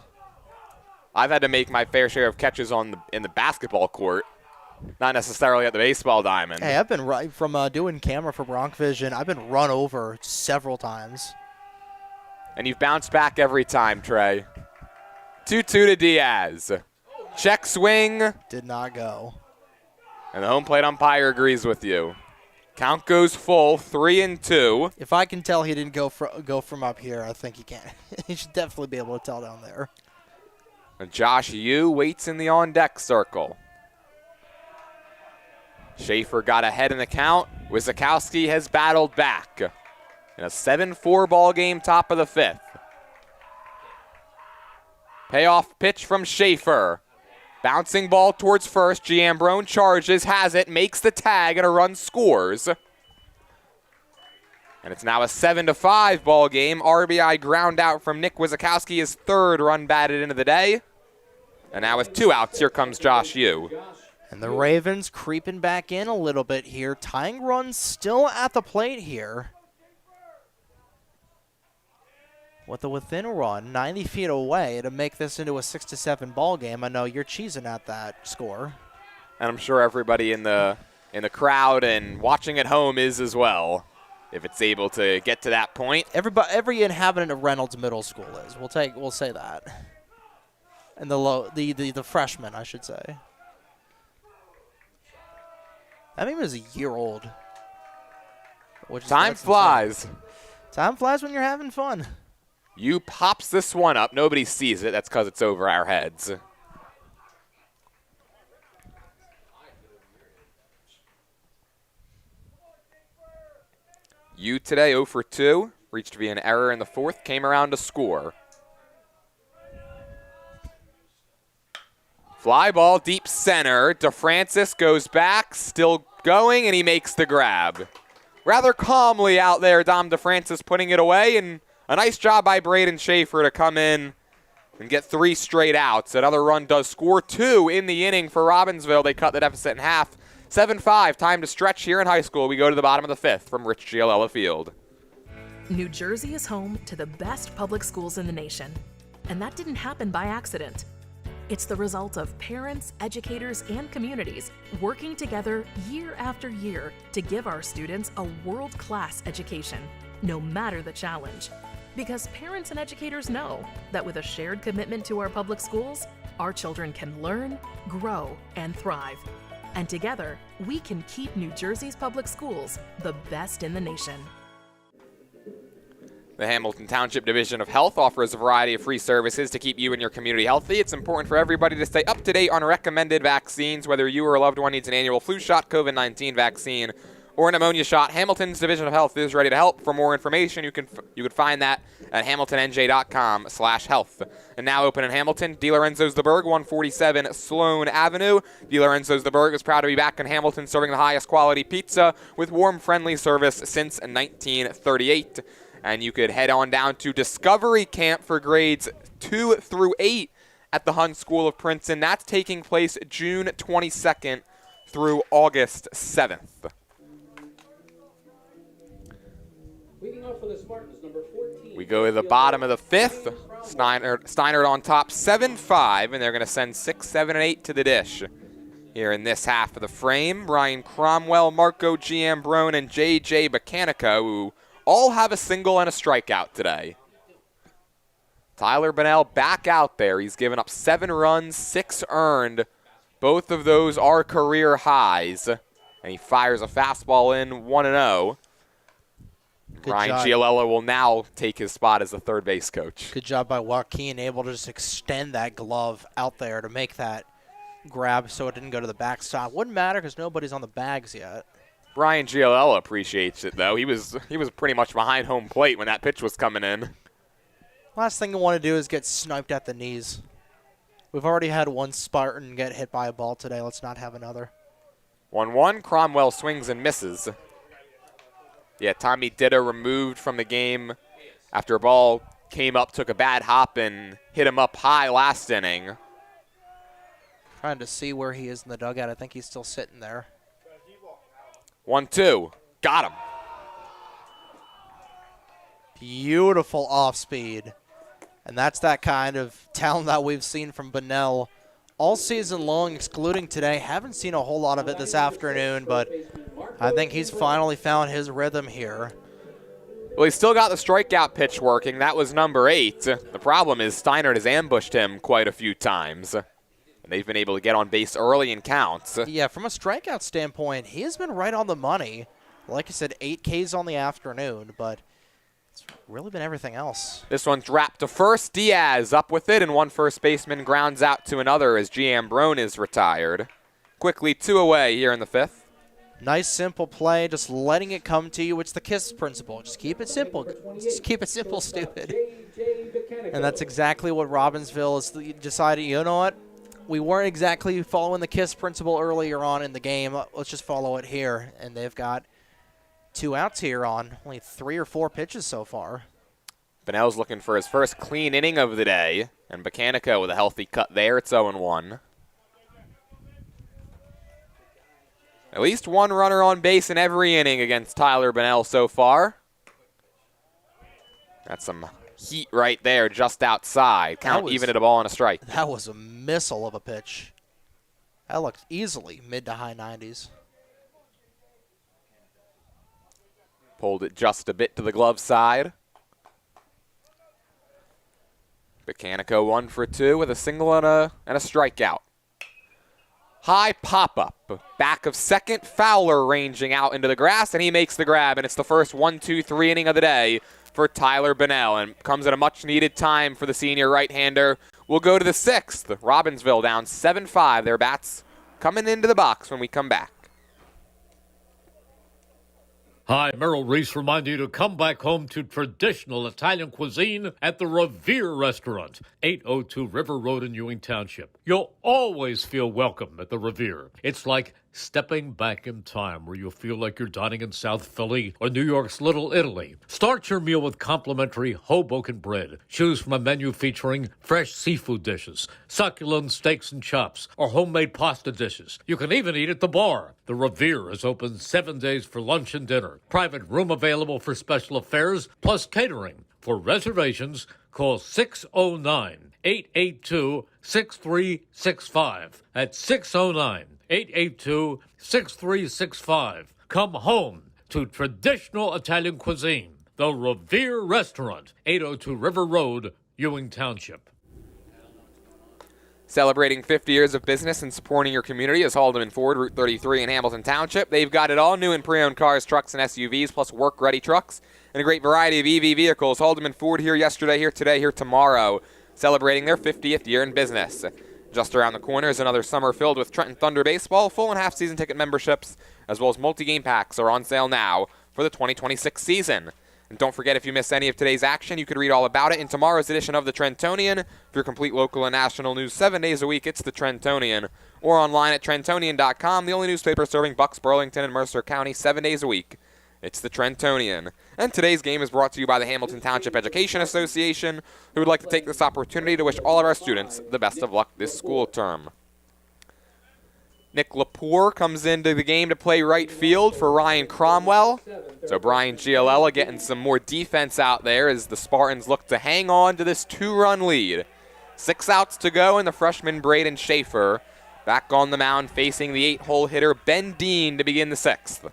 I've had to make my fair share of catches in the basketball court, not necessarily at the baseball diamond. Hey, I've been from doing camera for Bronc-Vision. I've been run over several times. And you've bounced back every time, Trey. 2-2 to Diaz. Check swing. Did not go. And the home plate umpire agrees with you. Count goes full, 3-2. If I can tell he didn't go from up here, I think he can. He should definitely be able to tell down there. And Josh Yu waits in the on-deck circle. Schaefer got ahead in the count. Wisakowski has battled back. In a 7-4 ball game, top of the 5th. Payoff pitch from Schaefer. Bouncing ball towards first. Giambrone charges, has it, makes the tag, and a run scores. And it's now a 7-5 ball game. RBI ground out from Nick Wisakowski, his 3rd run batted into the day. And now with 2 outs, here comes Josh Yu. And the Ravens creeping back in a little bit here. Tying runs still at the plate here. With a within run, 90 feet away to make this into a 6-7 ball game. I know you're cheesing at that score. And I'm sure everybody in the crowd and watching at home is as well, if it's able to get to that point. Every inhabitant of Reynolds Middle School is. We'll say that. And the freshmen, I should say. That game is a year old. Time flies. Time flies when you're having fun. Yu pops this one up. Nobody sees it. That's because it's over our heads. Yu today 0 for 2. Reached via an error in the 4th. Came around to score. Fly ball deep center. DeFrancis goes back, still going, and he makes the grab. Rather calmly out there, Dom DeFrancis putting it away, and a nice job by Braden Schaefer to come in and get 3 straight outs. Another run does score 2 in the inning for Robbinsville. They cut the deficit in half. 7-5, time to stretch here in high school. We go to the bottom of the 5th from Rich Giolella Field. New Jersey is home to the best public schools in the nation. And that didn't happen by accident. It's the result of parents, educators, and communities working together year after year to give our students a world-class education, no matter the challenge. Because parents and educators know that with a shared commitment to our public schools, our children can learn, grow, and thrive. And together, we can keep New Jersey's public schools the best in the nation. The Hamilton Township Division of Health offers a variety of free services to keep you and your community healthy. It's important for everybody to stay up to date on recommended vaccines, whether you or a loved one needs an annual flu shot, COVID-19 vaccine, or an pneumonia shot. Hamilton's Division of Health is ready to help. For more information, you can find that at hamiltonnj.com/health. And now open in Hamilton, De Lorenzo's The Berg, 147 Sloan Avenue. De Lorenzo's The Berg is proud to be back in Hamilton, serving the highest quality pizza with warm, friendly service since 1938. And you could head on down to Discovery Camp for grades 2 through 8 at the Hun School of Princeton. That's taking place June 22nd through August 7th. Leading off for the Spartans, number 14. We go to the bottom of the 5th. Steinert on top, 7-5, and they're going to send 6, 7, and 8 to the dish. Here in this half of the frame, Ryan Cromwell, Marco Giambrone, and J.J. Bacanico, who all have a single and a strikeout today. Tyler Bunnell back out there. He's given up 7 runs, 6 earned. Both of those are career highs. And he fires a fastball in 1-0. Ryan Giolella will now take his spot as the third base coach. Good job by Joaquin, able to just extend that glove out there to make that grab so it didn't go to the backstop. Wouldn't matter because nobody's on the bags yet. Brian Giolella appreciates it, though. He was pretty much behind home plate when that pitch was coming in. Last thing I want to do is get sniped at the knees. We've already had one Spartan get hit by a ball today. Let's not have another. 1-1. Cromwell swings and misses. Yeah, Tommy Ditta removed from the game after a ball came up, took a bad hop, and hit him up high last inning. Trying to see where he is in the dugout. I think he's still sitting there. 1-2. Got him. Beautiful off speed. And that's that kind of talent that we've seen from Bunnell all season long, excluding today. Haven't seen a whole lot of it this afternoon, but I think he's finally found his rhythm here. Well, he's still got the strikeout pitch working. That was number 8. The problem is Steinert has ambushed him quite a few times. And they've been able to get on base early in counts. Yeah, from a strikeout standpoint, he has been right on the money. Like I said, 8 Ks on the afternoon, but it's really been everything else. This one's wrapped to first. Diaz up with it, and one first baseman grounds out to another as Giambrone is retired. Quickly 2 away here in the 5th. Nice, simple play, just letting it come to you. It's the KISS principle. Just keep it simple. Just keep it simple, stupid. And that's exactly what Robbinsville has decided. You know what? We weren't exactly following the KISS principle earlier on in the game. Let's just follow it here. And they've got 2 outs here on only 3 or 4 pitches so far. Bunnell's looking for his first clean inning of the day. And Bacanico with a healthy cut there. It's 0-1. At least 1 runner on base in every inning against Tyler Bunnell so far. That's some heat right there just outside. Count even at a ball and a strike. That was a missile of a pitch. That looked easily mid to high 90s. Pulled it just a bit to the glove side. Bacanico 1 for 2 with a single and a strikeout. High pop-up. Back of second, Fowler ranging out into the grass, and he makes the grab, and it's the first 1-2-3 inning of the day for Tyler Bunnell, and comes at a much-needed time for the senior right-hander. We'll go to the 6th. Robbinsville down 7-5. Their bats coming into the box when we come back. Hi, Merrill Reese reminding you to come back home to traditional Italian cuisine at the Revere Restaurant, 802 River Road in Ewing Township. You'll always feel welcome at the Revere. It's like stepping back in time where you'll feel like you're dining in South Philly or New York's Little Italy. Start your meal with complimentary Hoboken bread. Choose from a menu featuring fresh seafood dishes, succulent steaks and chops, or homemade pasta dishes. You can even eat at the bar. The Revere is open 7 days for lunch and dinner. Private room available for special affairs, plus catering. For reservations, call 609-882-6365. That's 609-882-6365. Come home to traditional Italian cuisine. The Revere Restaurant, 802 River Road, Ewing Township. Celebrating 50 years of business and supporting your community is Haldeman Ford, Route 33 in Hamilton Township. They've got it all, new and pre-owned cars, trucks, and SUVs, plus work-ready trucks, and a great variety of EV vehicles. Haldeman Ford here yesterday, here today, here tomorrow, celebrating their 50th year in business. Just around the corner is another summer filled with Trenton Thunder baseball. Full and half-season ticket memberships, as well as multi-game packs, are on sale now for the 2026 season. And don't forget, if you missed any of today's action, you could read all about it in tomorrow's edition of the Trentonian. For your complete local and national news 7 days a week, it's the Trentonian. Or online at Trentonian.com, the only newspaper serving Bucks, Burlington, and Mercer County 7 days a week. It's the Trentonian. And today's game is brought to you by the Hamilton Township Education Association, who would like to take this opportunity to wish all of our students the best of luck this school term. Nick Lepore comes into the game to play right field for Ryan Cromwell. So Brian Giolella getting some more defense out there as the Spartans look to hang on to this 2-run lead. 6 outs to go, and the freshman Braden Schaefer back on the mound facing the 8-hole hitter Ben Dean to begin the 6th.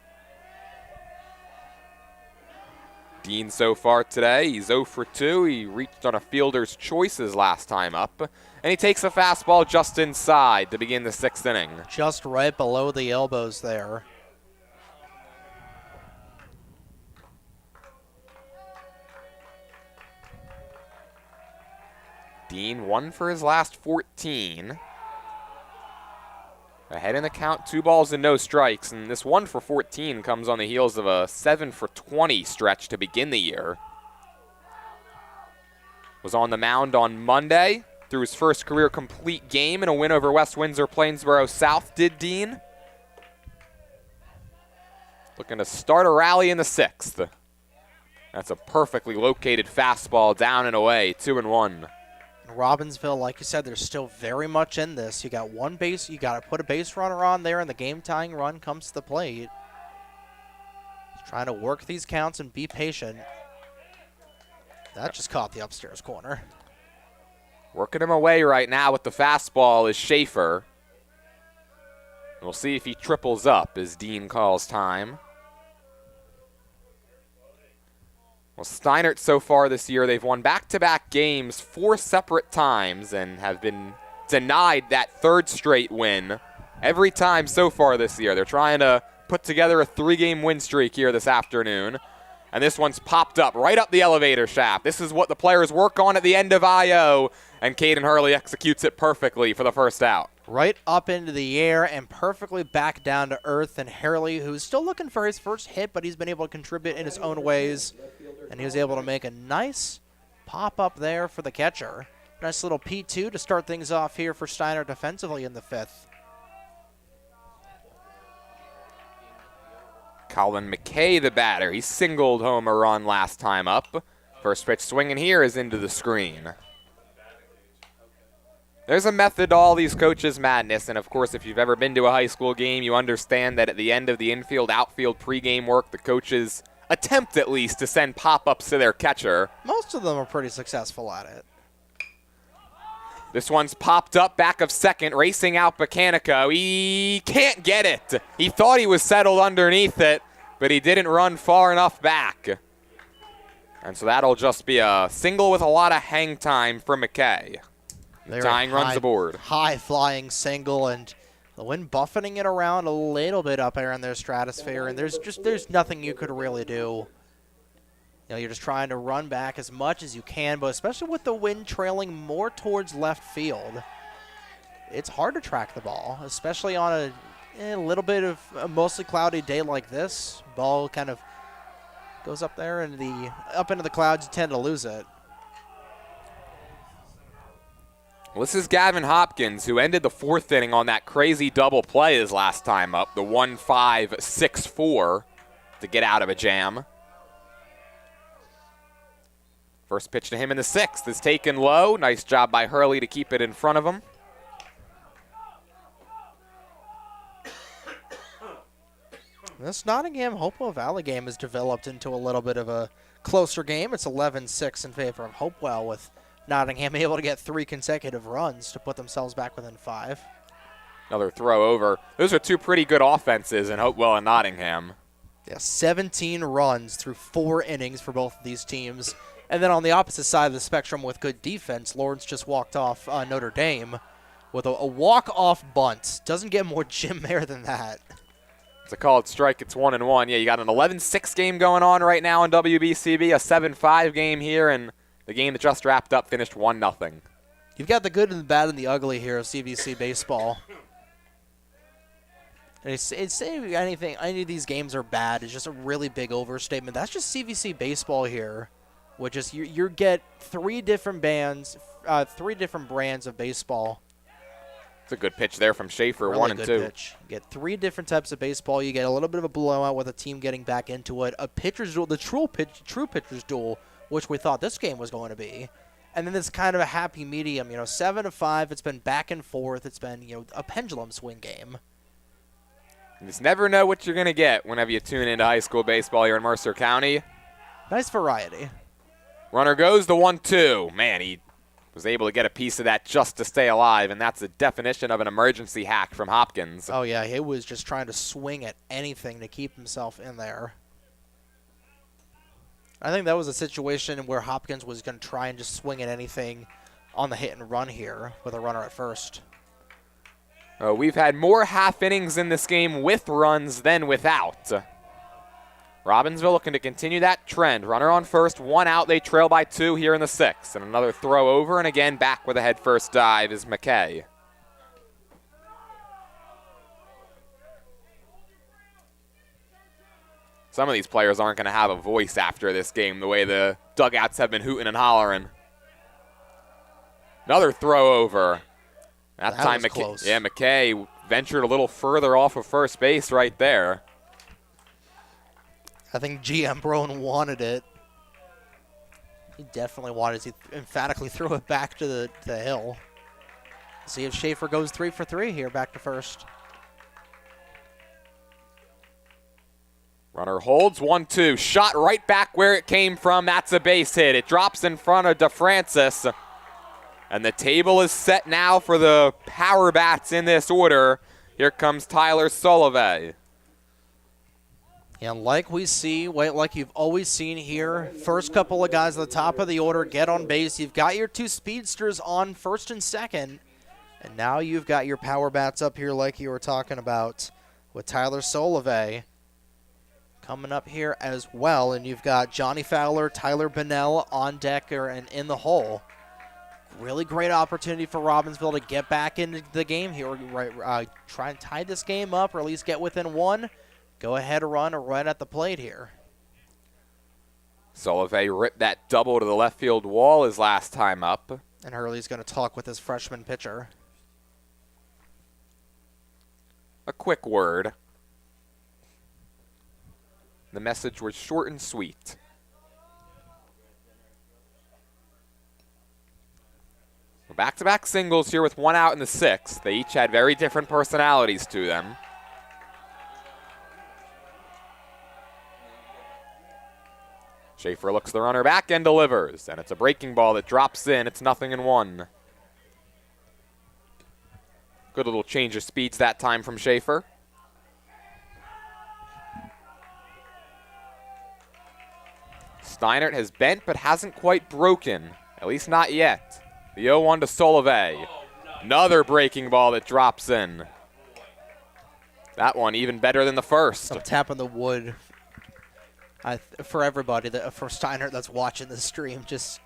Dean so far today, he's 0 for 2. He reached on a fielder's choices last time up. And he takes a fastball just inside to begin the 6th inning. Just right below the elbows there. Dean 1 for his last 14. Ahead in the count, 2 balls and no strikes. And this 1 for 14 comes on the heels of a 7 for 20 stretch to begin the year. Was on the mound on Monday. Through his first career complete game in a win over West Windsor Plainsboro South, did Dean. Looking to start a rally in the 6th. That's a perfectly located fastball down and away, 2-1. Robbinsville, like you said, they're still very much in this. You got one base, you got to put a base runner on there, and the game-tying run comes to the plate. Just trying to work these counts and be patient. That just caught the upstairs corner. Working him away right now with the fastball is Schaefer. We'll see if he triples up as Dean calls time. Well, Steinert so far this year, they've won back-to-back games 4 separate times and have been denied that 3rd straight win every time so far this year. They're trying to put together a 3-game win streak here this afternoon. And this one's popped up right up the elevator shaft. This is what the players work on at the end of I.O., and Caden Hurley executes it perfectly for the first out. Right up into the air and perfectly back down to earth. And Hurley, who's still looking for his first hit, but he's been able to contribute in his own ways. And he was able to make a nice pop up there for the catcher. Nice little P2 to start things off here for Steiner defensively in the 5th. Colin McKay, the batter. He singled home a run last time up. First pitch swinging here is into the screen. There's a method to all these coaches' madness, and of course, if you've ever been to a high school game, you understand that at the end of the infield, outfield pregame work, the coaches attempt at least to send pop-ups to their catcher. Most of them are pretty successful at it. This one's popped up back of second, racing out Bacanico. He can't get it. He thought he was settled underneath it, but he didn't run far enough back. And so that'll just be a single with a lot of hang time for McKay. Tying runs aboard. High-flying single, and the wind buffeting it around a little bit up there in their stratosphere, and there's nothing you could really do. You know, you're just trying to run back as much as you can, but especially with the wind trailing more towards left field, it's hard to track the ball, especially on a little bit of a mostly cloudy day like this. Ball kind of goes up there and up into the clouds. You tend to lose it. Well, this is Gavin Hopkins, who ended the 4th inning on that crazy double play his last time up, the 1-5-6-4 to get out of a jam. First pitch to him in the 6th is taken low. Nice job by Hurley to keep it in front of him. This Nottingham-Hopewell Valley game has developed into a little bit of a closer game. It's 11-6 in favor of Hopewell, with Nottingham able to get 3 consecutive runs to put themselves back within 5. Another throw over. Those are 2 pretty good offenses in Hopewell and Nottingham. Yeah, 17 runs through 4 innings for both of these teams. And then on the opposite side of the spectrum with good defense, Lawrence just walked off Notre Dame with a walk-off bunt. Doesn't get more Jim Mayer than that. It's a called strike. It's 1-1. Yeah, you got an 11-6 game going on right now in WBCB, a 7-5 game here, and the game that just wrapped up finished 1-0. You've got the good and the bad and the ugly here of CVC baseball. And saying any of these games are bad is just a really big overstatement. That's just CVC baseball here, which is you get 3 different brands of baseball. It's a good pitch there from Schaefer, really 1 and 2. Pitch. You get 3 different types of baseball. You get a little bit of a blowout with a team getting back into it. A pitcher's duel, the true pitcher's duel, which we thought this game was going to be. And then this kind of a happy medium, 7-5. It's been back and forth. It's been, a pendulum swing game. You just never know what you're going to get whenever you tune into high school baseball here in Mercer County. Nice variety. Runner goes to 1-2. Man, he was able to get a piece of that just to stay alive, and that's the definition of an emergency hack from Hopkins. Oh, yeah, he was just trying to swing at anything to keep himself in there. I think that was a situation where Hopkins was going to try and just swing at anything on the hit and run here with a runner at first. We've had more half innings in this game with runs than without. Robbinsville looking to continue that trend. Runner on first, 1 out. They trail by 2 here in the 6th. And another throw over, and again back with a head first dive is McKay. Some of these players aren't going to have a voice after this game, the way the dugouts have been hooting and hollering. Another throw over. That time was close. Yeah, McKay ventured a little further off of first base right there. I think GM Brown wanted it. He definitely wanted it. He emphatically threw it back to the hill. See if Schaefer goes 3 for 3 here, back to first. Runner holds, 1-2. Shot right back where it came from. That's a base hit. It drops in front of DeFrancis. And the table is set now for the power bats in this order. Here comes Tyler Solovay. And like you've always seen here, first couple of guys at the top of the order get on base. You've got your 2 speedsters on first and second. And now you've got your power bats up here like you were talking about with Tyler Solovay coming up here as well. And you've got Johnny Fowler, Tyler Bennell on deck and in the hole. Really great opportunity for Robbinsville to get back into the game here. Try and tie this game up or at least get within 1. Go ahead and run right at the plate here. Solovay ripped that double to the left field wall his last time up. And Hurley's going to talk with his freshman pitcher. A quick word. The message was short and sweet. Back-to-back singles here with 1 out in the 6th. They each had very different personalities to them. Schaefer looks the runner back and delivers, and it's a breaking ball that drops in. It's 0-1. Good little change of speeds that time from Schaefer. Steinert has bent but hasn't quite broken, at least not yet. The 0-1 to Solovay. Another breaking ball that drops in. That one even better than the first. I'm tapping the wood for everybody, for Steinert that's watching the stream. Just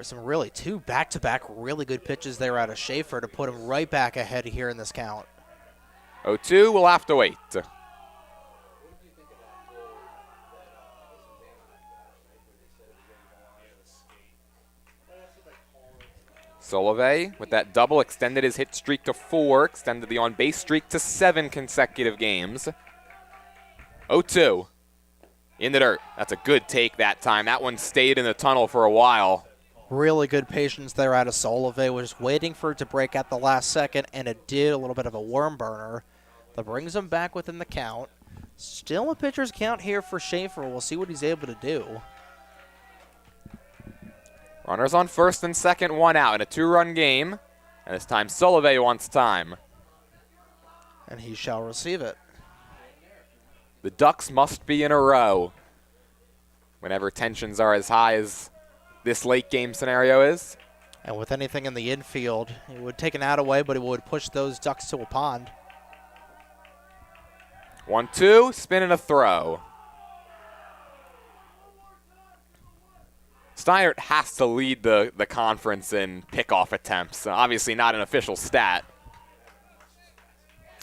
some really 2 back-to-back really good pitches there out of Schaefer to put him right back ahead here in this count. 0-2, we'll have to wait. Solove with that double extended his hit streak to 4, extended the on-base streak to 7 consecutive games. 0-2 in the dirt. That's a good take that time. That one stayed in the tunnel for a while. Really good patience there out of Solove. Was waiting for it to break at the last second, and it did. A little bit of a worm burner that brings him back within the count. Still a pitcher's count here for Schaefer. We'll see what he's able to do. Runners on first and second, 1 out in a 2-run game. And this time Solove wants time. And he shall receive it. The Ducks must be in a row whenever tensions are as high as this late game scenario is. And with anything in the infield, it would take an out away, but it would push those Ducks to a pond. 1-2, spin and a throw. Steinert has to lead the conference in pickoff attempts. Obviously not an official stat.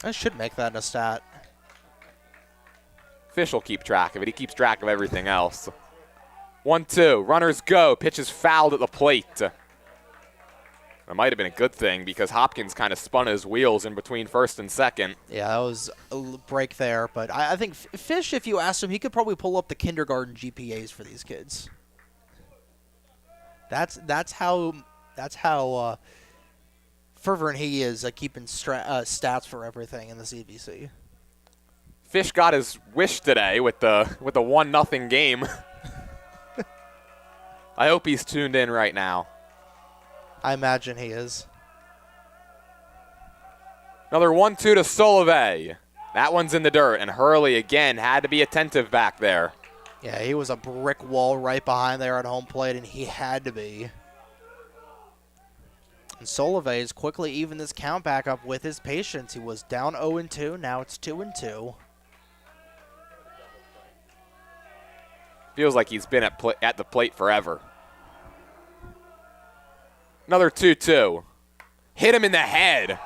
I should make that a stat. Official keep track of it. He keeps track of everything else. 1-2, runners go. Pitch is fouled at the plate. That might have been a good thing because Hopkins kind of spun his wheels in between first and second. Yeah, that was a break there. But I think Fish, if you asked him, he could probably pull up the kindergarten GPAs for these kids. That's how fervent he is at keeping stats for everything in the CVC. Fish got his wish today with the 1-0 game. I hope he's tuned in right now. I imagine he is. Another 1-2 to Solove. That one's in the dirt, and Hurley again had to be attentive back there. Yeah, he was a brick wall right behind there at home plate, and he had to be. And Solove is quickly even this count back up with his patience. He was down 0-2, now it's 2-2. Feels like he's been at the plate forever. Another 2-2. Hit him in the head.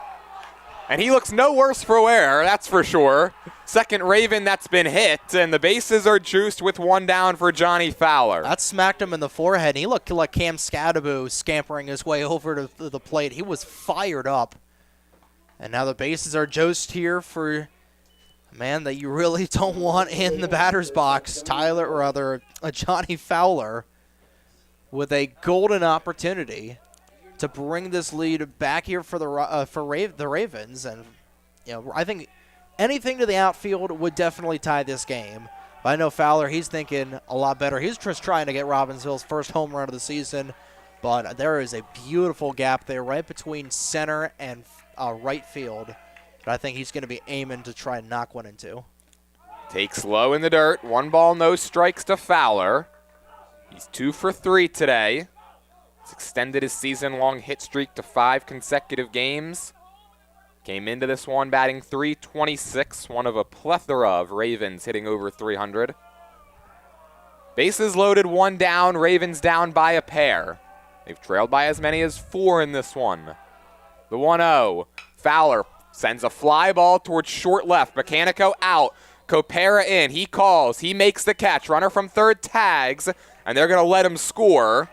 And he looks no worse for wear, that's for sure. Second Raven that's been hit, and the bases are juiced with 1 down for Johnny Fowler. That smacked him in the forehead. He looked like Cam Scadaboo scampering his way over to the plate. He was fired up. And now the bases are juiced here for a man that you really don't want in the batter's box, Johnny Fowler, with a golden opportunity to bring this lead back here for the Ravens. And I think anything to the outfield would definitely tie this game. But I know Fowler, he's thinking a lot better. He's just trying to get Robbinsville's first home run of the season. But there is a beautiful gap there right between center and right field that I think he's going to be aiming to try and knock one into. Takes low in the dirt. 1 ball, no strikes to Fowler. He's 2 for 3 today. He's extended his season-long hit streak to 5 consecutive games. Came into this one batting .326, one of a plethora of Ravens hitting over 300. Bases loaded, 1 down. Ravens down by a pair. They've trailed by as many as 4 in this one. The 1-0. Fowler sends a fly ball towards short left. Mechanico out. Copera in. He calls. He makes the catch. Runner from third tags, and they're going to let him score.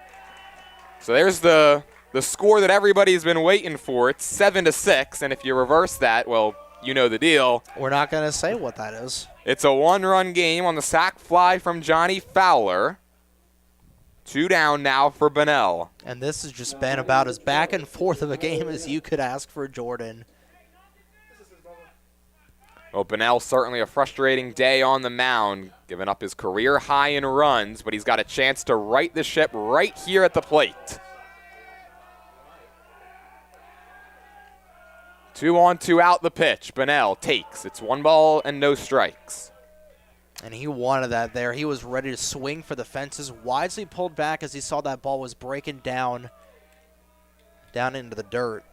So there's the score that everybody's been waiting for. It's 7-6, and if you reverse that, well, you know the deal. We're not going to say what that is. It's a 1-run game on the sac fly from Johnny Fowler. 2 down now for Bunnell. And this has just been about as back and forth of a game as you could ask for Jordan. Well, Bunnell certainly a frustrating day on the mound, giving up his career high in runs, but he's got a chance to right the ship right here at the plate. 2 on, 2 out the pitch. Bunnell takes. It's 1 ball and no strikes. And he wanted that there. He was ready to swing for the fences. Wisely pulled back as he saw that ball was breaking down into the dirt.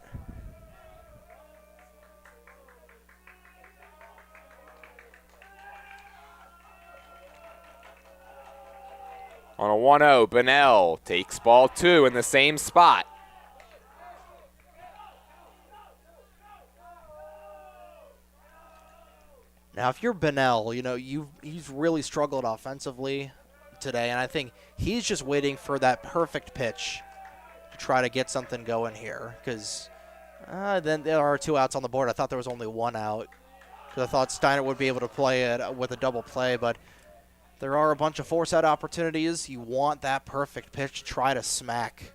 On a 1-0, Bunnell takes ball 2 in the same spot. Now, if you're Bunnell, he's really struggled offensively today, and I think he's just waiting for that perfect pitch to try to get something going here, because then there are 2 outs on the board. I thought there was only 1 out, because I thought Steinert would be able to play it with a double play, but there are a bunch of force-out opportunities. You want that perfect pitch to try to smack.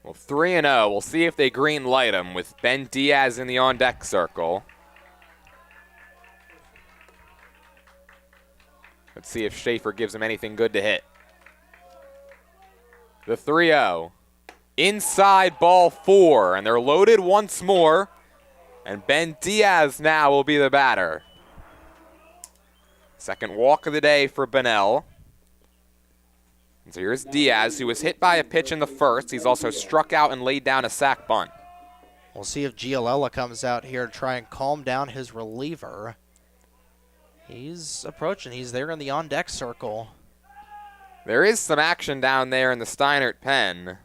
Well, 3-0. We'll see if they green light him with Ben Diaz in the on-deck circle. Let's see if Schaefer gives him anything good to hit. The 3-0. Inside ball 4, and they're loaded once more. And Ben Diaz now will be the batter. Second walk of the day for Bunnell. And so here's Diaz, who was hit by a pitch in the first. He's also struck out and laid down a sac bunt. We'll see if Giolella comes out here to try and calm down his reliever. He's approaching. He's there in the on-deck circle. There is some action down there in the Steinert pen.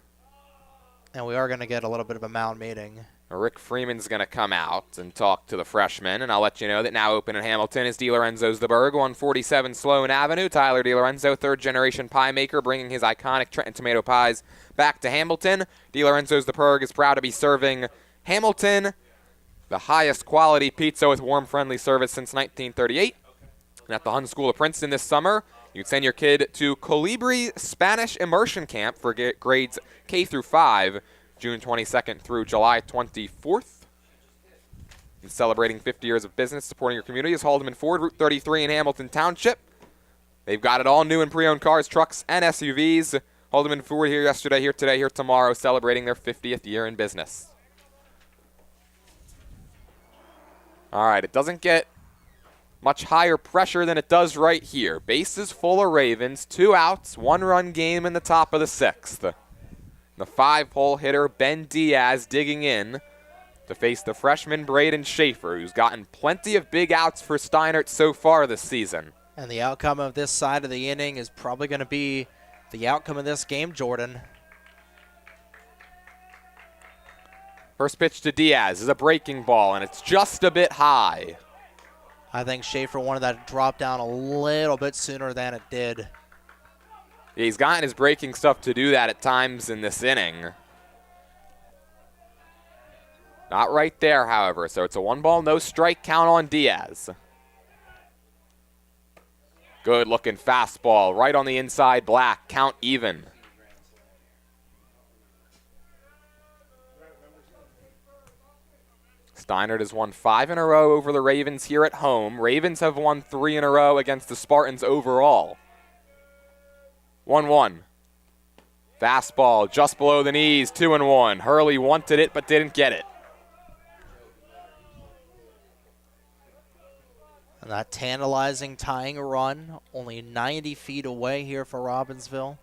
And we are going to get a little bit of a mound meeting. Rick Freeman's going to come out and talk to the freshman, and I'll let you know that now open in Hamilton is DiLorenzo's the Berg, 147 Sloan Avenue. Tyler DiLorenzo, third-generation pie maker, bringing his iconic Trenton tomato pies back to Hamilton. DiLorenzo's the Berg is proud to be serving Hamilton the highest quality pizza with warm, friendly service since 1938. And at the Hun School of Princeton this summer, you can send your kid to Colibri Spanish Immersion Camp for grades K through 5, June 22nd through July 24th. And celebrating 50 years of business, supporting your community is Haldeman Ford, Route 33 in Hamilton Township. They've got it all new in pre-owned cars, trucks, and SUVs. Haldeman Ford here yesterday, here today, here tomorrow, celebrating their 50th year in business. All right, it doesn't get much higher pressure than it does right here. Bases full of Ravens, 2 outs, 1-run game in the top of the 6th. The 5-hole hitter, Ben Diaz, digging in to face the freshman Braden Schaefer, who's gotten plenty of big outs for Steinert so far this season. And the outcome of this side of the inning is probably going to be the outcome of this game, Jordan. First pitch to Diaz is a breaking ball, and it's just a bit high. I think Schaefer wanted that to drop down a little bit sooner than it did. He's gotten his breaking stuff to do that at times in this inning. Not right there, however, so it's a 1-ball, no-strike count on Diaz. Good-looking fastball right on the inside black, count even. Steinert has won 5 in a row over the Ravens here at home. Ravens have won 3 in a row against the Spartans overall. 1-1. Fastball just below the knees, 2-1. Hurley wanted it but didn't get it. And that tantalizing tying run, only 90 feet away here for Robbinsville.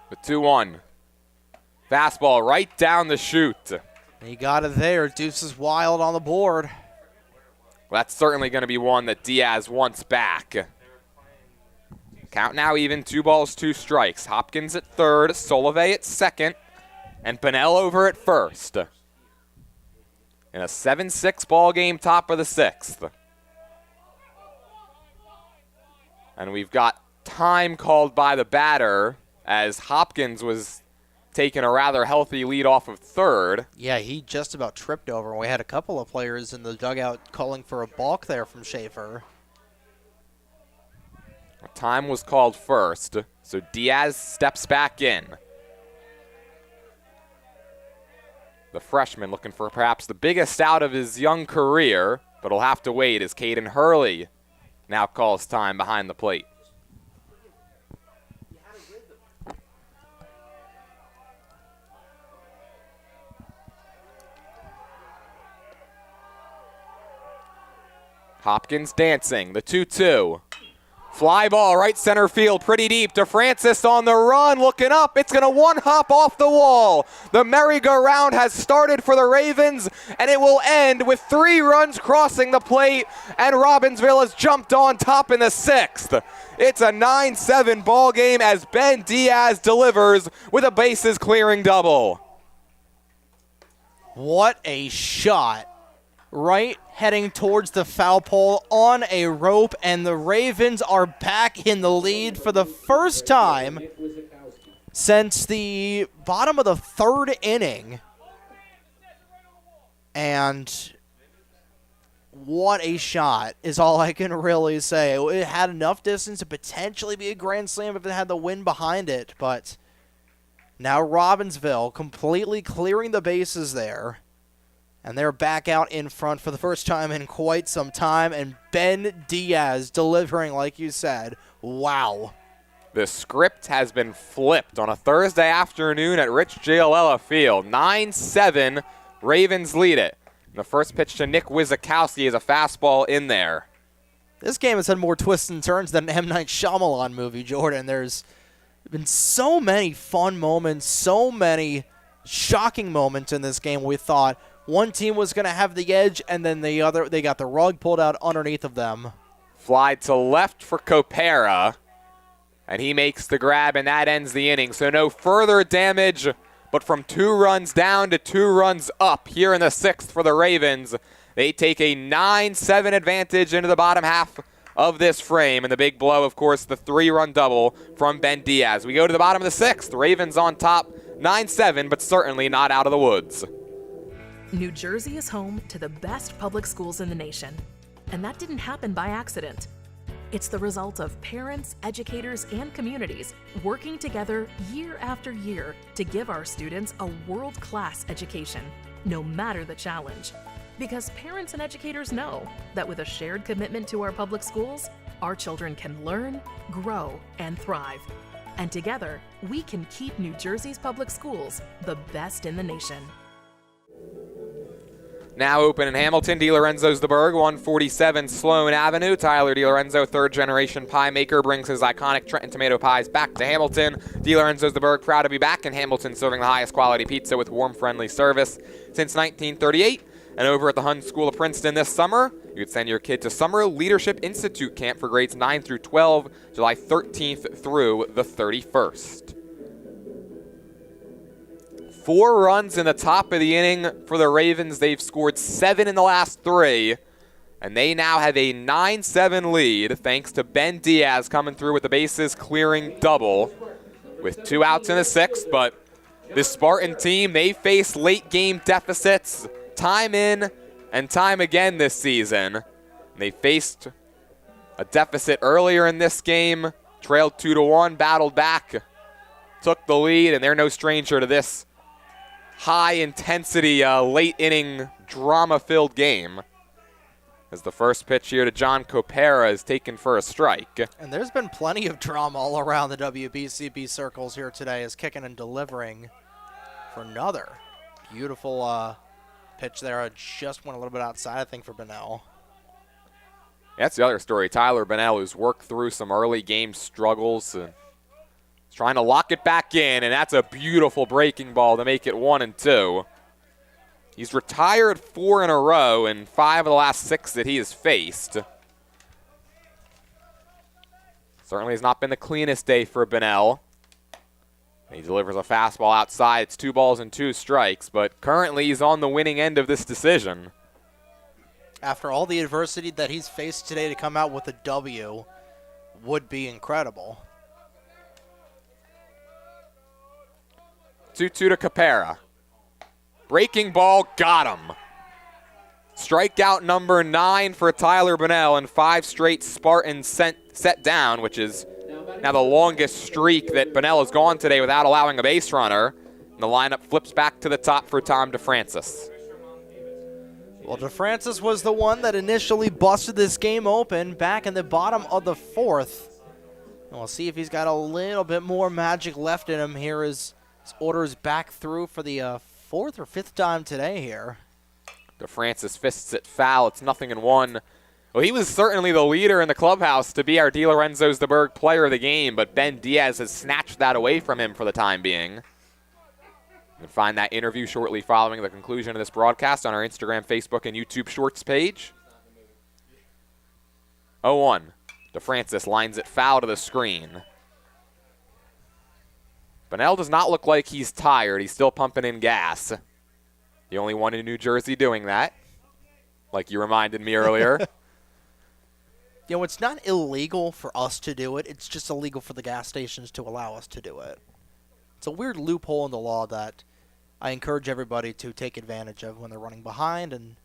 The 2-1. Fastball right down the chute. He got it there. Deuce is wild on the board. Well, that's certainly going to be one that Diaz wants back. Count now even, 2 balls, 2 strikes. Hopkins at third, Solove at second, and Bunnell over at first. In a 7-6 ball game, top of the 6th. And we've got time called by the batter as Hopkins was taking a rather healthy lead off of third. Yeah, he just about tripped over. We had a couple of players in the dugout calling for a balk there from Schaefer. Time was called first, so Diaz steps back in. The freshman looking for perhaps the biggest out of his young career, but he'll have to wait as Caden Hurley now calls time behind the plate. Hopkins dancing, the 2-2. Fly ball right center field, pretty deep to Francis on the run, looking up. It's going to one-hop off the wall. The merry-go-round has started for the Ravens, and it will end with 3 runs crossing the plate, and Robbinsville has jumped on top in the 6th. It's a 9-7 ball game as Ben Diaz delivers with a bases-clearing double. What a shot right heading towards the foul pole on a rope, and the Ravens are back in the lead for the first time since the bottom of the third inning. And what a shot is all I can really say. It had enough distance to potentially be a grand slam if it had the wind behind it, but now Robbinsville completely clearing the bases there. And they're back out in front for the first time in quite some time. And Ben Diaz delivering, like you said. Wow. The script has been flipped on a Thursday afternoon at Rich Giolella Field. 9-7, Ravens lead it. The first pitch to Nick Wizakowski is a fastball in there. This game has had more twists and turns than an M. Night Shyamalan movie, Jordan. There's been so many fun moments, so many shocking moments in this game. We thought one team was going to have the edge, and then the other, they got the rug pulled out underneath of them. Fly to left for Copera, and he makes the grab, and that ends the inning. So no further damage, but from 2 runs down to 2 runs up here in the 6th for the Ravens. They take a 9-7 advantage into the bottom half of this frame, and the big blow, of course, the 3-run double from Ben Diaz. We go to the bottom of the 6th. Ravens on top, 9-7, but certainly not out of the woods. New Jersey is home to the best public schools in the nation, and that didn't happen by accident. It's the result of parents, educators, and communities working together year after year to give our students a world-class education, no matter the challenge. Because parents and educators know that with a shared commitment to our public schools, our children can learn, grow, and thrive. And together, we can keep New Jersey's public schools the best in the nation. Now open in Hamilton, DiLorenzo's the Berg, 147 Sloan Avenue. Tyler DiLorenzo, third-generation pie maker, brings his iconic Trenton tomato pies back to Hamilton. DiLorenzo's the Berg, proud to be back in Hamilton, serving the highest quality pizza with warm, friendly service since 1938. And over at the Hun School of Princeton this summer, you could send your kid to Summer Leadership Institute Camp for grades 9 through 12, July 13th through the 31st. 4 runs in the top of the inning for the Ravens. They've scored 7 in the last 3, and they now have a 9-7 lead thanks to Ben Diaz coming through with the bases clearing double with 2 outs in the 6th. But this Spartan team, they face late game deficits time in and time again this season. They faced a deficit earlier in this game, trailed 2-1, battled back, took the lead, and they're no stranger to this high-intensity, late-inning, drama-filled game. As the first pitch here to John Copera is taken for a strike. And there's been plenty of drama all around the WBCB circles here today, as kicking and delivering for another beautiful pitch there. I just went a little bit outside, I think, for Bunnell. That's the other story. Tyler Bunnell, who's worked through some early game struggles, trying to lock it back in, and that's a beautiful breaking ball to make it 1-2. He's retired 4 in a row in 5 of the last 6 that he has faced. Certainly has not been the cleanest day for Bunnell. He delivers a fastball outside. It's 2 balls and 2 strikes, but currently he's on the winning end of this decision. After all the adversity that he's faced today, to come out with a W would be incredible. 2-2 to Copera. Breaking ball, got him. Strikeout number 9 for Tyler Bunnell, and 5 straight Spartans set down, which is now the longest streak that Bunnell has gone today without allowing a base runner. And the lineup flips back to the top for Tom DeFrancis. Well, DeFrancis was the one that initially busted this game open back in the bottom of the 4th. And we'll see if he's got a little bit more magic left in him here as his orders back through for the 4th or 5th time today here. DeFrancis fists it foul. It's 0-1. Well, he was certainly the leader in the clubhouse to be our DiLorenzo's the Berg player of the game, but Ben Diaz has snatched that away from him for the time being. You can find that interview shortly following the conclusion of this broadcast on our Instagram, Facebook, and YouTube Shorts page. 0-1. DeFrancis lines it foul to the screen. Bunnell does not look like he's tired. He's still pumping in gas. The only one in New Jersey doing that. like you reminded me earlier. You know, it's not illegal for us to do it. It's just illegal for the gas stations to allow us to do it. It's a weird loophole in the law that I encourage everybody to take advantage of when they're running behind, and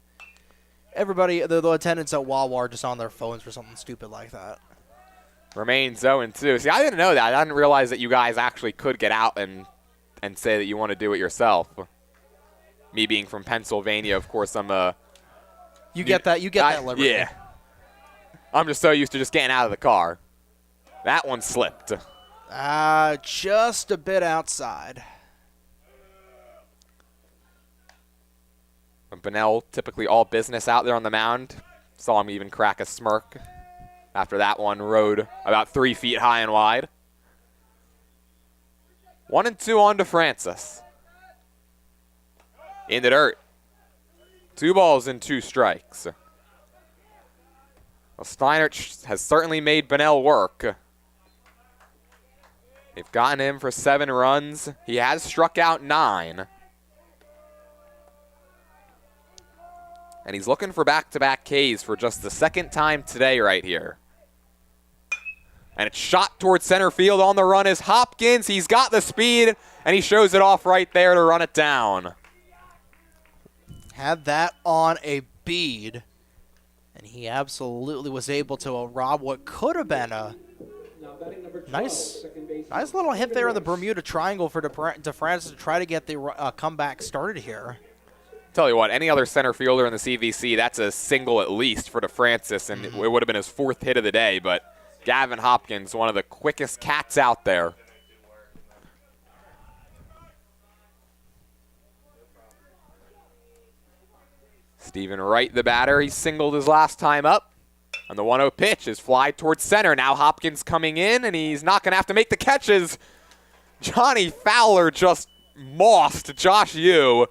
everybody, the attendants at Wawa are just on their phones for something stupid like that. Remains 0-2. See, I didn't know that. I didn't realize that you guys actually could get out and say that you want to do it yourself. Me being from Pennsylvania, of course, I'm a... You get that liberty. Yeah. I'm just so used to just getting out of the car. That one slipped. Just a bit outside. Bunnell, typically all business out there on the mound. Saw him even crack a smirk after that one rode about 3 feet high and wide. 1-2 on to Francis. In the dirt. 2 balls and 2 strikes. Well, Steinert has certainly made Bunnell work. They've gotten him for 7 runs. He has struck out 9. And he's looking for back-to-back Ks for just the 2nd time today right here. And it's shot towards center field. On the run is Hopkins. He's got the speed, and he shows it off right there to run it down. Had that on a bead, and he absolutely was able to rob what could have been a nice little hit there in the Bermuda Triangle for DeFrancis to try to get the comeback started here. Tell you what, any other center fielder in the CVC, that's a single at least for DeFrancis, and it would have been his 4th hit of the day, but Gavin Hopkins, one of the quickest cats out there. Stephen Wright, the batter, he singled his last time up. And the 1-0 pitch is fly towards center. Now Hopkins coming in, and he's not going to have to make the catches. Johnny Fowler just mossed Josh Yu,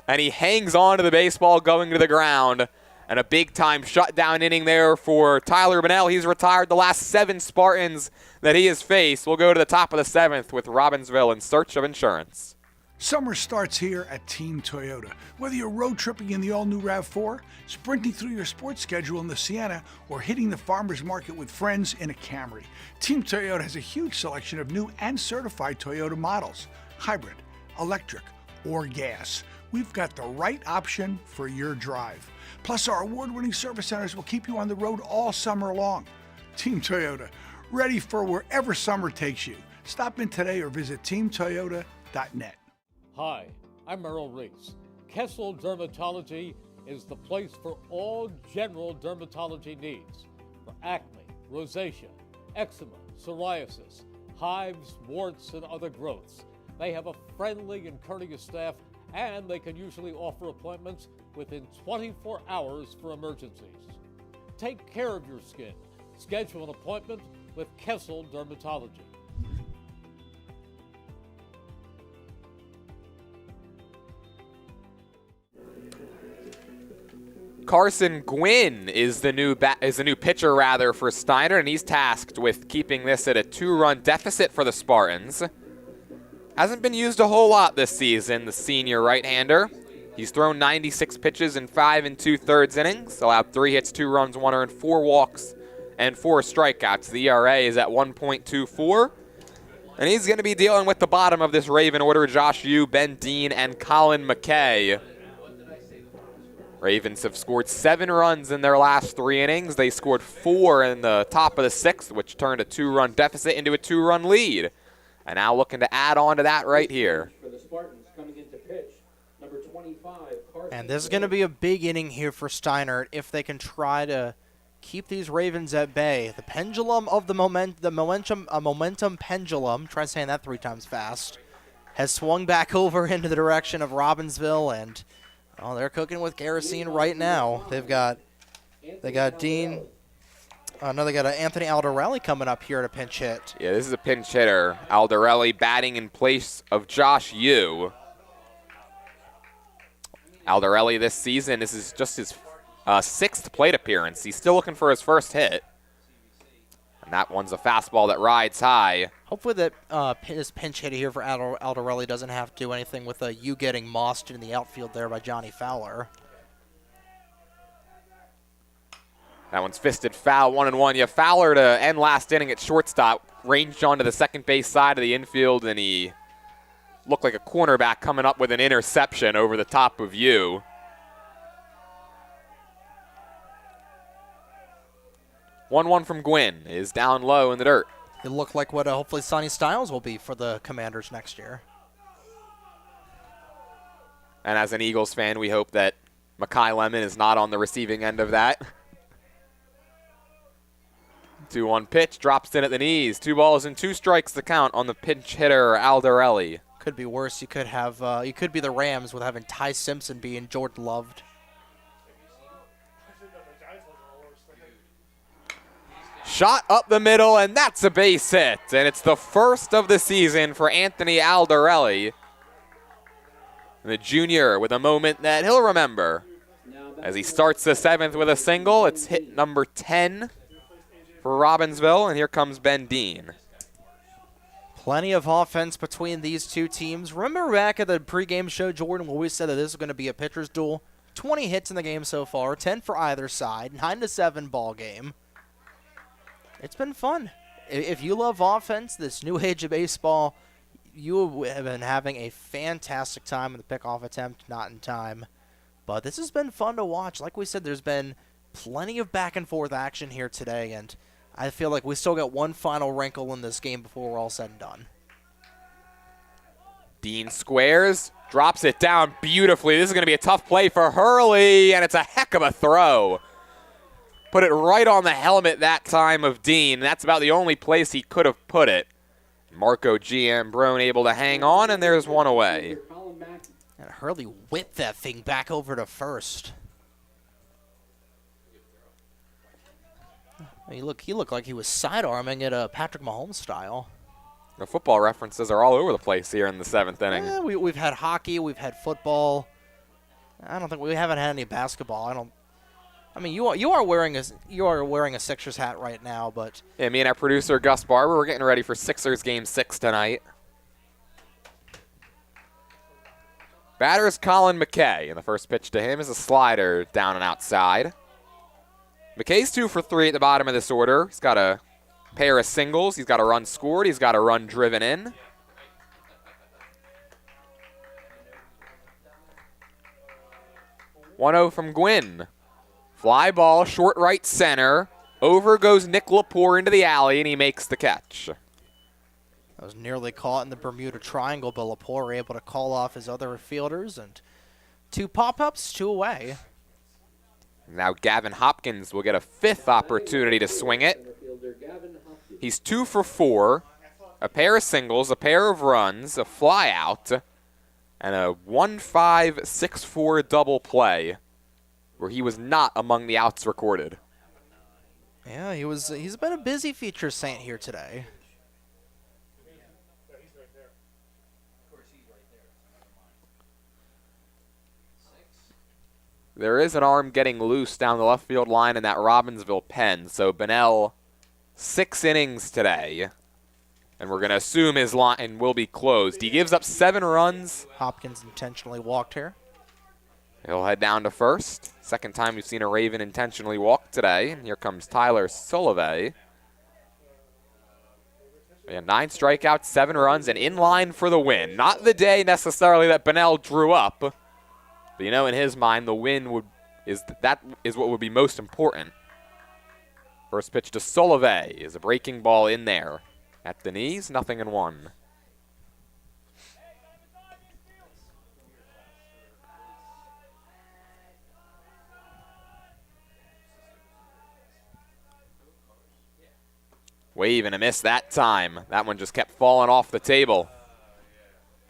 and he hangs on to the baseball going to the ground. And a big-time shutdown inning there for Tyler Bunnell. He's retired the last 7 Spartans that he has faced. We'll go to the top of the 7th with Robbinsville in search of insurance. Summer starts here at Team Toyota. Whether you're road tripping in the all-new RAV4, sprinting through your sports schedule in the Sienna, or hitting the farmer's market with friends in a Camry, Team Toyota has a huge selection of new and certified Toyota models, hybrid, electric, or gas. We've got the right option for your drive. Plus, our award-winning service centers will keep you on the road all summer long. Team Toyota, ready for wherever summer takes you. Stop in today or visit teamtoyota.net. Hi, I'm Merrill Reese. Kessel Dermatology is the place for all general dermatology needs. For acne, rosacea, eczema, psoriasis, hives, warts, and other growths. They have a friendly and courteous staff, and they can usually offer appointments within 24 hours for emergencies. Take care of your skin. Schedule an appointment with Kessel Dermatology. Carson Gwynn is the new pitcher for Steinert, and he's tasked with keeping this at a 2-run deficit for the Spartans. Hasn't been used a whole lot this season, the senior right-hander. He's thrown 96 pitches in 5 2/3 innings, allowed 3 hits, 2 runs, 1 earned, 4 walks, and 4 strikeouts. The ERA is at 1.24, and he's going to be dealing with the bottom of this Raven order: Josh Yu, Ben Dean, and Colin McKay. Ravens have scored 7 runs in their last 3 innings. They scored 4 in the top of the 6th, which turned a 2-run deficit into a 2-run lead. And now looking to add on to that right here. For the Spartans, coming into pitch, number 25, Carson. And this is going to be a big inning here for Steinert if they can try to keep these Ravens at bay. The pendulum of the momentum pendulum, try saying that 3 times fast, has swung back over into the direction of Robbinsville, and they're cooking with kerosene right now. They got Dean. They got Anthony Aldarelli coming up here to pinch hit. Yeah, this is a pinch hitter. Aldarelli batting in place of Josh Yu. Aldarelli this season, this is just his 6th plate appearance. He's still looking for his first hit. And that one's a fastball that rides high. Hopefully that his pinch hit here for Aldarelli doesn't have to do anything with you getting mossed in the outfield there by Johnny Fowler. That one's fisted foul, 1-1. You Fowler to end last inning at shortstop, ranged onto the second base side of the infield, and he looked like a cornerback coming up with an interception over the top of you. One from Gwynn is down low in the dirt. It looked like what hopefully Sonny Styles will be for the Commanders next year. And as an Eagles fan, we hope that Makai Lemon is not on the receiving end of that. 2-1 pitch, drops in at the knees. 2 balls and 2 strikes to count on the pinch hitter, Aldarelli. Could be worse. You could have. You could be the Rams with having Ty Simpson being Jordan Loved. Shot up the middle, and that's a base hit. And it's the first of the season for Anthony Aldarelli. The junior with a moment that he'll remember. As he starts the 7th with a single, it's hit number 10 for Robbinsville, and here comes Ben Dean. Plenty of offense between these two teams. Remember back at the pregame show, Jordan, where we said that this was going to be a pitcher's duel? 20 hits in the game so far, 10 for either side, 9-7 ball game. It's been fun. If you love offense, this new age of baseball, you have been having a fantastic time in the pickoff attempt, not in time. But this has been fun to watch. Like we said, there's been plenty of back and forth action here today, and I feel like we still got one final wrinkle in this game before we're all said and done. Dean squares, drops it down beautifully. This is going to be a tough play for Hurley, and it's a heck of a throw. Put it right on the helmet that time of Dean. That's about the only place he could have put it. Marco Giambrone able to hang on, and there's one away. And Hurley whipped that thing back over to first. He looked like he was sidearming it Patrick Mahomes style. The football references are all over the place here in the 7th inning. Yeah, we've had hockey, we've had football. I don't think we haven't had any basketball. I mean, you are wearing a Sixers hat right now, but yeah, me and our producer Gus Barber, we're getting ready for Sixers Game 6 tonight. Batter's Colin McKay, and the first pitch to him is a slider down and outside. McKay's 2 for 3 at the bottom of this order. He's got a pair of singles. He's got a run scored. He's got a run driven in. .1-0 from Gwynn. Fly ball, short right center. Over goes Nick Lepore into the alley, and he makes the catch. That was nearly caught in the Bermuda Triangle, but Lepore able to call off his other fielders, and 2 pop-ups, 2 away. Now Gavin Hopkins will get a 5th opportunity to swing it. He's 2 for 4. A pair of singles, a pair of runs, a fly out, and a 1-5-6-4 double play, where he was not among the outs recorded. Yeah, he's been a busy feature Saint here today. There is an arm getting loose down the left field line in that Robbinsville pen, so Bunnell 6 innings today, and we're going to assume his line will be closed. He gives up 7 runs. Hopkins intentionally walked here. He'll head down to first. Second time we've seen a Raven intentionally walk today. And here comes Tyler Sullivan. Yeah, 9 strikeouts, 7 runs, and in line for the win. Not the day necessarily that Bunnell drew up, but you know, in his mind, the win is what would be most important. First pitch to Sullivan is a breaking ball in there. At the knees, 0-1. Wave and a miss that time. That one just kept falling off the table.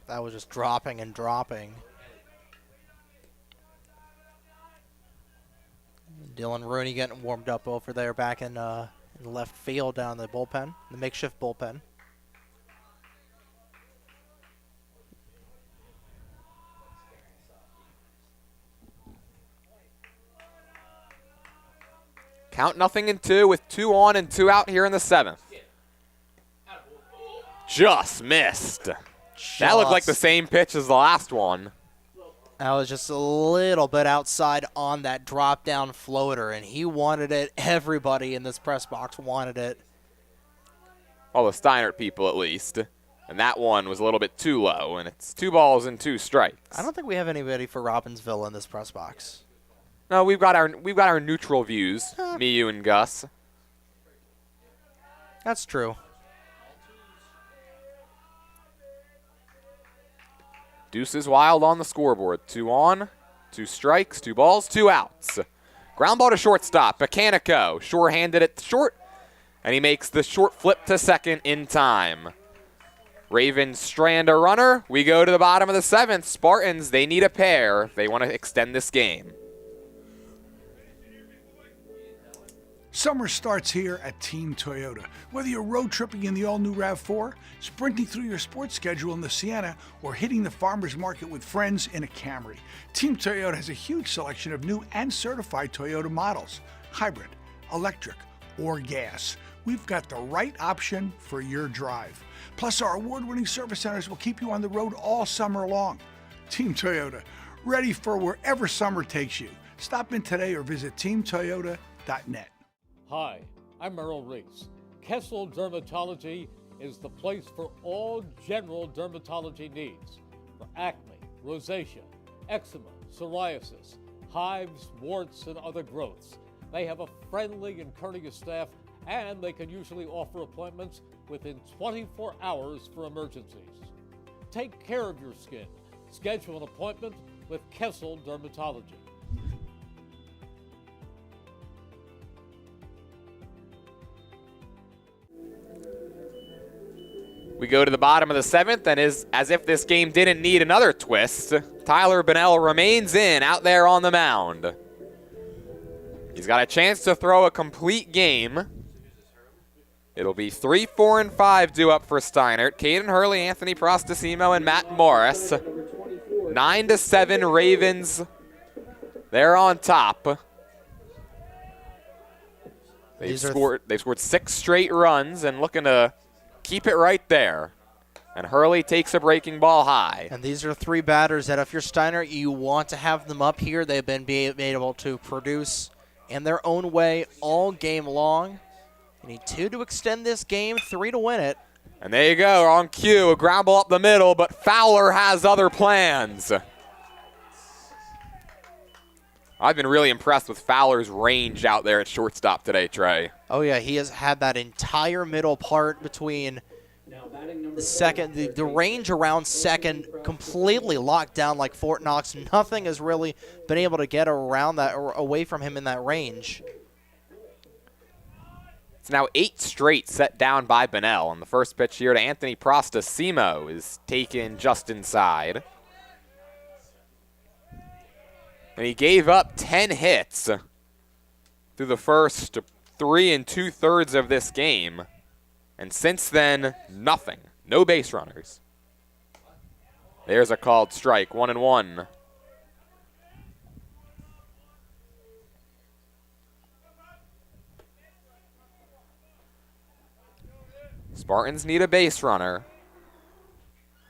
That was just dropping and dropping. Dylan Rooney getting warmed up over there back in left field down the bullpen, the makeshift bullpen. Count 0-2 with 2 on and 2 out here in the 7th. Just missed. That looked like the same pitch as the last one. That was just a little bit outside on that drop-down floater, and he wanted it. Everybody in this press box wanted it. All the Steinert people, at least. And that one was a little bit too low, and it's 2 balls and 2 strikes. I don't think we have anybody for Robbinsville in this press box. No, we've got our neutral views, me, you, and Gus. That's true. Deuces wild on the scoreboard. 2 on, 2 strikes, 2 balls, 2 outs. Ground ball to shortstop. Mechanico sure-handed it short, and he makes the short flip to second in time. Ravens strand a runner. We go to the bottom of the 7th. Spartans, they need a pair. They want to extend this game. Summer starts here at Team Toyota. Whether you're road tripping in the all-new RAV4, sprinting through your sports schedule in the Sienna, or hitting the farmer's market with friends in a Camry, Team Toyota has a huge selection of new and certified Toyota models, hybrid, electric, or gas. We've got the right option for your drive. Plus, our award-winning service centers will keep you on the road all summer long. Team Toyota, ready for wherever summer takes you. Stop in today or visit teamtoyota.net. Hi, I'm Merrill Reese. Kessel Dermatology is the place for all general dermatology needs. For acne, rosacea, eczema, psoriasis, hives, warts, and other growths. They have a friendly and courteous staff, and they can usually offer appointments within 24 hours for emergencies. Take care of your skin. Schedule an appointment with Kessel Dermatology. We go to the bottom of the 7th, and as if this game didn't need another twist, Tyler Bonnell remains in out there on the mound. He's got a chance to throw a complete game. It'll be 3, 4, and 5 due up for Steinert. Caden Hurley, Anthony Prostasimo, and Matt Morris. 9-7 Ravens. They're on top. They've scored 6 straight runs and looking to keep it right there. And Hurley takes a breaking ball high. And these are 3 batters that if you're Steinert, you want to have them up here. They've been able to produce in their own way all game long. You need 2 to extend this game, 3 to win it. And there you go, on cue, a ground ball up the middle, but Fowler has other plans. I've been really impressed with Fowler's range out there at shortstop today, Trey. Oh, yeah, he has had that entire middle part between the second, the range around second completely locked down like Fort Knox. Nothing has really been able to get around that or away from him in that range. It's now 8 straight set down by Bonnell. And the first pitch here to Anthony Prostasimo is taken just inside. And he gave up 10 hits through the first 3 2/3 of this game. And since then, nothing. No base runners. There's a called strike, 1-1. Spartans need a base runner.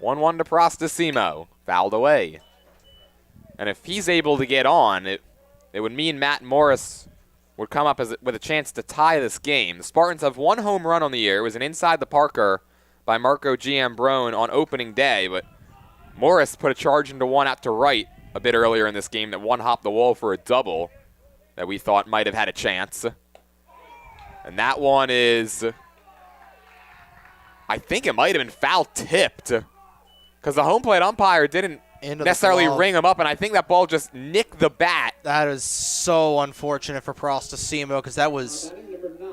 1-1 to Prostasimo. Fouled away. And if he's able to get on, it would mean Matt Morris would come up with a chance to tie this game. The Spartans have 1 home run on the year. It was an inside the Parker by Marco Giambrone on opening day, but Morris put a charge into 1 out to right a bit earlier in this game that 1-hopped the wall for a double that we thought might have had a chance. And that one is, I think it might have been foul tipped because the home plate umpire didn't necessarily ring him up, and I think that ball just nicked the bat. That is so unfortunate for Prostasimo because that was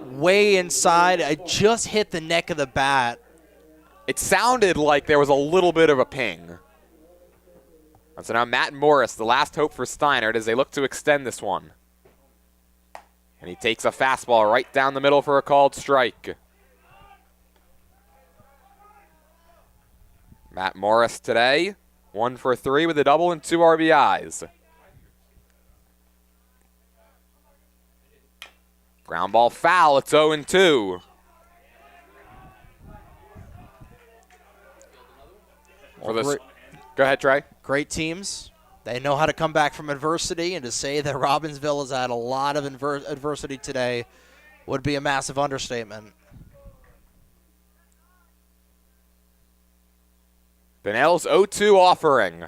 way inside. It just hit the neck of the bat. It sounded like there was a little bit of a ping. And so now Matt Morris, the last hope for Steinert as they look to extend this one. And he takes a fastball right down the middle for a called strike. Matt Morris today, 1 for 3 with a double and 2 RBIs. Ground ball foul, it's 0-2. Well, Go ahead, Trey. Great teams. They know how to come back from adversity, and to say that Robbinsville has had a lot of adversity today would be a massive understatement. Bunnell's 0-2 offering.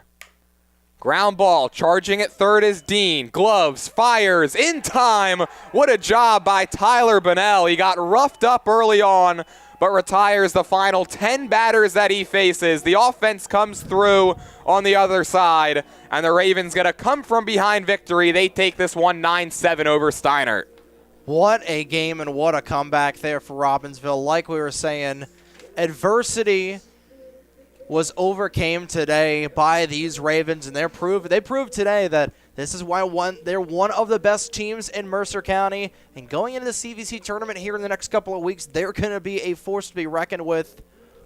Ground ball, charging at third is Dean. Gloves, fires, in time. What a job by Tyler Bunnell. He got roughed up early on, but retires the final 10 batters that he faces. The offense comes through on the other side, and the Ravens get a come-from-behind victory. They take this one 9-7 over Steinert. What a game and what a comeback there for Robbinsville. Like we were saying, adversity was overcame today by these Ravens, and they proved today that this is why they're one of the best teams in Mercer County. And going into the CVC tournament here in the next couple of weeks, they're going to be a force to be reckoned with.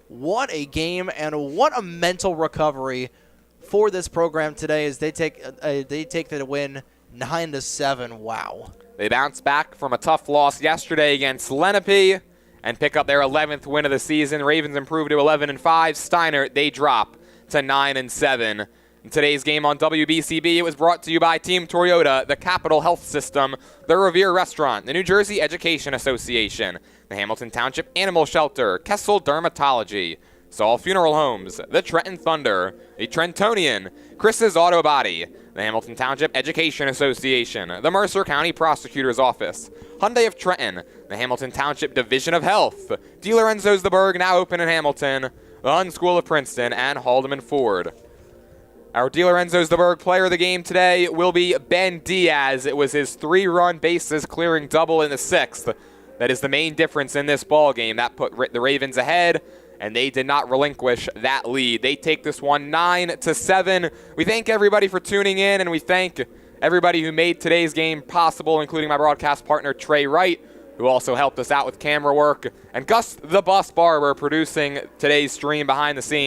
What a game and what a mental recovery for this program today as they take the win 9-7. Wow. They bounce back from a tough loss yesterday against Lenape and pick up their 11th win of the season. Ravens improve to 11-5. Steinert, they drop to 9-7. In today's game on WBCB, it was brought to you by Team Toyota, the Capital Health System, the Revere Restaurant, the New Jersey Education Association, the Hamilton Township Animal Shelter, Kessel Dermatology, Saul Funeral Homes, the Trenton Thunder, the Trentonian, Chris's Auto Body, the Hamilton Township Education Association, the Mercer County Prosecutor's Office, Hyundai of Trenton, the Hamilton Township Division of Health, D. Lorenzo's The Berg, now open in Hamilton, the Hun School of Princeton, and Haldeman Ford. Our D. Lorenzo's The Berg player of the game today will be Ben Diaz. It was his 3-run bases clearing double in the 6th. That is the main difference in this ball game. That put the Ravens ahead, and they did not relinquish that lead. They take this one 9-7. We thank everybody for tuning in, and we thank everybody who made today's game possible, including my broadcast partner Trey Wright, who also helped us out with camera work, and Gus the Bus Barber producing today's stream behind the scenes.